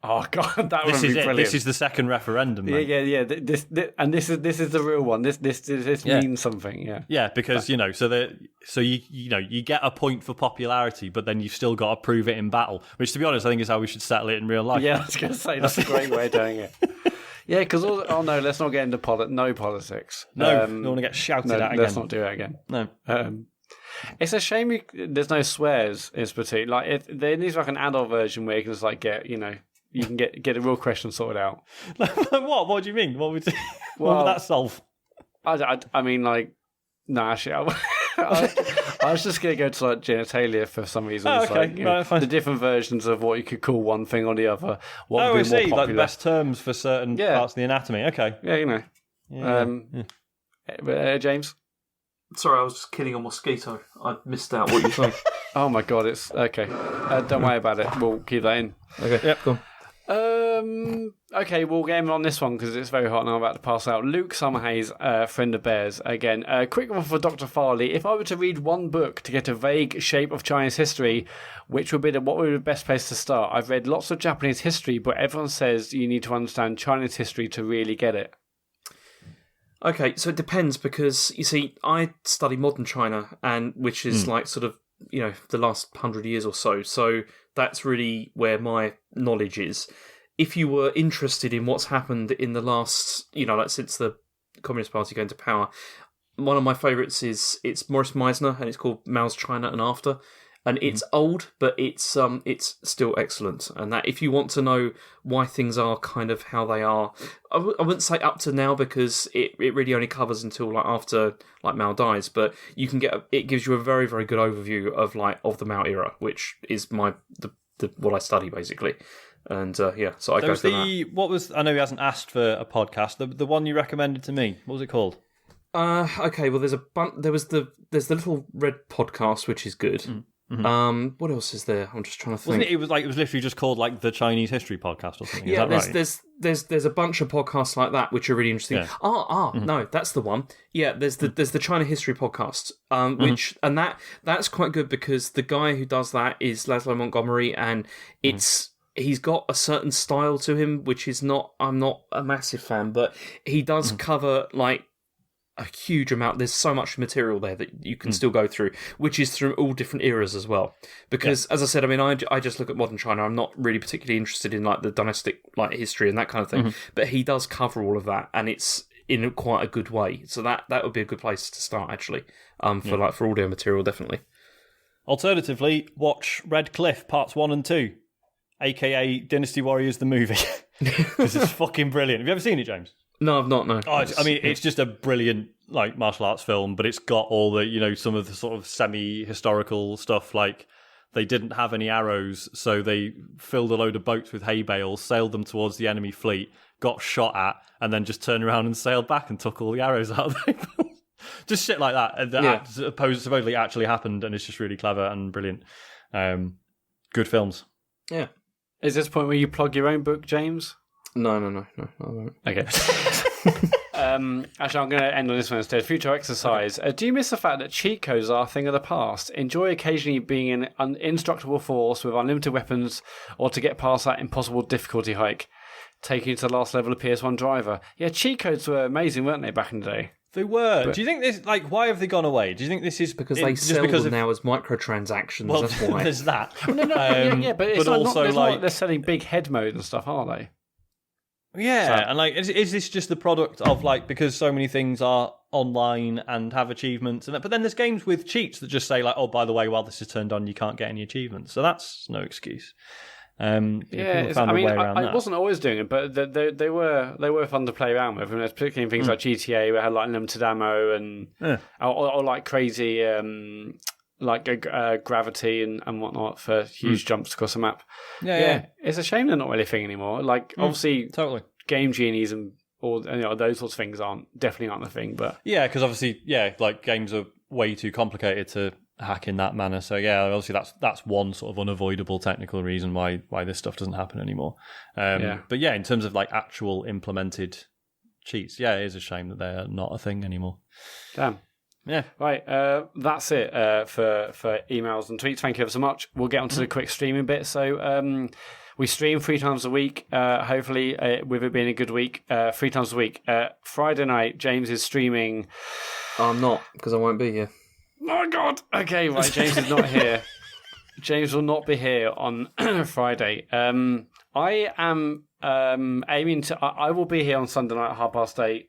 Speaker 3: Oh God, that would be brilliant.
Speaker 1: This is the second referendum. Man.
Speaker 3: Yeah. This is the real one. This means something. Yeah.
Speaker 1: Yeah, because so you get a point for popularity, but then you've still got to prove it in battle. Which, to be honest, I think is how we should settle it in real life.
Speaker 3: Yeah, I was going to say that's a great way of doing it. Yeah, because no, let's not get into politics.
Speaker 1: No, don't want to get shouted at again.
Speaker 3: Let's not do it again.
Speaker 1: No.
Speaker 3: It's a shame there's no swears in Splatoon. Like, there needs like an adult version where you can just like get you can get the real question sorted out.
Speaker 1: What? What do you mean? What would that solve?
Speaker 3: I mean, like, no, actually, I was just going to go to like genitalia for some reason.
Speaker 1: Oh, okay,
Speaker 3: like, the different versions of what you could call one thing or the other. What
Speaker 1: would
Speaker 3: be more popular?
Speaker 1: Like the best terms for certain parts of the anatomy. Okay.
Speaker 3: Yeah, James.
Speaker 2: Sorry, I was just killing a mosquito. I missed out what you were saying.
Speaker 3: Oh my God, it's okay. Don't worry about it. We'll keep that in.
Speaker 2: Okay. Yep. Go on.
Speaker 3: Okay, we'll get him on this one because it's very hot and I'm about to pass out. Luke Summerhays, friend of Bears, again. Quick one for Dr. Farley. If I were to read one book to get a vague shape of Chinese history, what would be the best place to start? I've read lots of Japanese history, but everyone says you need to understand Chinese history to really get it.
Speaker 2: Okay, so it depends because, you see, I study modern China, which is like sort of, the last 100 years or so. So that's really where my knowledge is. If you were interested in what's happened in the last, like since the Communist Party came to power, one of my favourites it's Morris Meisner, and it's called Mao's China and After. And it's old, but it's still excellent. And that if you want to know why things are kind of how they are, I wouldn't say up to now because it really only covers until like after like Mao dies. But you can it gives you a very, very good overview of the Mao era, which is what I study basically. And so I go for that.
Speaker 1: What was? I know he hasn't asked for a podcast. The one you recommended to me. What was it called?
Speaker 2: Okay. Well, there's the little red podcast which is good. Mm-hmm. What else is there? I'm just trying to think.
Speaker 1: Wasn't it? It was literally just called like the Chinese History Podcast or something.
Speaker 2: Yeah,
Speaker 1: is that
Speaker 2: right? there's a bunch of podcasts like that which are really interesting. Yeah. No, that's the one. Yeah, there's the China History Podcast, which and that's quite good because the guy who does that is Laszlo Montgomery, and he's got a certain style to him, which is I'm not a massive fan, but he does cover like a huge amount. There's so much material there that you can still go through, which is through all different eras as well. Because, as I said, I mean, I just look at modern China. I'm not really particularly interested in like the dynastic like history and that kind of thing. But he does cover all of that, and it's in quite a good way. So that would be a good place to start actually. For audio material, definitely.
Speaker 1: Alternatively, watch Red Cliff Parts 1 and 2, aka Dynasty Warriors the movie. This is fucking brilliant. Have you ever seen it, James?
Speaker 2: No, I've not. No.
Speaker 1: It's just a brilliant like martial arts film, but it's got all the some of the sort of semi-historical stuff. Like they didn't have any arrows, so they filled a load of boats with hay bales, sailed them towards the enemy fleet, got shot at, and then just turned around and sailed back and took all the arrows out of the hay bales. Just shit like that. That supposedly actually happened, and it's just really clever and brilliant. Good films.
Speaker 3: Yeah. Is this the point where you plug your own book, James?
Speaker 2: No, I won't.
Speaker 3: Okay. Actually, I'm going to end on this one instead. Future exercise. Do you miss the fact that cheat codes are a thing of the past? Enjoy occasionally being an indestructible force with unlimited weapons, or to get past that impossible difficulty hike, taking you to the last level of PS1 Driver. Yeah, cheat codes were amazing, weren't they, back in the day?
Speaker 1: They were. Do you think this, why have they gone away? Do you think this is
Speaker 2: because they sell them now as microtransactions?
Speaker 1: Well,
Speaker 2: that's why.
Speaker 1: There's that.
Speaker 3: No, but it's not they're selling big head mode and stuff, are they?
Speaker 1: Yeah, and is this just the product of because so many things are online and have achievements, but then there's games with cheats that just say oh, by the way, while this is turned on, you can't get any achievements, so that's no excuse.
Speaker 3: I wasn't always doing it, but they were fun to play around with, and particularly in things like GTA, where it had unlimited ammo and or crazy gravity and whatnot for huge jumps across the map. Yeah, it's a shame they're not really a thing anymore. Obviously,
Speaker 1: totally,
Speaker 3: game genies and all those sorts of things definitely aren't the thing. But
Speaker 1: because obviously, games are way too complicated to hack in that manner. So obviously that's one sort of unavoidable technical reason why this stuff doesn't happen anymore. But in terms of actual implemented cheats, it is a shame that they're not a thing anymore.
Speaker 3: Damn. Yeah. Right. That's it for emails and tweets. Thank you ever so much. We'll get on to the quick streaming bit. So We stream 3 times a week, hopefully, with it being a good week. 3 times a week. Friday night, James is streaming.
Speaker 2: I'm not, because I won't be here.
Speaker 3: Oh, my God. Okay, right, James is not here. James will not be here on Friday. I am aiming to... I will be here on Sunday night at 8:30.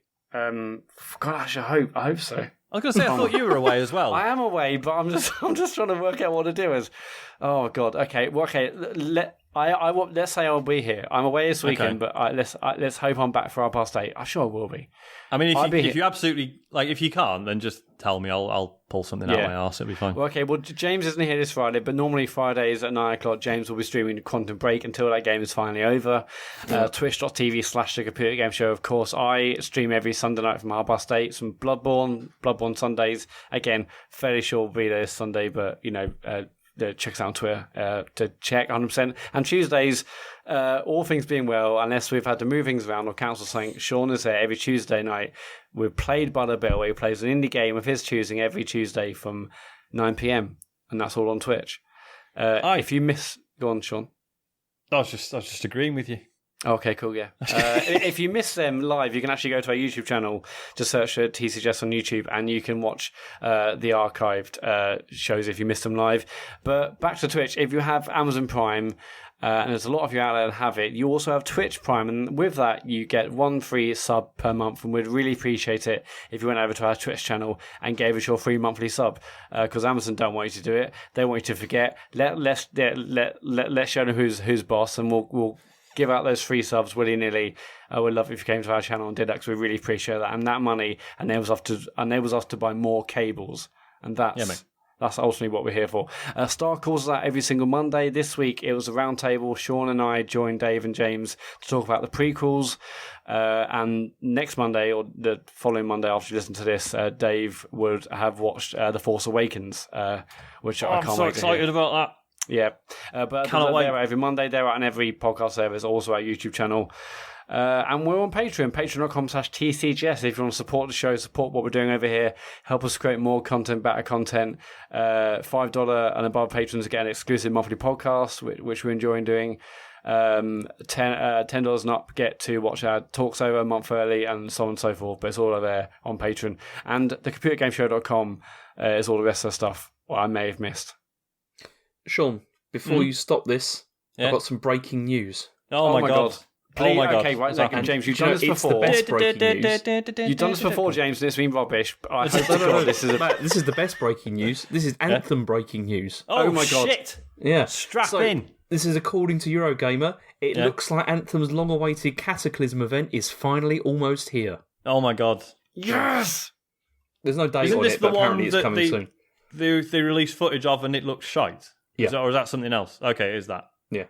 Speaker 3: Gosh, I hope so.
Speaker 1: I was going to say, I thought you were away as well.
Speaker 3: I am away, but I'm just trying to work out what to do. Oh God. Okay. Well, okay. Let's say I'll be here. I'm away this weekend, but let's hope I'm back for 8:30. I'm sure I will be.
Speaker 1: I mean, if you absolutely if you can't, then just tell me. I'll pull something out of my arse. It'll be fine.
Speaker 3: Well, okay. Well, James isn't here this Friday, but normally Fridays at 9:00, James will be streaming Quantum Break until that game is finally over. Twitch.tv/The Computer Game Show. Of course, I stream every Sunday night from 8:30. Some Bloodborne Sundays. Again, fairly sure we'll be there this Sunday, but check us out on Twitter to check 100%. And Tuesdays, all things being well, unless we've had to move things around or cancel something, Sean is there every Tuesday night. We're Played by the Bell, where he plays an indie game of his choosing every Tuesday from 9 p.m. And that's all on Twitch. If you miss... Go on, Sean.
Speaker 1: I was just agreeing with you.
Speaker 3: Okay, cool, yeah. If you miss them live, you can actually go to our YouTube channel, just search for TCGS on YouTube, and you can watch the archived shows if you missed them live. But back to Twitch, if you have Amazon Prime, and there's a lot of you out there that have it, you also have Twitch Prime, and with that, you get 1 free sub per month, and we'd really appreciate it if you went over to our Twitch channel and gave us your free monthly sub, because Amazon don't want you to do it. They want you to forget. Let's show them who's boss, and we'll give out those free subs willy-nilly. I would love it if you came to our channel and did that, because we really appreciate that. And that money enables us to buy more cables. And that's ultimately what we're here for. Star calls out every single Monday. This week it was a round table. Sean and I joined Dave and James to talk about the prequels. And next Monday, or the following Monday after you listen to this, Dave would have watched The Force Awakens, which I can't wait to hear.
Speaker 1: I'm so excited about that.
Speaker 3: Yeah, but they're out every Monday. They're out on every podcast service, also our YouTube channel. And we're on Patreon, patreon.com/TCGS. If you want to support the show, support what we're doing over here, help us create more content, better content. $5 and above patrons get an exclusive monthly podcast, which we're enjoying doing. $10 and up get to watch our talks over a month early, and so on and so forth. But it's all over there on Patreon. And thecomputergameshow.com is all the rest of the stuff I may have missed.
Speaker 2: Sean, before you stop this, I've got some breaking news.
Speaker 1: Oh my God.
Speaker 3: Please,
Speaker 1: oh my God.
Speaker 3: Okay, right, James, you've done this before.
Speaker 2: It's the best breaking news.
Speaker 3: You've done this before, James, and it's been rubbish. But I hope
Speaker 2: this is the best breaking news. This is Anthem breaking news.
Speaker 1: Oh my God. Shit.
Speaker 2: Yeah.
Speaker 1: Strap in.
Speaker 2: This is according to Eurogamer. It looks like Anthem's long-awaited Cataclysm event is finally almost here.
Speaker 1: Oh my God.
Speaker 3: Yes!
Speaker 2: There's no date on it, but apparently it's coming soon.
Speaker 1: They released footage of and it looks shite.
Speaker 2: Yeah.
Speaker 1: Or is that something else? Okay, it is that.
Speaker 2: Yeah.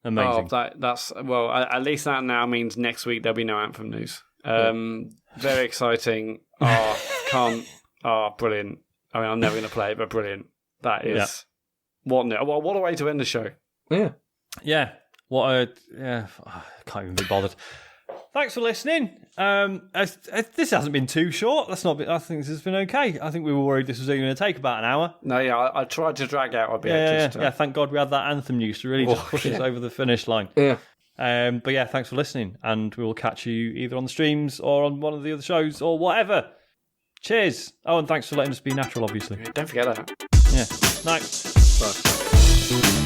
Speaker 1: Amazing.
Speaker 3: That's well. At least that now means next week there'll be no Anthem news. Very exciting. Brilliant. I mean, I'm never going to play it, but brilliant. That is what a way to end the show.
Speaker 2: Yeah.
Speaker 1: Yeah. I can't even be bothered. Thanks for listening. This hasn't been too short. I think this has been okay. I think we were worried this was only going to take about an hour.
Speaker 3: No, I tried to drag out a bit.
Speaker 1: Yeah. Thank God we had that Anthem news to really just push us over the finish line.
Speaker 2: Yeah.
Speaker 1: But yeah, thanks for listening, and we will catch you either on the streams or on one of the other shows or whatever. Cheers. Oh, and thanks for letting us be natural, obviously.
Speaker 3: Don't forget that.
Speaker 1: Yeah. Night.
Speaker 2: Bye.